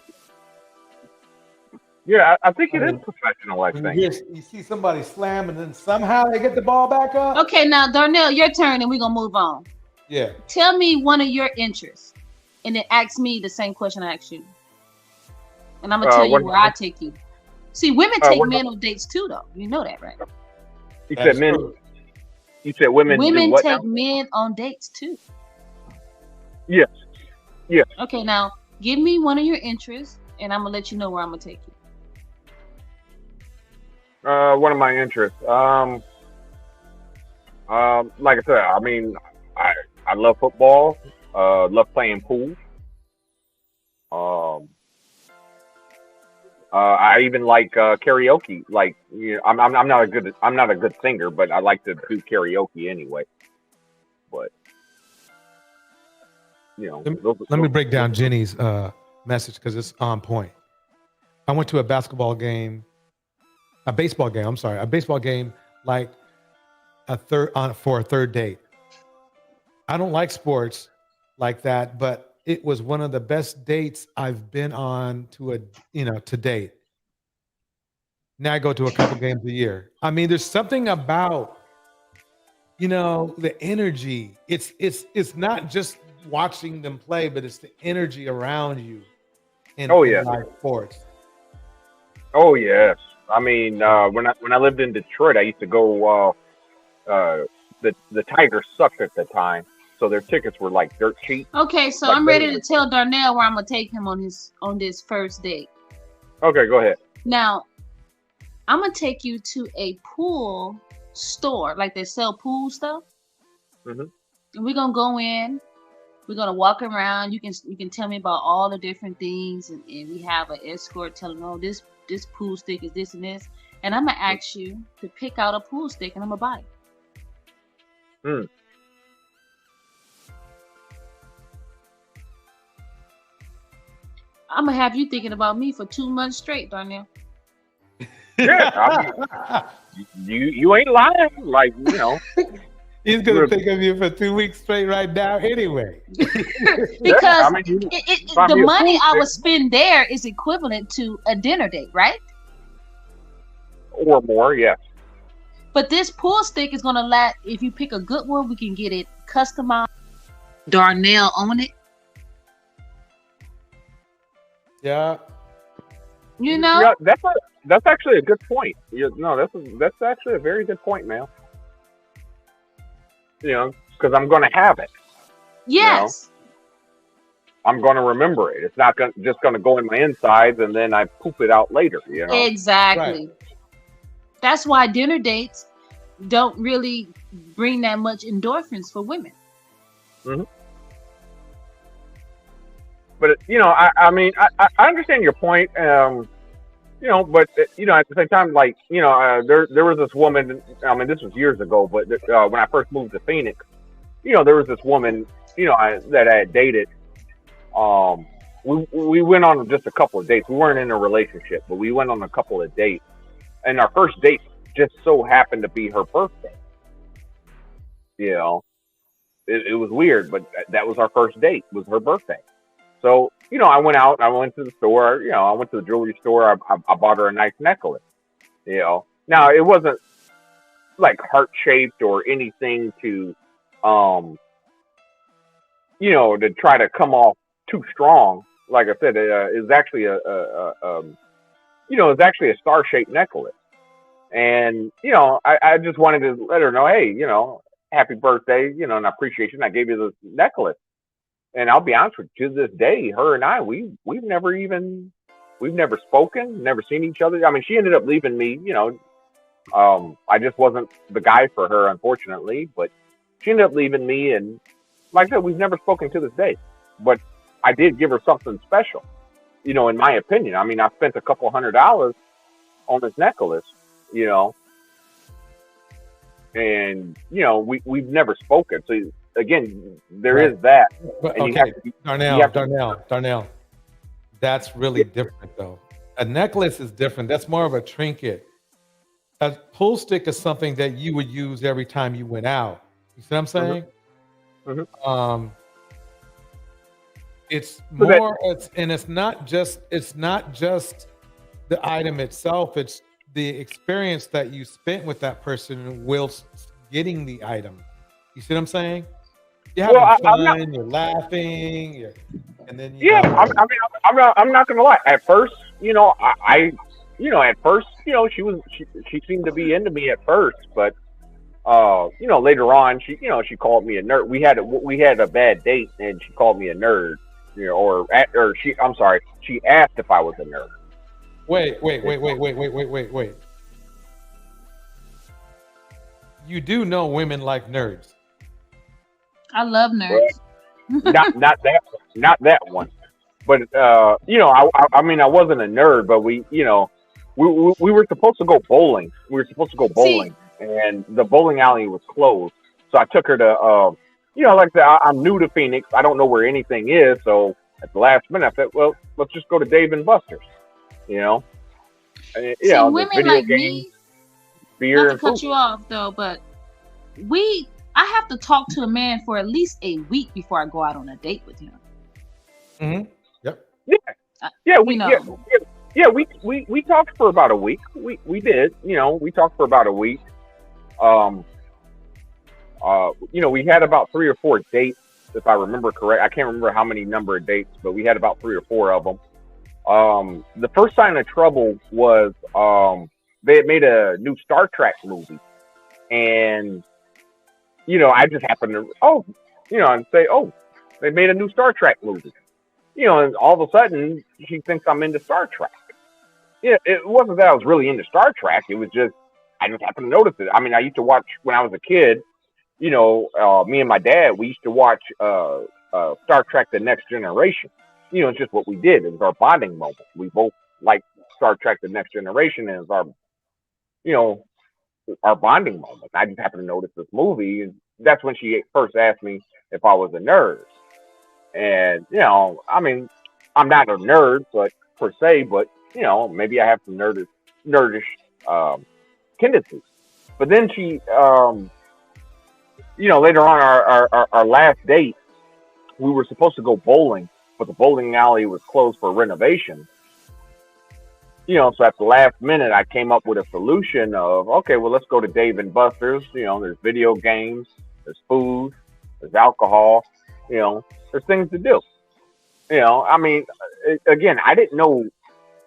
Yeah, I think it is professional. I think. You see somebody slam, and then somehow they get the ball back up. Okay, now Darnell, your turn, and we're gonna move on. Yeah. Tell me one of your interests, and then ask me the same question I asked you, and I'm gonna tell you where I take you. See, women take men on dates too, though. You know that, right? You said men. You said women. Women do what take now? men on dates too. Yes. Yes. Okay, now give me one of your interests, and I'm gonna let you know where I'm gonna take you. One of my interests. Like I said, I mean, I love football. Love playing pool. I even like karaoke. Like, you know, I'm not a good singer, but I like to do karaoke anyway. But you know, let me break down Jenny's message because it's on point. I went to a baseball game, like for a third date. I don't like sports like that, but it was one of the best dates I've been on to date. Now I go to a couple games a year. I mean, there's something about, the energy. It's not just watching them play, but it's the energy around you in live sports. Oh yes. I mean, when I lived in Detroit, I used to go. The Tigers sucked at the time, so their tickets were like dirt cheap. Okay, so I'm ready to tell Darnell where I'm gonna take him on this first date. Okay, go ahead. Now, I'm gonna take you to a pool store, like they sell pool stuff. And we're gonna go in. We're gonna walk around. You can tell me about all the different things, and we have an escort telling, oh, this pool stick is this and this, and I'm gonna ask you to pick out a pool stick, and I'm gonna buy it. I'm gonna have you thinking about me for 2 months straight, Darnell. Yeah, I mean, you ain't lying. Like, He's gonna think of you for 2 weeks straight right now, anyway. Because the money I would spend there is equivalent to a dinner date, right? Or more, yes. But this pool stick is gonna last. If you pick a good one, we can get it customized. Darnell on it. Yeah. Yeah, That's actually a good point. No, that's actually a very good point, man. Because I'm going to have it. Yes. I'm going to remember it. It's not just going to go in my insides and then I poop it out later. Exactly. Right. That's why dinner dates don't really bring that much endorphins for women. Mm-hmm. But I mean, I understand your point. But at the same time, like there was this woman. I mean, this was years ago, but when I first moved to Phoenix, there was this woman, that I had dated. We went on just a couple of dates. We weren't in a relationship, but we went on a couple of dates, and our first date just so happened to be her birthday. It was weird, but that was our first date. Was her birthday. So, I went out, I went to the store, I went to the jewelry store, I bought her a nice necklace, Now, it wasn't like heart-shaped or anything to, to try to come off too strong. Like I said, it's actually it's actually a star-shaped necklace. And, I just wanted to let her know, hey, happy birthday, and I appreciate you, and I gave you this necklace. And I'll be honest with you, to this day, her and I, we've never spoken, never seen each other. I mean, she ended up leaving me, I just wasn't the guy for her, unfortunately, but she ended up leaving me. And like I said, we've never spoken to this day, but I did give her something special, in my opinion. I mean, I spent a couple $100 on this necklace, and, we've never spoken. So, again, there is that. But, and okay, Darnell, that's really different, though. A necklace is different. That's more of a trinket. A pool stick is something that you would use every time you went out. You see what I'm saying? Mm-hmm. It's more. It's not just the item itself. It's the experience that you spent with that person whilst getting the item. You see what I'm saying? You're having fun, you're laughing, and then I'm not gonna lie. At first, she seemed to be into me at first, but later on, she called me a nerd. We had a bad date, and she called me a nerd, she asked if I was a nerd. Wait. You do know women like nerds. I love nerds. Not that one. But I mean, I wasn't a nerd, but we were supposed to go bowling. And the bowling alley was closed. So I took her to like I said, I'm new to Phoenix. I don't know where anything is. So at the last minute, I said, well, let's just go to Dave and Buster's. And, women like me. Beer not to cut you off though, but I have to talk to a man for at least a week before I go out on a date with him. Mm-hmm. Yep. We talked for about a week. We did. We talked for about a week. We had about 3 or 4 dates, if I remember correct. I can't remember how many number of dates, but we had about 3 or 4 of them. The first sign of trouble was they had made a new Star Trek movie, and I just happened to and say, they made a new Star Trek movie, and all of a sudden she thinks I'm into Star Trek. It wasn't that I was really into Star Trek. It was just I just happened to notice it. I mean, I used to watch when I was a kid. Me and my dad, we used to watch Star Trek: The Next Generation. It's just what we did. It was our bonding moment. We both liked Star Trek: The Next Generation, and it was our bonding moment. I just happened to notice this movie, and that's when she first asked me if I was a nerd. And I mean, I'm not a nerd, per se, but maybe I have some nerdish tendencies. But then she, later on our last date, we were supposed to go bowling, but the bowling alley was closed for renovation. So at the last minute, I came up with a solution of, okay, well, let's go to Dave and Buster's. There's video games, there's food, there's alcohol, there's things to do. I mean, again, I didn't know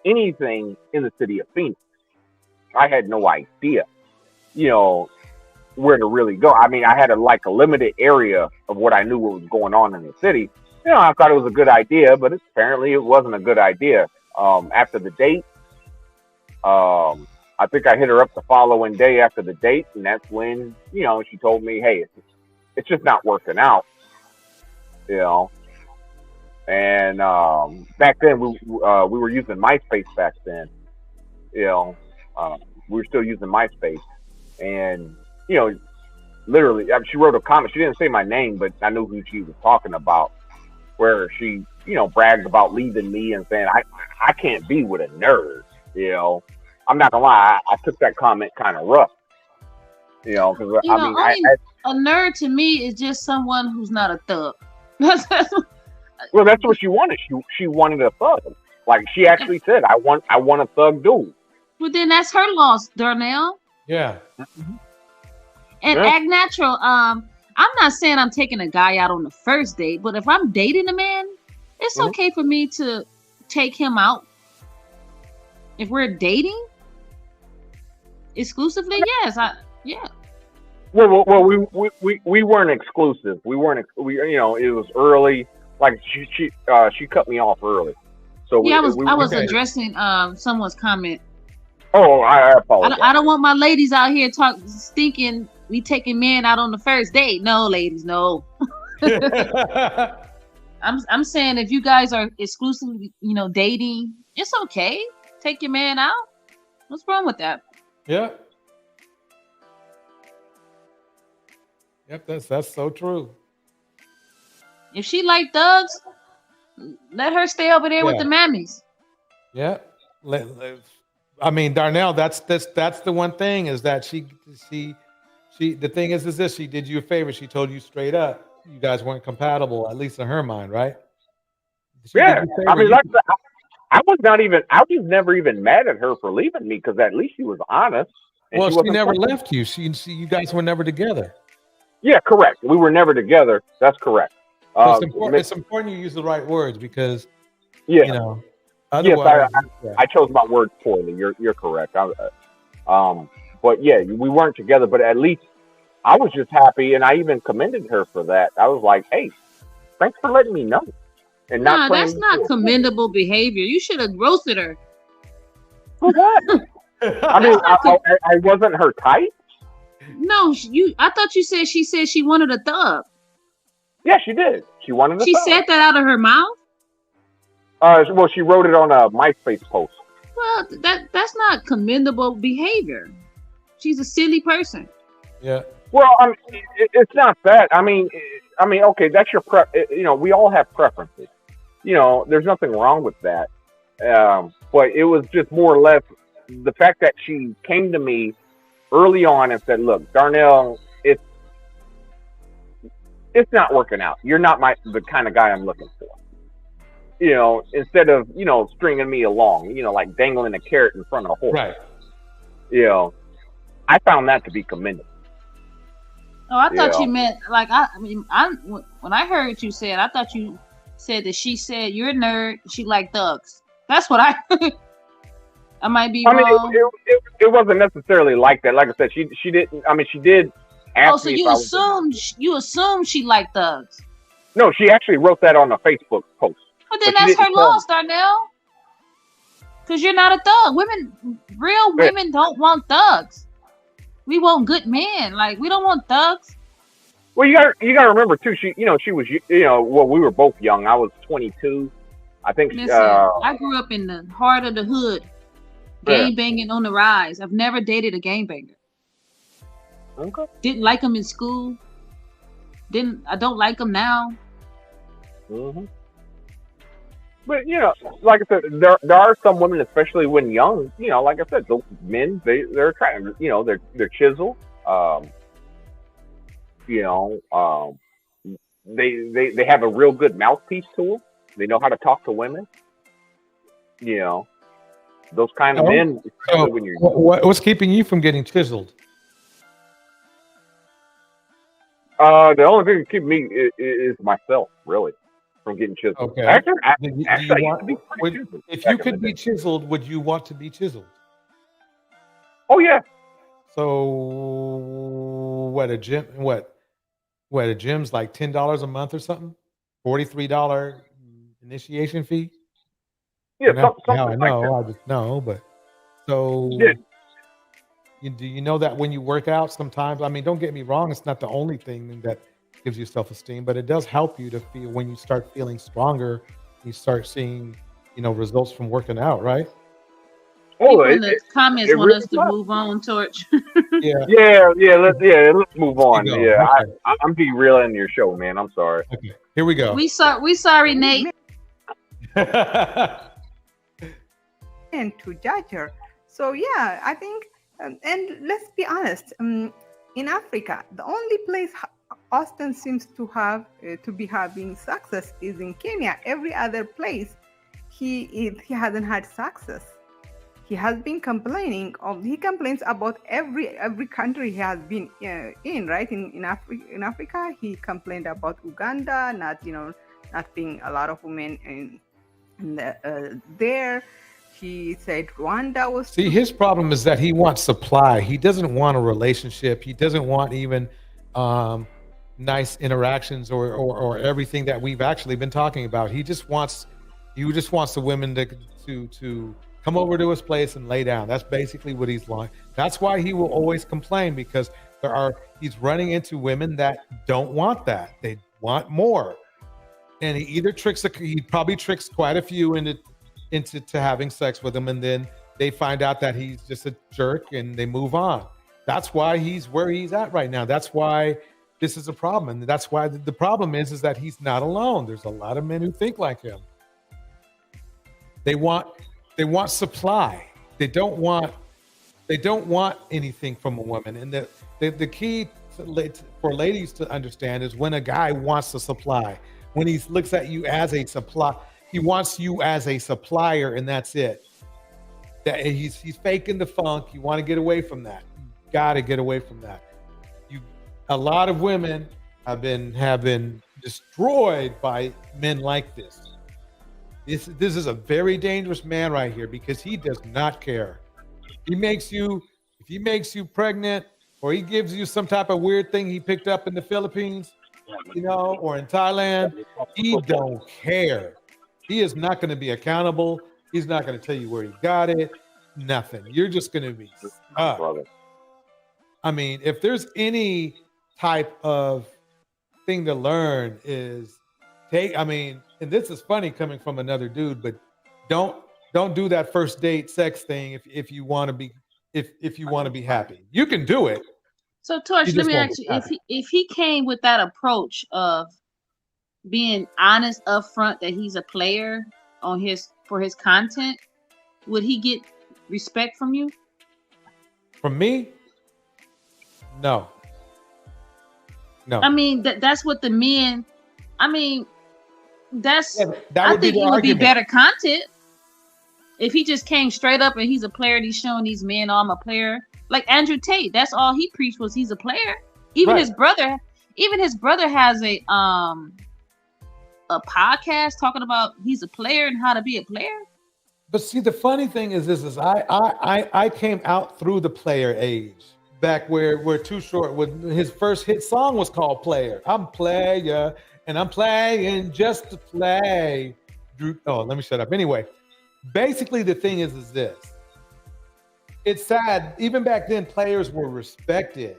anything in the city of Phoenix. I had no idea, where to really go. I mean, I had a limited area of what I knew what was going on in the city. I thought it was a good idea, but apparently it wasn't a good idea. After the date, I think I hit her up the following day after the date, and that's when, she told me, hey, it's just not working out, And back then, we were using MySpace back then, we were still using MySpace. And, literally, she wrote a comment. She didn't say my name, but I knew who she was talking about, where she, bragged about leaving me and saying, I can't be with a nerd, I'm not gonna lie, I took that comment kind of rough, because a nerd to me is just someone who's not a thug. Well, that's what she wanted. She wanted a thug. Like she actually said, I want a thug dude. Well, then that's her loss, Darnell. Yeah. And act natural. I'm not saying I'm taking a guy out on the first date, but if I'm dating a man, it's okay for me to take him out. If we're dating exclusively, yes, yeah. Well, we weren't exclusive. We weren't. It was early. Like she cut me off early. So yeah, I was addressing someone's comment. Oh, I apologize. I don't want my ladies out here thinking we taking men out on the first date. No, ladies, no. I'm saying if you guys are exclusively, dating, it's okay. Take your man out. What's wrong with that? Yeah. Yep, that's so true. If she like thugs, let her stay over there with the mammies. Yeah. I mean, Darnell, that's the one thing is that she the thing is this, she did you a favor. She told you straight up you guys weren't compatible, at least in her mind, right? Yeah. I mean, I was never even mad at her for leaving me because at least she was honest. Well, she never left you. You guys were never together. Yeah, correct. We were never together. That's correct. It's important you use the right words because, otherwise, I chose my words poorly. You're correct. But yeah, we weren't together. But at least I was just happy, and I even commended her for that. I was like, "Hey, thanks for letting me know." And that's not commendable behavior. You should have roasted her. For what? I mean, I wasn't her type. No, I thought you said she said she wanted a thug. Yeah, she did. She wanted a thug. She said that out of her mouth? Well, she wrote it on a MySpace post. Well, that's not commendable behavior. She's a silly person. Yeah. Well, it's not that. I mean, okay, that's your we all have preferences. There's nothing wrong with that. But it was just more or less the fact that she came to me early on and said, "Look, Darnell, it's not working out. You're not the kind of guy I'm looking for." Instead of stringing me along, like dangling a carrot in front of a horse. Right. I found that to be commendable. Oh, I thought you meant like when I heard you said, I thought you said that she said you're a nerd. She like thugs. That's what I heard. I might be wrong. It wasn't necessarily like that. Like I said, she didn't. I mean, she did ask so me. you assumed she liked thugs. No, she actually wrote that on a Facebook post. Well, then that's her loss, Darnell. Because you're not a thug. Real women don't want thugs. We want good men. Like we don't want thugs. Well, you got to remember too. She was well, we were both young. I was 22. I think. Listen, I grew up in the heart of the hood. Gang banging on the rise. I've never dated a gang banger. Okay. Didn't like them in school. I don't like them now. Mm-hmm. But like I said, there are some women, especially when young. Like I said, those men they're attractive. They're chiseled. They have a real good mouthpiece to them. They know how to talk to women. Those kind of men. So when you're what's keeping you from getting chiseled? The only thing that keeps me is myself, really. from getting chiseled. Okay. Actually, Do I you used want, to be pretty chiseled if back you in the could be day. chiseled, would you want to be chiseled? Oh yeah. So what a gym? What a gym's like $10 a month or something? $43 initiation fee? Yeah, Now I something like that. know, I just know, but so Yeah. do you know that when you work out sometimes, I mean, don't get me wrong, it's not the only thing that gives you self-esteem, but it does help you to feel when you start feeling stronger, you start seeing, results from working out, right? Oh, People in the comments it want really us to does. move on, Torch. Yeah. Let's move on. go. Yeah, Okay. I'm derailing your show, man. I'm sorry. Okay, here we go. We sorry, Nate. And to judge her. So yeah, I think, and let's be honest, in Africa, the only place Auston seems to have to be having success is in Kenya. Every other place, he hasn't had success. He has been complaining. He complains about every country he has been in. Right in Africa, he complained about Uganda, not being a lot of women there. He said Rwanda was. See, his problem is that he wants supply. He doesn't want a relationship. He doesn't want even nice interactions or everything that we've actually been talking about. He just wants the women to come over to his place and lay down. That's basically what he's like. That's why he will always complain, because he's running into women that don't want that. They want more. And he probably tricks quite a few into having sex with him, and then they find out that he's just a jerk and they move on. That's why he's where he's at right now. That's why this is a problem. And that's why the problem is that he's not alone. There's a lot of men who think like him. They want supply. They don't want anything from a woman. And the key for ladies to understand is when a guy wants a supply, when he looks at you as a supply, he wants you as a supplier, and that's it. That he's faking the funk. You want to get away from that. You got to get away from that. A lot of women have been destroyed by men like this. This is a very dangerous man right here, because he does not care. If he makes you pregnant, or he gives you some type of weird thing he picked up in the Philippines, or in Thailand, he don't care. He is not going to be accountable. He's not going to tell you where he got it. Nothing. You're just going to be stuck. I mean, if there's any type of thing to learn is and this is funny coming from another dude, but don't do that first date sex thing if you want to be happy. You can do it. So Torch, let me ask you, if he came with that approach of being honest upfront that he's a player for his content, would he get respect from you? From me? No. I mean, that's what the men. I mean, I think it would be better content if he just came straight up and he's a player and he's showing these men, I'm a player. Like Andrew Tate, that's all he preached was he's a player. Even his brother has a podcast talking about he's a player and how to be a player. But see, the funny thing is I came out through the player age, back where Too Short, when his first hit song was called Player. I'm player and I'm playing just to play. Oh, let me shut up. Anyway, basically the thing is this. It's sad. Even back then, players were respected,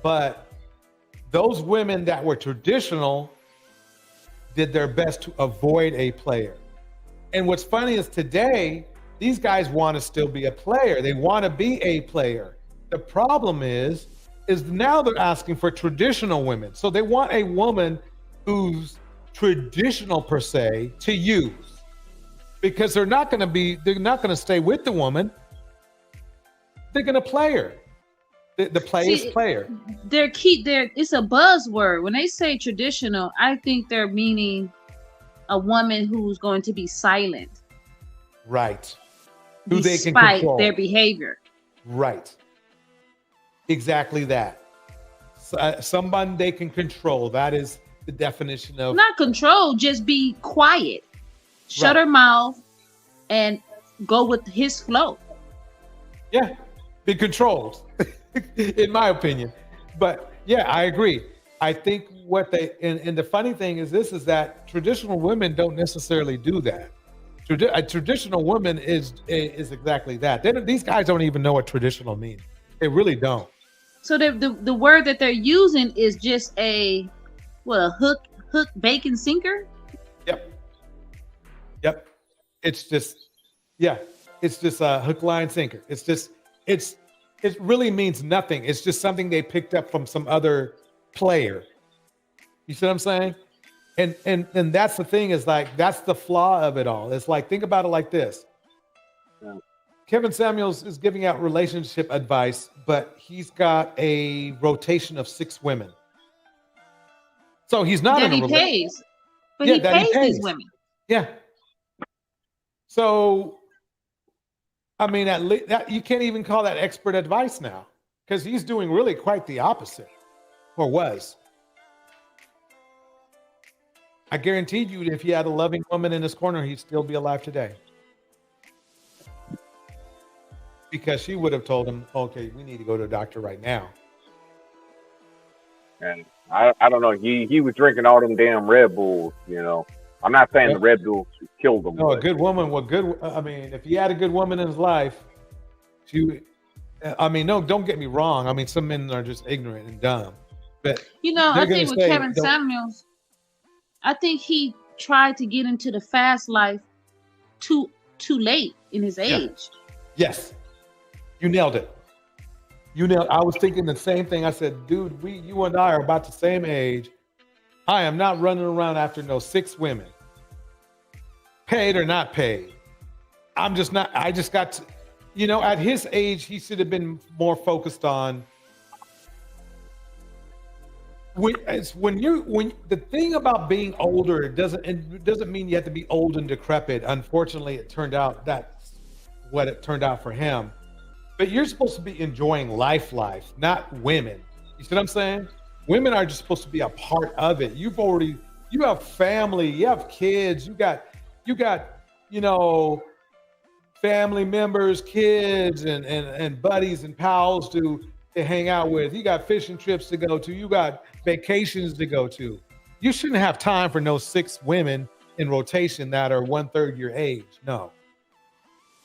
but those women that were traditional did their best to avoid a player. And what's funny is today, these guys want to still be a player. They want to be a player. The problem is now they're asking for traditional women. So they want a woman who's traditional per se to use, because they're not going to stay with the woman. They're going to play her. The player's player. It's a buzzword. When they say traditional, I think they're meaning a woman who's going to be silent. Right. Who they can despite control. their behavior. Right. Exactly that. Someone they can control. That is the definition of Not control, just be quiet. Shut Right. her mouth and go with his flow. Yeah, be controlled, in my opinion. But yeah, I agree. I think what they and the funny thing is this is that traditional women don't necessarily do that. A traditional woman is exactly that. These guys don't even know what traditional means. They really don't. So the word that they're using is just a hook, bait, and sinker. Yep. It's just a hook, line, sinker. It really means nothing. It's just something they picked up from some other player. You see what I'm saying? And that's the thing is like, that's the flaw of it all. It's like, think about it like this. Kevin Samuels is giving out relationship advice, but he's got a rotation of 6 women. So he's not That in a he relationship. pays. But he pays these women. Yeah. So, I mean, at least that you can't even call that expert advice now, because he's doing really quite the opposite, or was. I guaranteed you, if he had a loving woman in his corner, he'd still be alive today. Because she would have told him, okay, we need to go to a doctor right now. And I don't know. He was drinking all them damn Red Bulls. You know, I'm not saying the Red Bulls killed him. No, a good woman. I mean, if he had a good woman in his life, don't get me wrong. I mean, some men are just ignorant and dumb. But I think with Kevin Samuels, I think he tried to get into the fast life too late in his age. Yes, you nailed it. I was thinking the same thing. I said, dude, you and I are about the same age. I am not running around after no 6 women, paid or not paid. I'm just not. I just got to, at his age, he should have been more focused on. When the thing about being older, it doesn't mean you have to be old and decrepit. Unfortunately, it turned out that's what it turned out for him. But you're supposed to be enjoying life, not women. You see what I'm saying? Women are just supposed to be a part of it. You have family, you have kids, you got family members, kids, and buddies and pals to hang out with. You got fishing trips to go to. You got vacations to go to. You shouldn't have time for no 6 women in rotation that are 1/3 your age. No.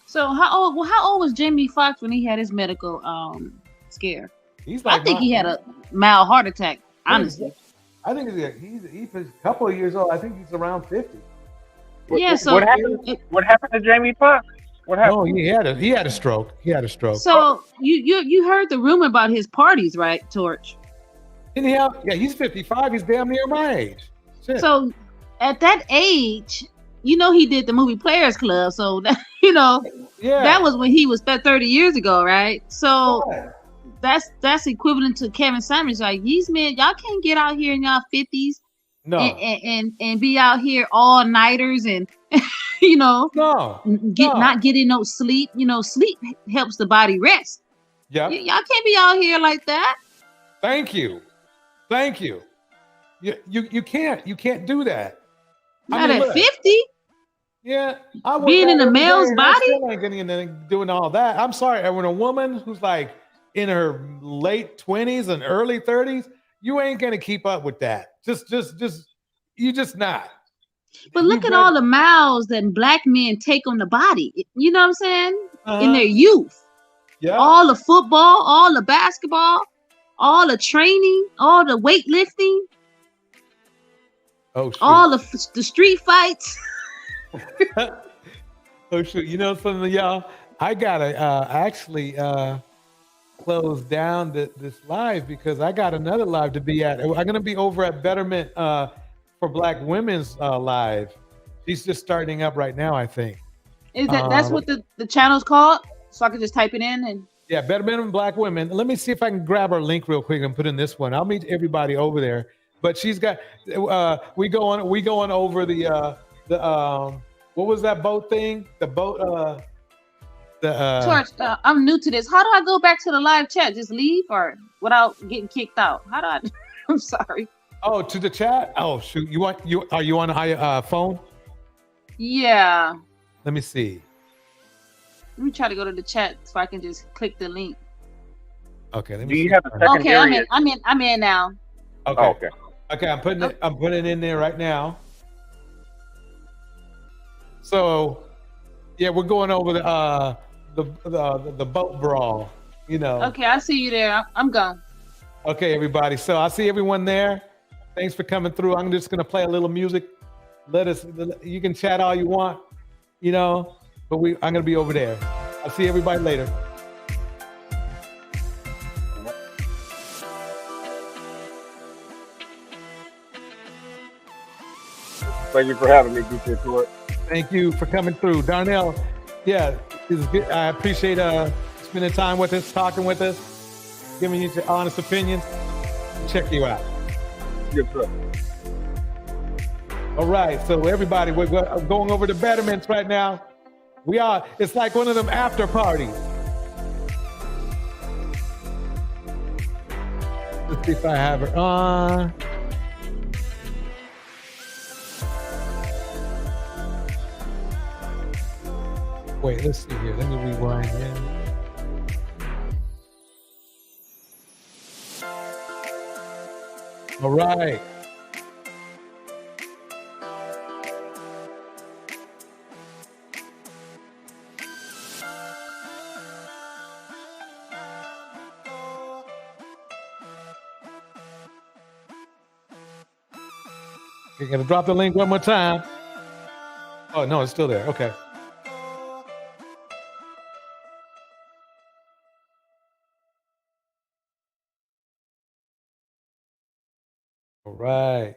So how old was Jamie Foxx when he had his medical scare? I think he had a mild heart attack, honestly. I think he's a couple of years old. I think he's around 50. Yeah. So what happened to Jamie Foxx? What happened? Oh, he had a stroke. So you heard the rumor about his parties, right, Torch? Yeah, he's 55. He's damn near my age. Shit. So at that age, he did the movie Players Club. So that was when he was 30 years ago, right? So that's equivalent to Kevin Samuels. Like, these men, y'all can't get out here in y'all 50s and be out here all nighters and not getting no sleep. Sleep helps the body rest. Yeah. Y'all can't be out here like that. Thank you. You can't do that. Not at 50. Yeah, being in a male's body. I still ain't getting in doing all that. I'm sorry. When a woman who's like in her late 20s and early 30s, you ain't gonna keep up with that. You just not. But look at all the miles that Black men take on the body. You know what I'm saying? In their youth. Yeah. All the football, all the basketball, all the training, all the weightlifting. Oh, shoot. All the street fights. Oh shoot! Something, y'all. I gotta actually close down this live because I got another live to be at. I'm gonna be over at Betterment for Black Women's live. She's just starting up right now, I think. Is that's what the channel's called? So I can just type it in and. Yeah, Betterment and Black Women. Let me see if I can grab our link real quick and put in this one. I'll meet everybody over there. But she's got. We going over the what was that boat thing? The boat. Torch, I'm new to this. How do I go back to the live chat? Just leave or without getting kicked out? How do I? I'm sorry. Oh, to the chat. Oh shoot, are you on a phone? Yeah. Let me see. Let me try to go to the chat so I can just click the link. Okay, let me Do you see. have a second Okay, area? I'm in now. Okay. Oh, okay. Okay, I'm putting it in there right now. So, yeah, we're going over the boat brawl. You know. Okay, I see you there. I'm gone. Okay, everybody. So I see everyone there. Thanks for coming through. I'm just gonna play a little music. You can chat all you want, you know, but I'm gonna be over there. I'll see everybody later. Thank you for having me, DJ Tour. Thank you for coming through, Darnell. Yeah, it's good. I appreciate spending time with us, talking with us, giving you your honest opinions. Check you out. Yes, sir. All right, so everybody, we're going over the betterments right now. It's like one of them after parties. Let's see if I have her on. Wait, let's see here. Let me rewind here. All right. You're gonna drop the link one more time. Oh no, it's still there. Okay. All right.